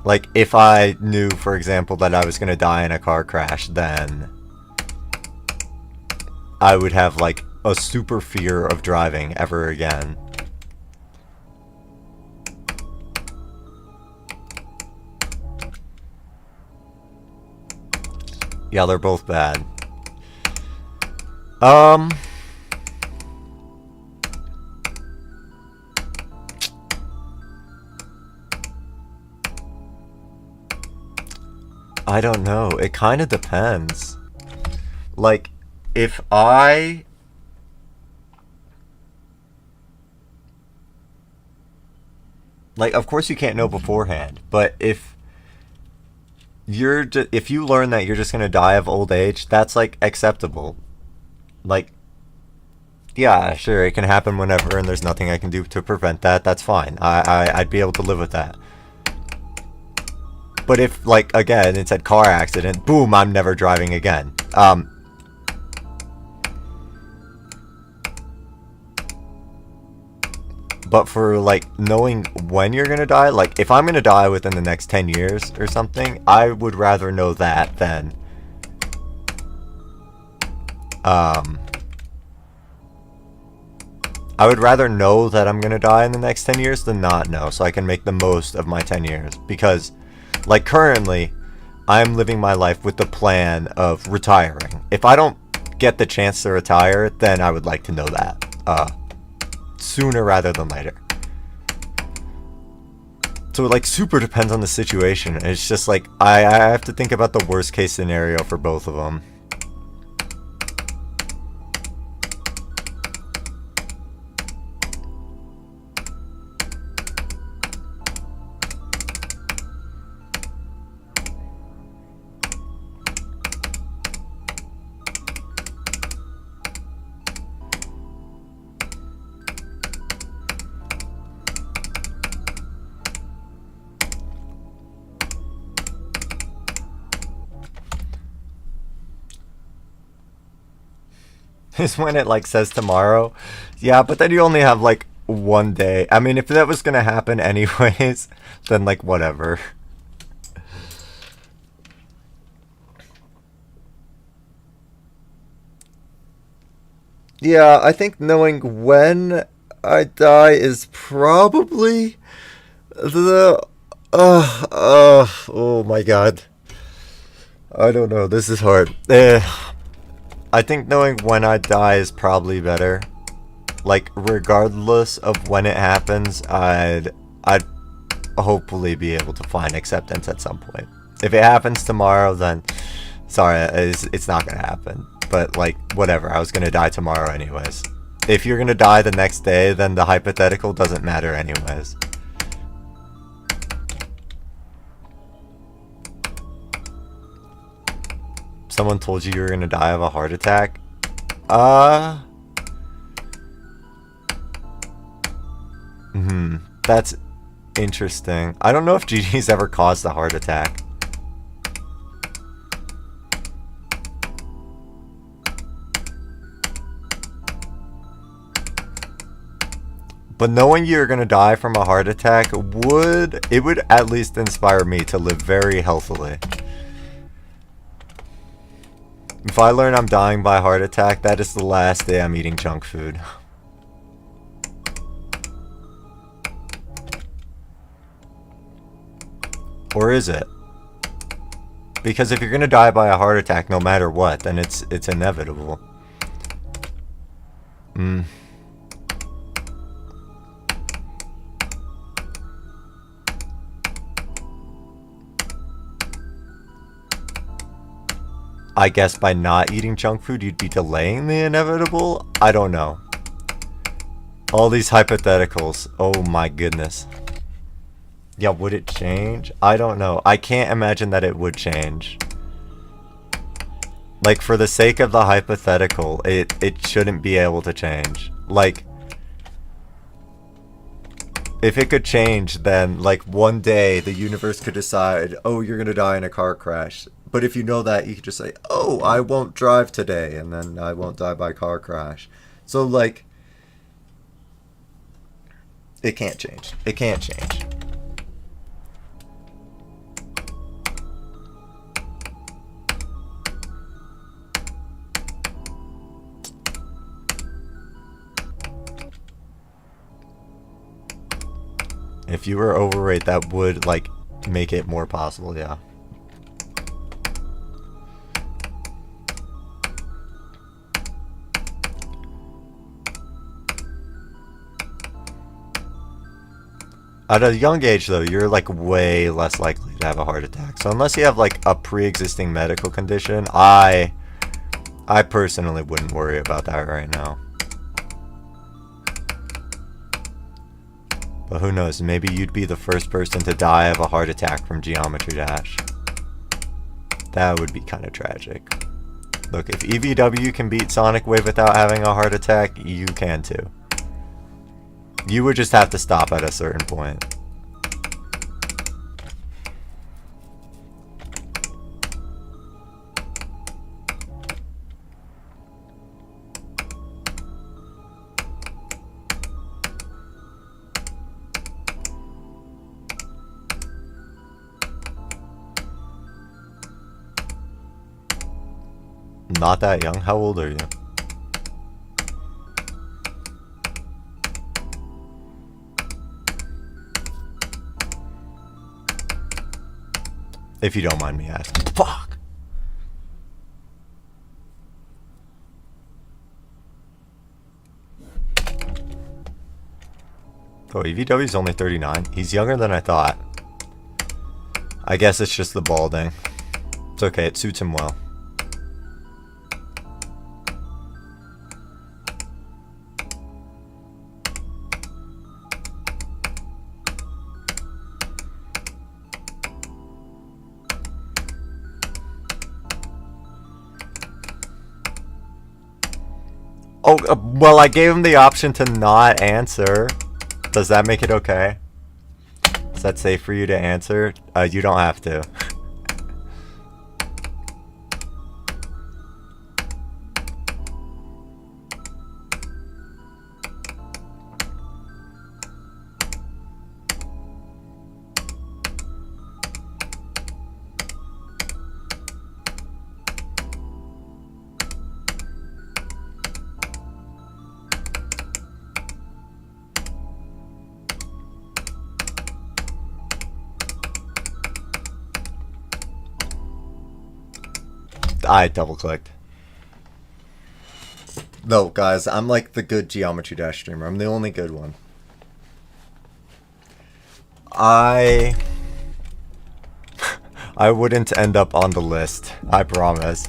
Like, if I knew, for example, that I was gonna die in a car crash, then I would have, like, a super fear of driving ever again. Yeah, they're both bad. I don't know. It kind of depends. Like, if I... Like, of course you can't know beforehand, but if if you learn that you're just gonna die of old age, that's like acceptable. Like, yeah, sure, it can happen whenever, and there's nothing I can do to prevent that. That's fine. I'd be able to live with that. But if, like, again, it said car accident, boom, I'm never driving again. But for, like, knowing when you're gonna die, like, if I'm gonna die within the next 10 years or something, I would rather know that than, I would rather know that I'm gonna die in the next 10 years than not know, so I can make the most of my 10 years. Because, like, currently, I'm living my life with the plan of retiring. If I don't get the chance to retire, then I would like to know that. Sooner rather than later. So it, like, super depends on the situation. It's just like I have to think about the worst case scenario for both of them. Is when it, like, says tomorrow. Yeah, but then you only have, like, one day. I mean, if that was gonna happen anyways, then, like, whatever. Yeah, I think knowing when I die is probably the... oh my god. I don't know, this is hard. I think knowing when I die is probably better. Like, regardless of when it happens, I'd hopefully be able to find acceptance at some point. If it happens tomorrow, then sorry, it's not gonna happen. But, like, whatever, I was gonna die tomorrow anyways. If you're gonna die the next day, then the hypothetical doesn't matter anyways. Someone told you were gonna die of a heart attack? That's interesting. I don't know if GG's ever caused a heart attack. But knowing you're gonna die from a heart attack would at least inspire me to live very healthily. If I learn I'm dying by heart attack, that is the last day I'm eating junk food. Or is it? Because if you're gonna die by a heart attack no matter what, then it's inevitable. I guess by not eating junk food, you'd be delaying the inevitable? I don't know. All these hypotheticals. Oh my goodness. Yeah, would it change? I don't know. I can't imagine that it would change. Like, for the sake of the hypothetical, it shouldn't be able to change. Like, if it could change, then, like, one day the universe could decide, oh, you're gonna die in a car crash. But if you know that, you could just say, oh, I won't drive today, and then I won't die by car crash. So, like, it can't change. It can't change. If you were overweight, that would, like, make it more possible, yeah. At a young age, though, you're like way less likely to have a heart attack. So unless you have like a pre-existing medical condition, I personally wouldn't worry about that right now. But who knows, maybe you'd be the first person to die of a heart attack from Geometry Dash. That would be kind of tragic. Look, if EVW can beat Sonic Wave without having a heart attack, you can too. You would just have to stop at a certain point. Not that young? How old are you? If you don't mind me asking. Fuck! Oh, EVW's only 39. He's younger than I thought. I guess it's just the balding. It's okay, it suits him well. Oh, well, I gave him the option to not answer. Does that make it okay? Is that safe for you to answer? You don't have to. I double clicked. No, guys, I'm like the good Geometry Dash streamer. I'm the only good one. I wouldn't end up on the list. I promise.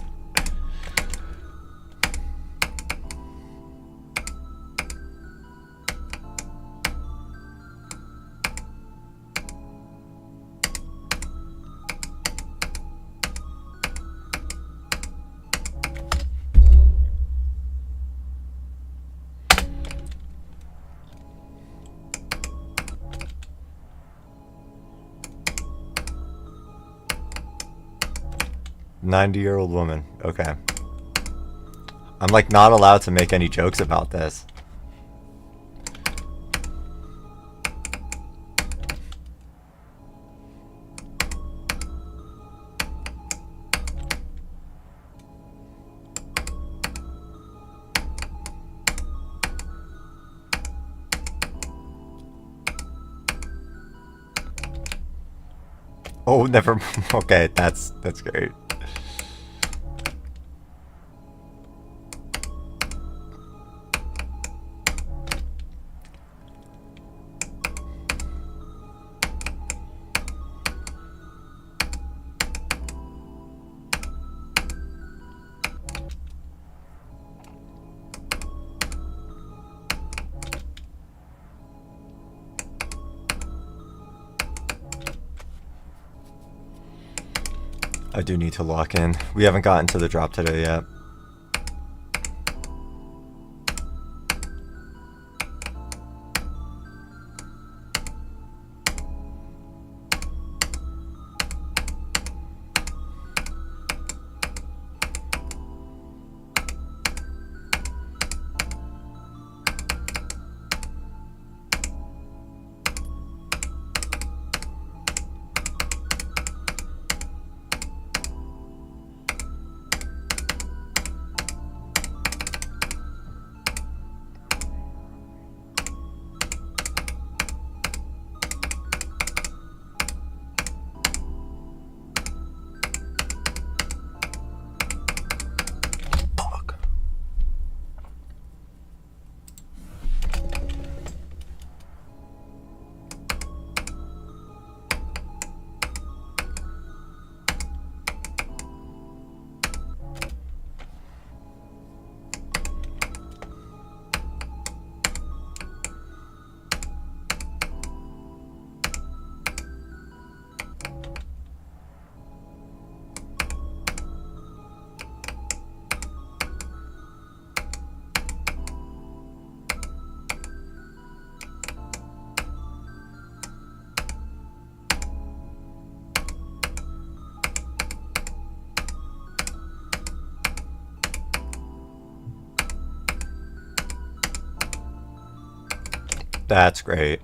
"90-year-old woman." Okay. I'm like not allowed to make any jokes about this. Oh, never. Okay, that's great. I do need to lock in. We haven't gotten to the drop today yet. That's great.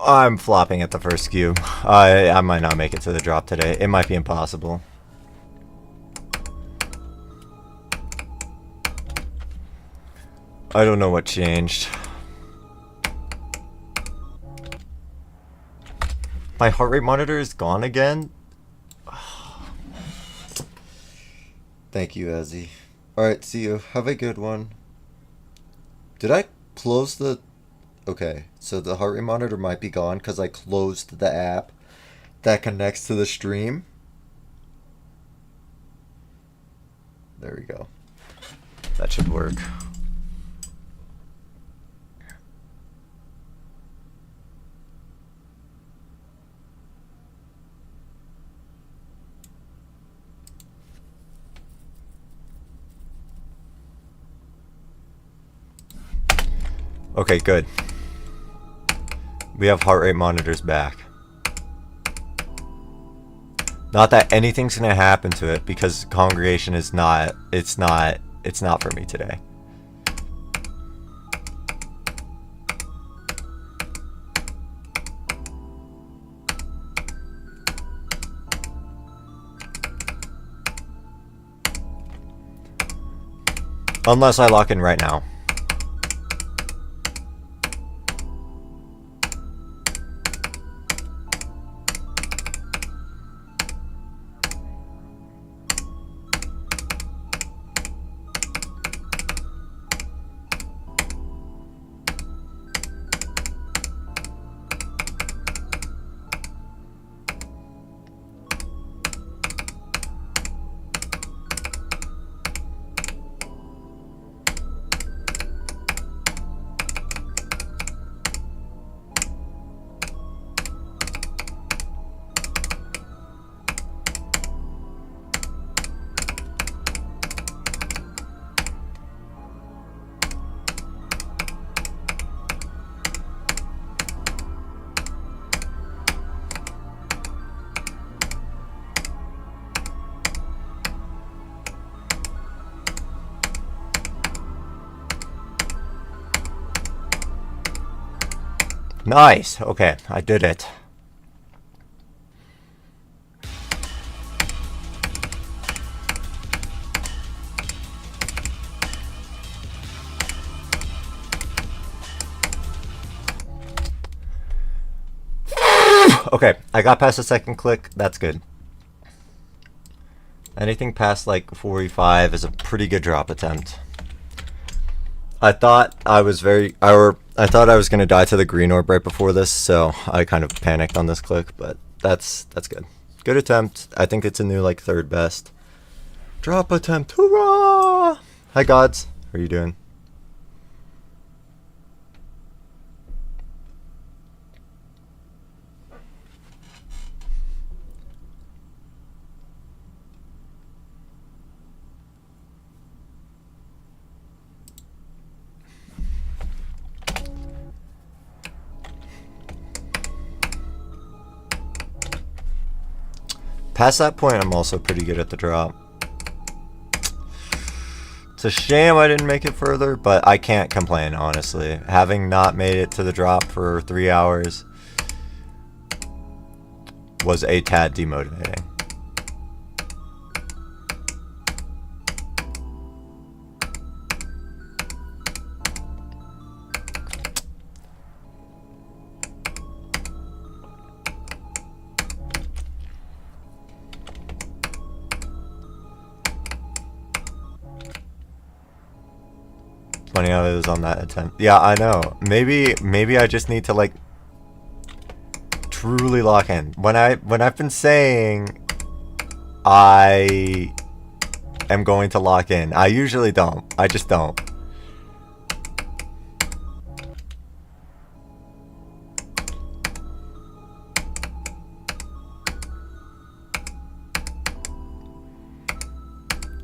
I'm flopping at the first skew. I might not make it to the drop today. It might be impossible. I don't know what changed. My heart rate monitor is gone again? Thank you, Ezzy. Alright, see you. Have a good one. Did I close the... Okay, so the heart rate monitor might be gone because I closed the app that connects to the stream. There we go. That should work. Okay, good. We have heart rate monitors back. Not that anything's gonna happen to it because congregation is not, it's not for me today. Unless I lock in right now. Nice. Okay, I did it. Okay, I got past the second click. That's good. Anything past like 45 is a pretty good drop attempt. I thought I was gonna die to the green orb right before this, so I kind of panicked on this click, but that's good. Good attempt. I think it's a new like third best. Drop attempt. Hoorah! Hi gods. How are you doing? Past that point, I'm also pretty good at the drop. It's a shame I didn't make it further, but I can't complain, honestly. Having not made it to the drop for 3 hours was a tad demotivating. Funny how it was on that attempt. Yeah, I know. Maybe I just need to like truly lock in. When I've been saying I am going to lock in, I usually don't. I just don't.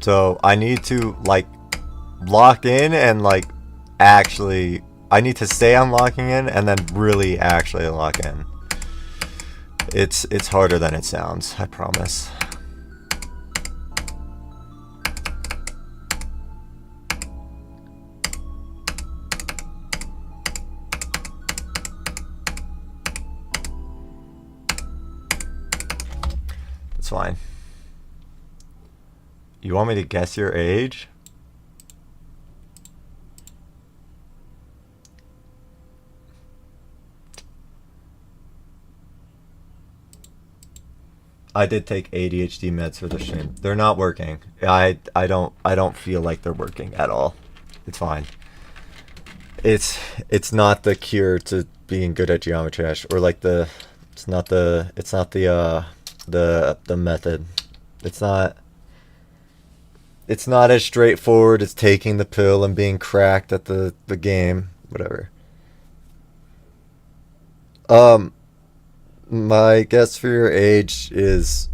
So I need to like lock in and like actually I need to say I'm locking in and then really actually lock in. It's harder than it sounds, I promise. That's fine. You want me to guess your age? I did take ADHD meds for the stream. They're not working. I don't feel like they're working at all. It's fine. It's not the cure to being good at Geometry Dash, or like it's not the method. It's not as straightforward as taking the pill and being cracked at the game. Whatever. My guess for your age is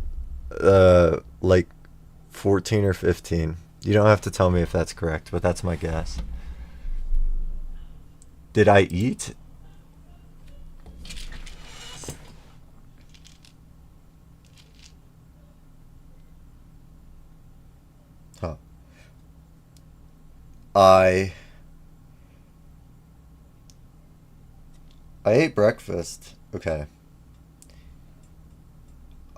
like 14 or 15. You don't have to tell me if that's correct, but that's my guess. Did I eat? Huh. I ate breakfast. Okay.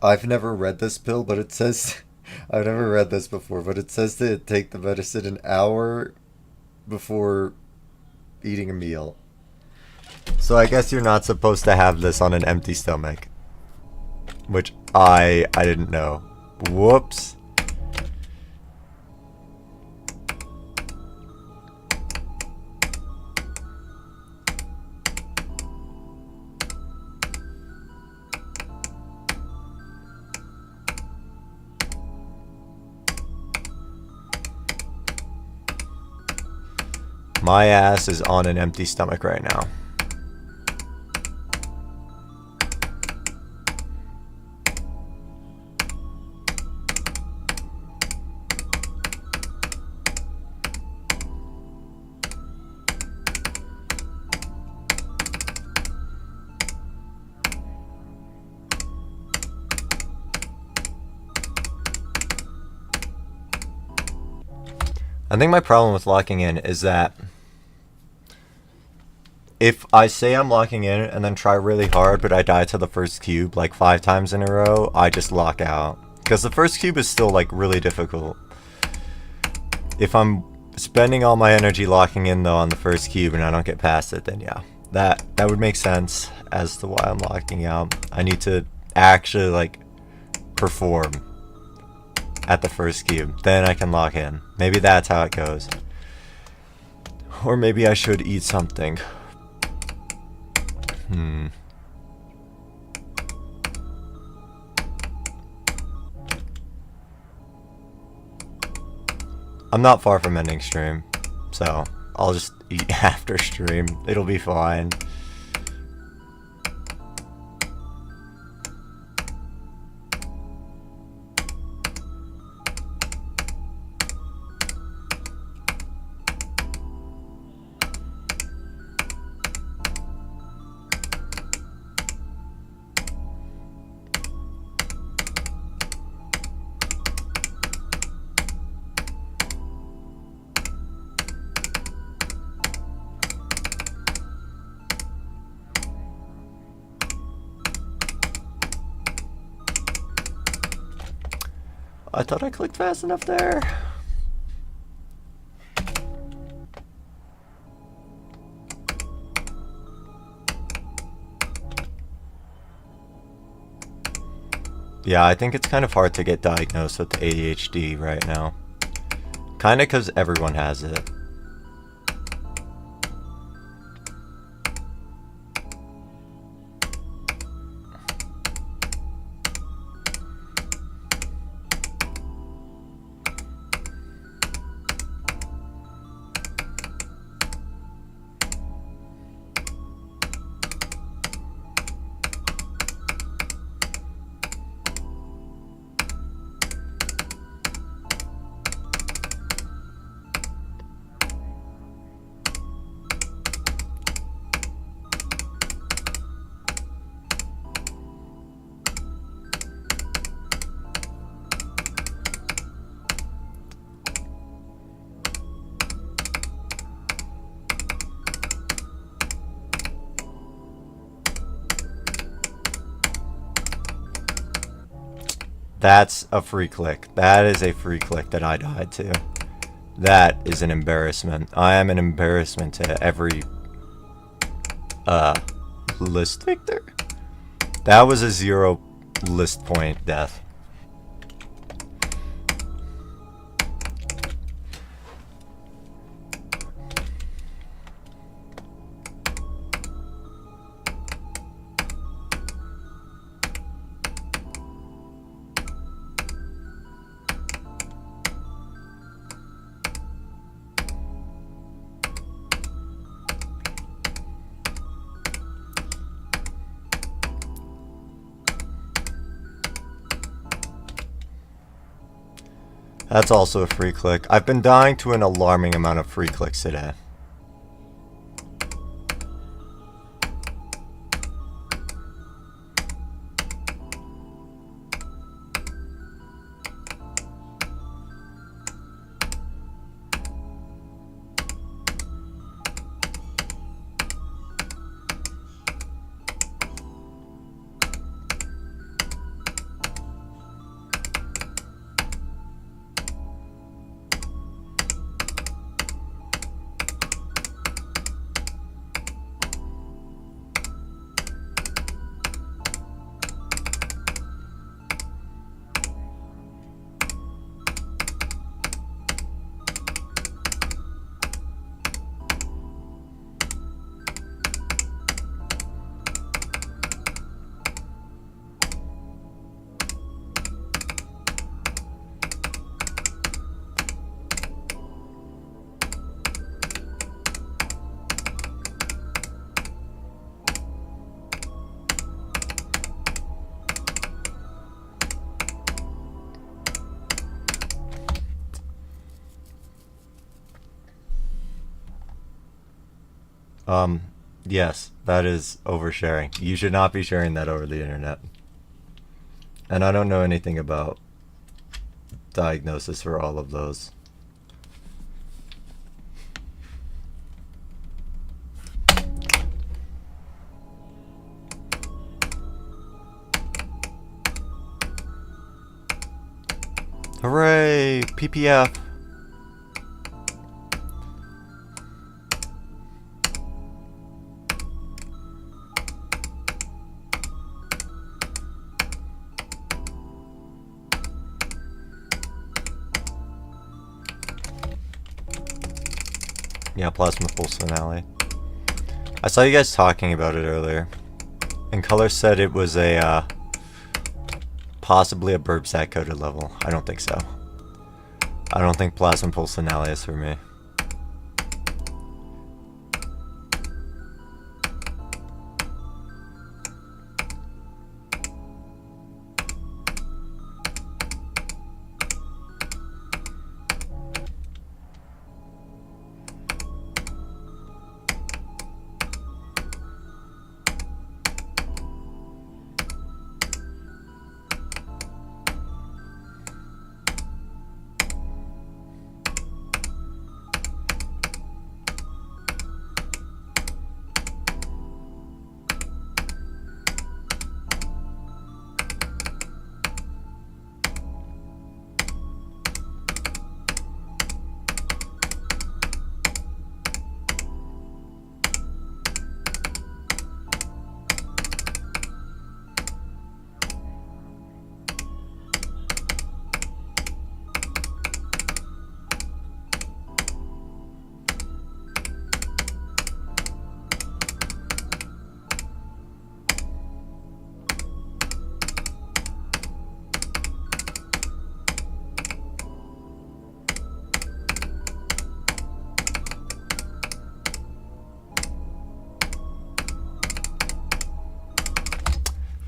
I've never read this pill, but it says I've never read this before, but it says to take the medicine an hour before eating a meal. So I guess you're not supposed to have this on an empty stomach, which I didn't know. Whoops. My ass is on an empty stomach right now. I think my problem with locking in is that if I say I'm locking in and then try really hard, but I die to the first cube like 5 times in a row, I just lock out. Because the first cube is still like really difficult. If I'm spending all my energy locking in though on the first cube and I don't get past it, then yeah, that would make sense. as to why I'm locking out. I need to actually like perform at the first cube, then I can lock in. Maybe that's how it goes. Or maybe I should eat something. I'm not far from ending stream, so I'll just eat after stream. It'll be fine. I thought I clicked fast enough there. Yeah, I think it's kind of hard to get diagnosed with ADHD right now. Kinda because everyone has it. That's a free click. That is a free click that I died to. That is an embarrassment. I am an embarrassment to every list victor. That was a 0 list point death. That's also a free click. I've been dying to an alarming amount of free clicks today. Yes, that is oversharing. You should not be sharing that over the internet. And I don't know anything about diagnosis for all of those. Hooray! PPF! Yeah, Plasma Pulse Finale. I saw you guys talking about it earlier. And Color said it was a, possibly a burb sack coded level. I don't think so. I don't think Plasma Pulse Finale is for me.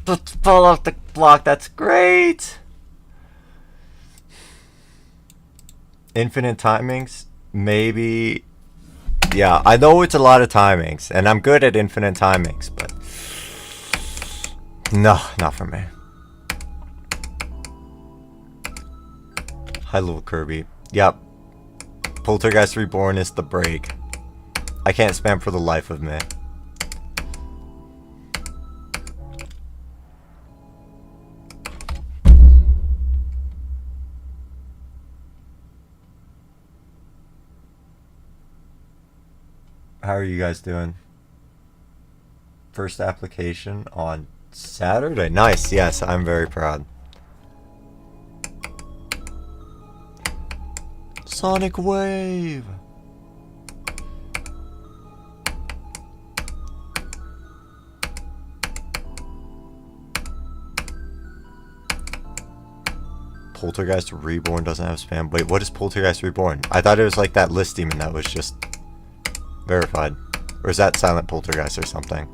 Let's pull off the block, that's great! Infinite timings? Maybe... Yeah, I know it's a lot of timings, and I'm good at infinite timings, but... No, not for me. Hi, little Kirby. Yep. Poltergeist Reborn is the break. I can't spam for the life of me. How are you guys doing? First application on Saturday? Nice, yes, I'm very proud. Sonic Wave! Poltergeist Reborn doesn't have spam. Wait, what is Poltergeist Reborn? I thought it was like that list demon that was just verified. Or is that Silent Poltergeist or something?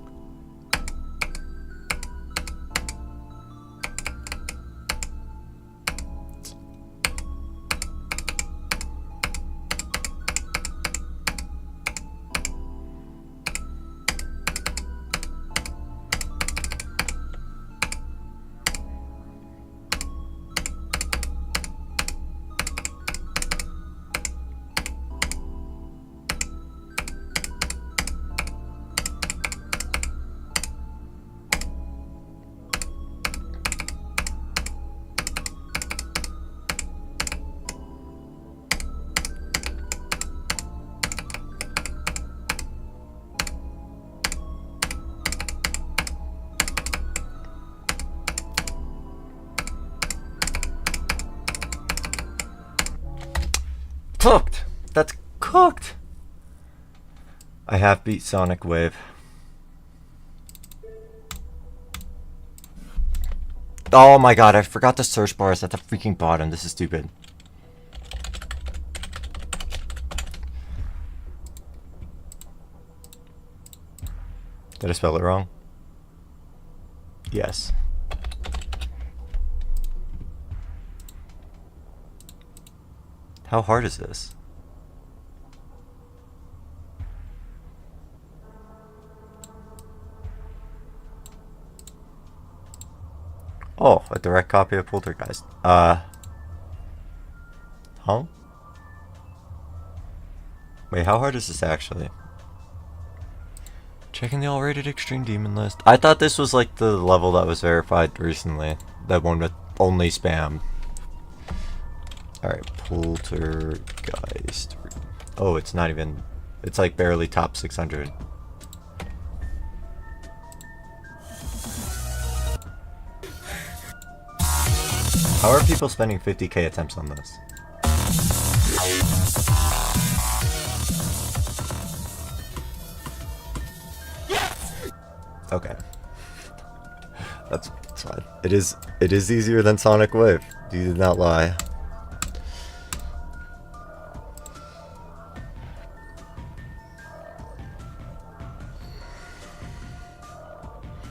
Cooked! That's cooked! I have beat Sonic Wave. Oh my god, I forgot the search bar is at the freaking bottom. This is stupid. Did I spell it wrong? Yes. How hard is this? Oh, a direct copy of Poltergeist. Huh? Wait, how hard is this actually? Checking the all-rated extreme demon list. I thought this was like the level that was verified recently. That one with only spam. Alright, Poltergeist. Oh, it's not even... It's like barely top 600. How are people spending 50k attempts on this? Okay. That's fine. It is easier than Sonic Wave. You did not lie.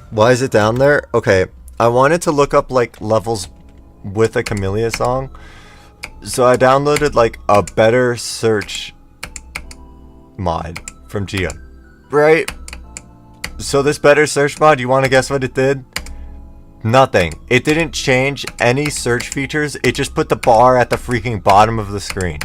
Why is it down there? Okay, I wanted to look up like levels with a Camellia song. So I downloaded like a better search mod from Gia. Right? So this better search mod, you want to guess what it did? Nothing. It didn't change any search features. It just put the bar at the freaking bottom of the screen.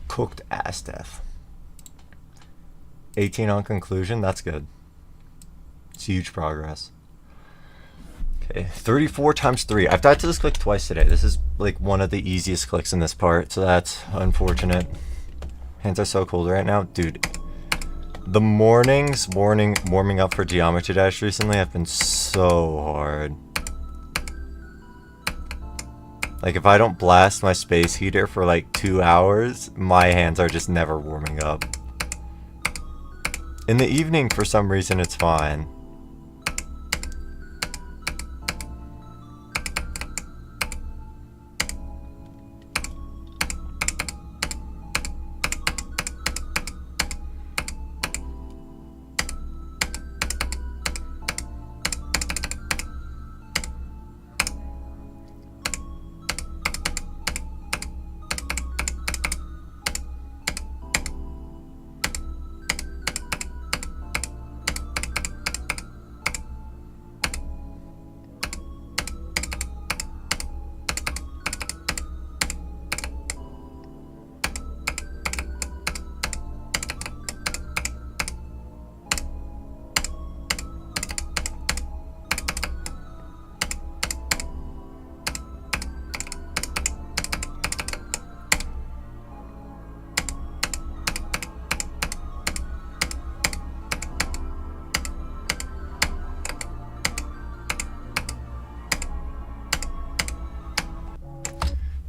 Cooked ass death. 18 on conclusion, that's good. It's huge progress. Okay, 34 times 3. I've died to this click twice today. This is like one of the easiest clicks in this part, so that's unfortunate. Hands are so cold right now. Dude, the mornings warming up for Geometry Dash recently have been so hard. Like, if I don't blast my space heater for like 2 hours, my hands are just never warming up. In the evening, for some reason, it's fine.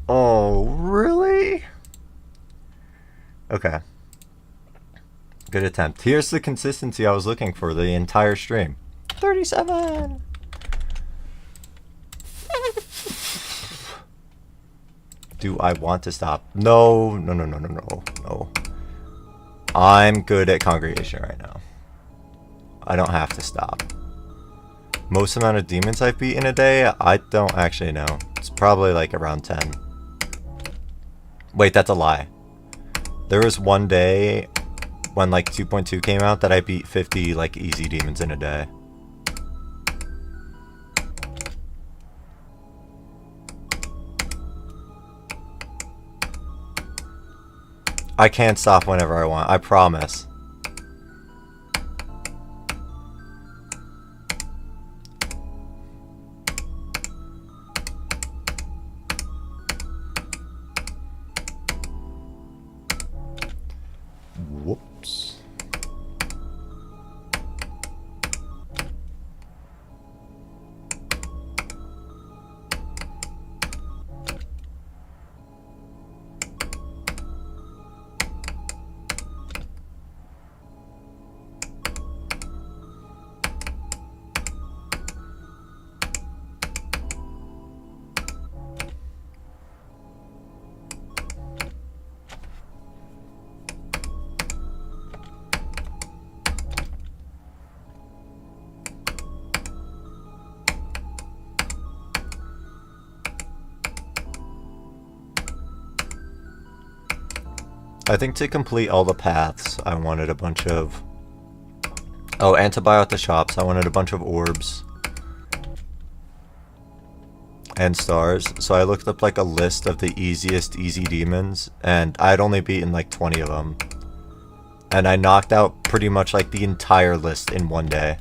Oh, really? Okay. Good attempt. Here's the consistency I was looking for the entire stream. 37! Do I want to stop? No, no, no, no, no, no, no. I'm good at congregation right now. I don't have to stop. Most amount of demons I've beat in a day, I don't actually know. It's probably like around 10. Wait, that's a lie. There was one day when like 2.2 came out that I beat 50 like easy demons in a day. I can't stop whenever I want, I promise. Whoops. I think to complete all the paths, I wanted a bunch of... Oh, and to buy out the shops, I wanted a bunch of orbs. And stars. So I looked up like a list of the easiest easy demons, and I'd only beaten like 20 of them. And I knocked out pretty much like the entire list in one day.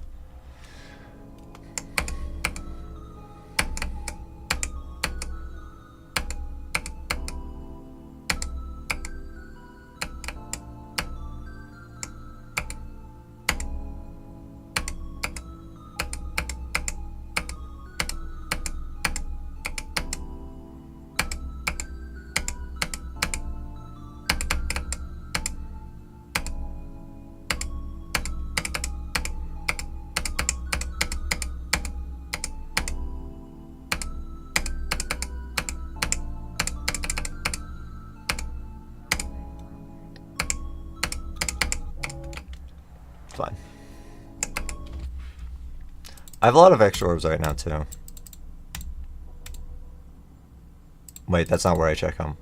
Fine. I have a lot of extra orbs right now, too. Wait, that's not where I check them.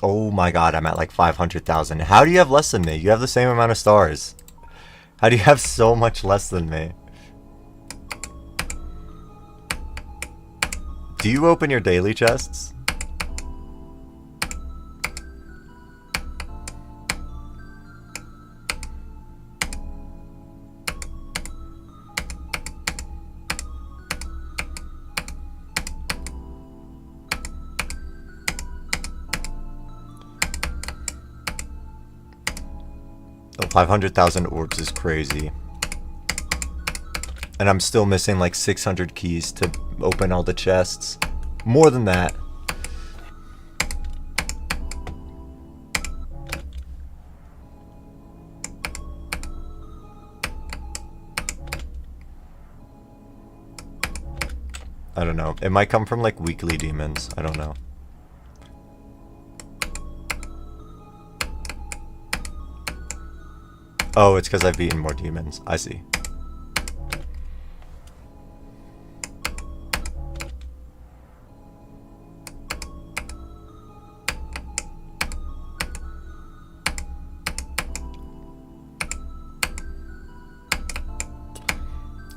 Oh my god, I'm at like 500,000. How do you have less than me? You have the same amount of stars. How do you have so much less than me? Do you open your daily chests? Oh, 500,000 orbs is crazy. And I'm still missing like 600 keys to open all the chests. More than that. I don't know. It might come from like weekly demons. I don't know. Oh, it's because I've beaten more demons. I see.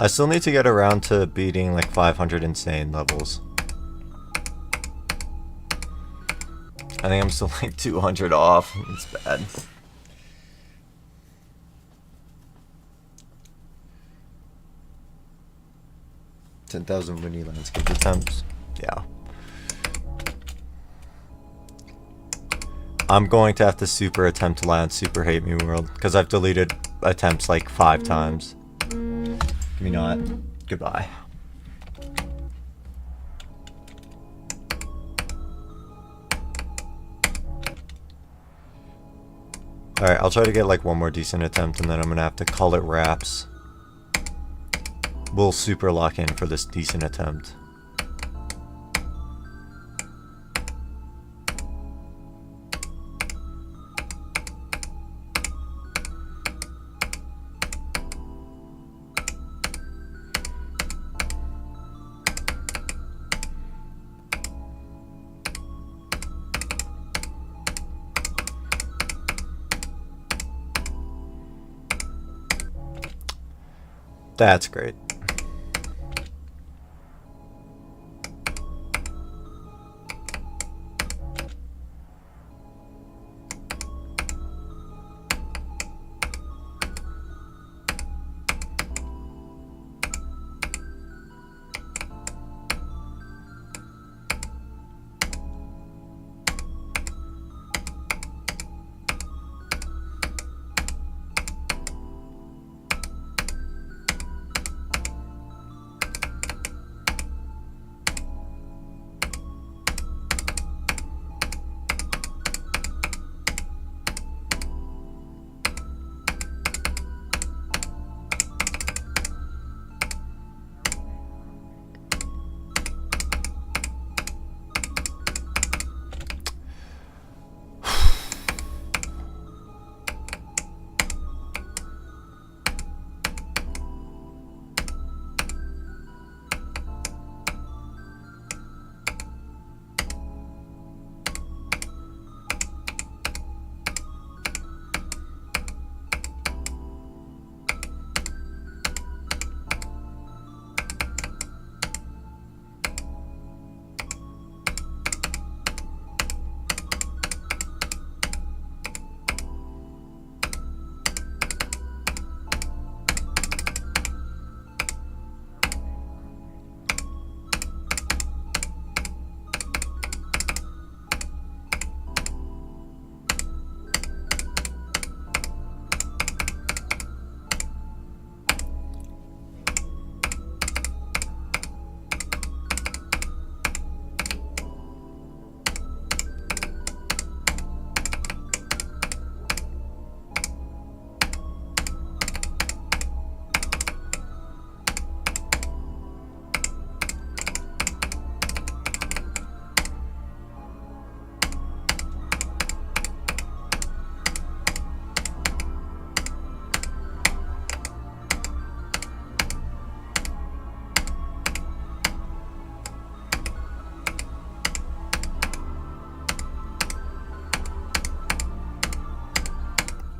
I still need to get around to beating like 500 insane levels. I think I'm still like 200 off. It's bad. $10,000 mini landscape attempts. Yeah. I'm going to have to super attempt to land Super Hate Me World because I've deleted attempts like 5 times. Give me not. Goodbye. Alright, I'll try to get like one more decent attempt and then I'm gonna have to call it wraps. We'll super lock in for this decent attempt. That's great.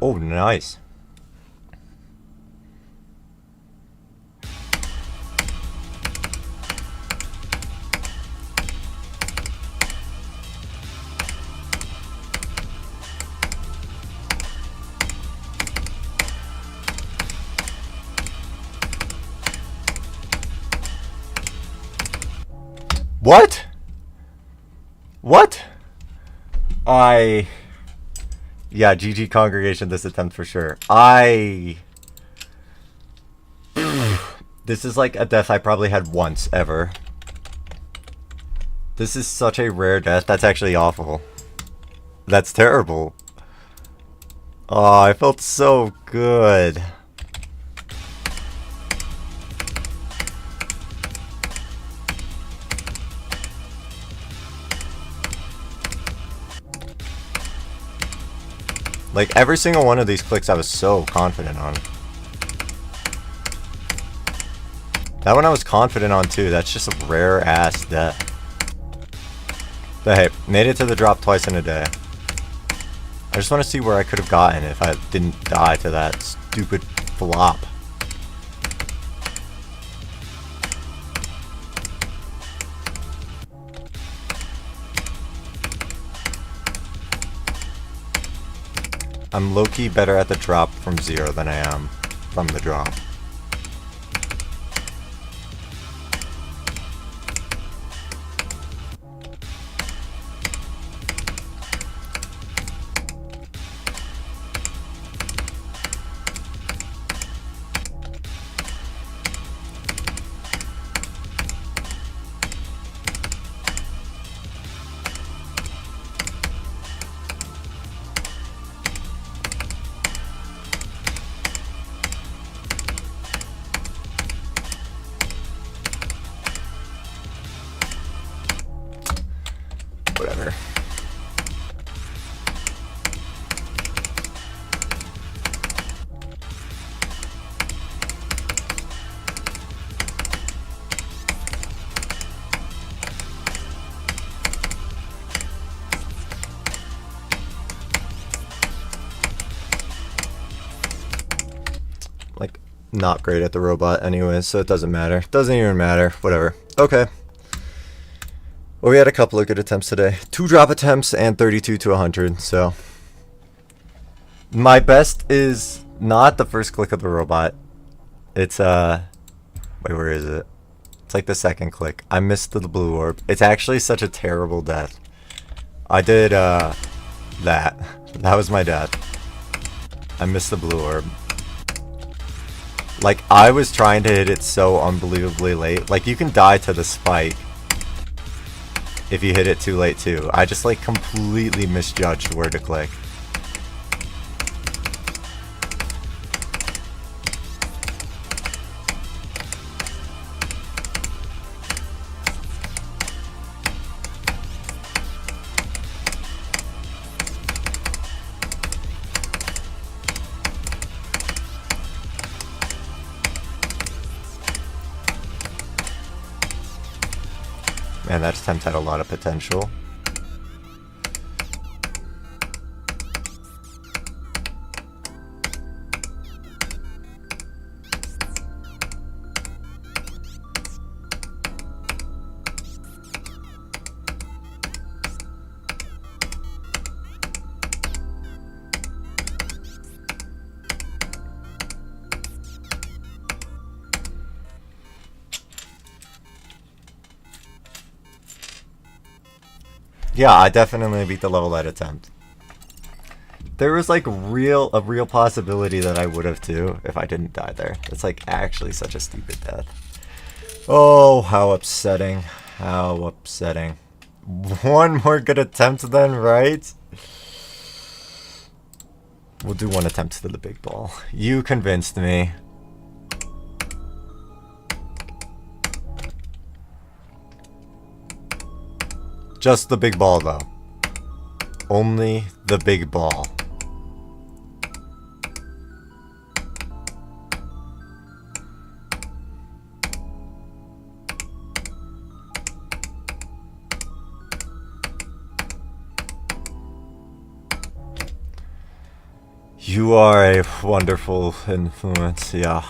Oh, nice. What? What? Yeah, GG congregation this attempt for sure. This is like a death I probably had once ever. This is such a rare death. That's actually awful. That's terrible. Oh, I felt so good. Like, every single one of these clicks I was so confident on. That one I was confident on too. That's just a rare ass death. But hey, made it to the drop twice in a day. I just want to see where I could have gotten if I didn't die to that stupid flop. I'm low-key better at the drop from 0 than I am from the drop. Whatever. Like, not great at the robot anyways, so it doesn't matter. Doesn't even matter. Whatever. Okay. Well, we had a couple of good attempts today. 2 drop attempts and 32 to 100, so. My best is not the first click of the robot. It's, wait, where is it? It's like the second click. I missed the blue orb. It's actually such a terrible death. I did, that. That was my death. I missed the blue orb. Like, I was trying to hit it so unbelievably late. Like, you can die to the spike if you hit it too late too. I just like completely misjudged where to click. Man, that attempt had a lot of potential. Yeah, I definitely beat the level that attempt. There was like a real possibility that I would have too if I didn't die there. It's like actually such a stupid death. Oh, how upsetting. How upsetting. One more good attempt then, right? We'll do one attempt to the big ball. You convinced me. Just the big ball, though. Only the big ball. You are a wonderful influence, yeah.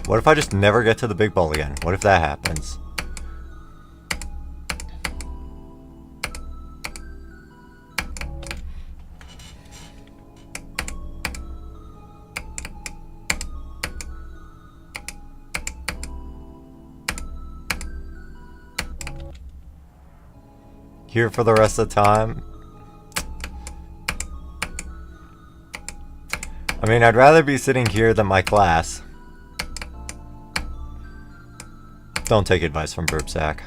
What if I just never get to the big ball again? What if that happens? Here for the rest of the time? I mean, I'd rather be sitting here than my class. Don't take advice from Burp Sack.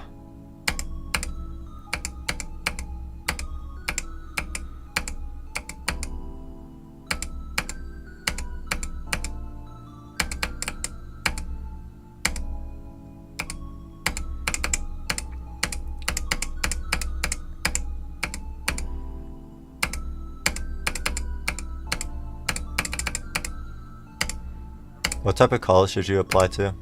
What type of college should you apply to?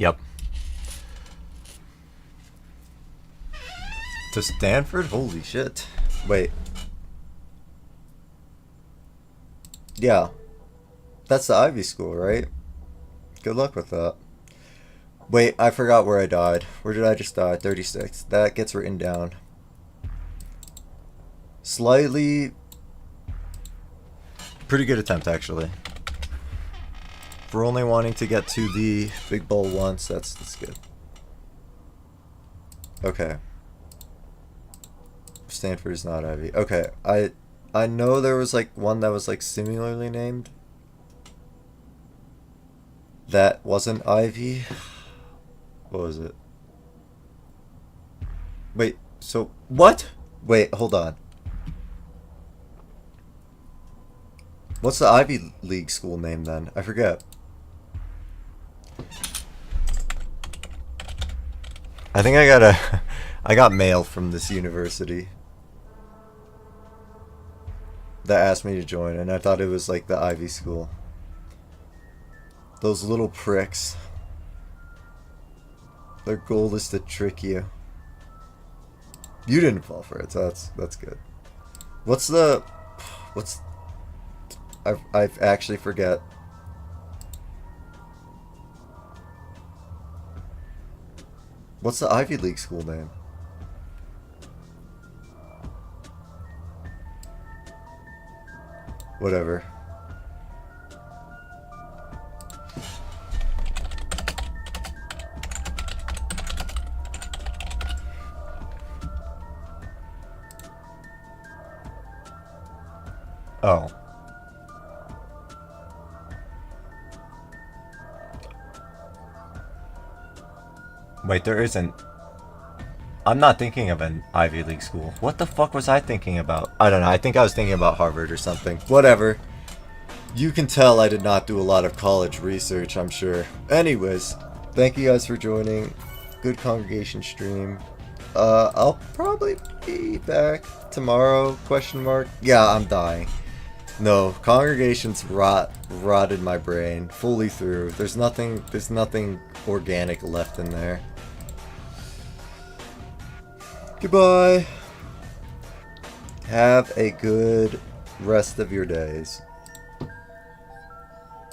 Yep. To Stanford? Holy shit. Wait. Yeah. That's the Ivy School, right? Good luck with that. Wait, I forgot where I died. Where did I just die? 36. That gets written down. Slightly... Pretty good attempt, actually. For only wanting to get to the big bowl once, that's good. Okay. Stanford is not Ivy. Okay, I know there was like one that was like similarly named. That wasn't Ivy. What was it? Wait, so what? Wait, hold on. What's the Ivy League school name then? I forget. I think I got mail from this university that asked me to join, and I thought it was like the Ivy School. Those little pricks. Their goal is to trick you. You didn't fall for it, so that's good. What's I actually forget. What's the Ivy League school name? Whatever. Oh. Wait, there isn't. I'm not thinking of an Ivy League school. What the fuck was I thinking about? I don't know. I think I was thinking about Harvard or something. Whatever. You can tell I did not do a lot of college research, I'm sure. Anyways, thank you guys for joining. Good congregation stream. I'll probably be back tomorrow, question mark. Yeah, I'm dying. No, congregations rotted my brain fully through. There's nothing organic left in there. Goodbye. Have a good rest of your days.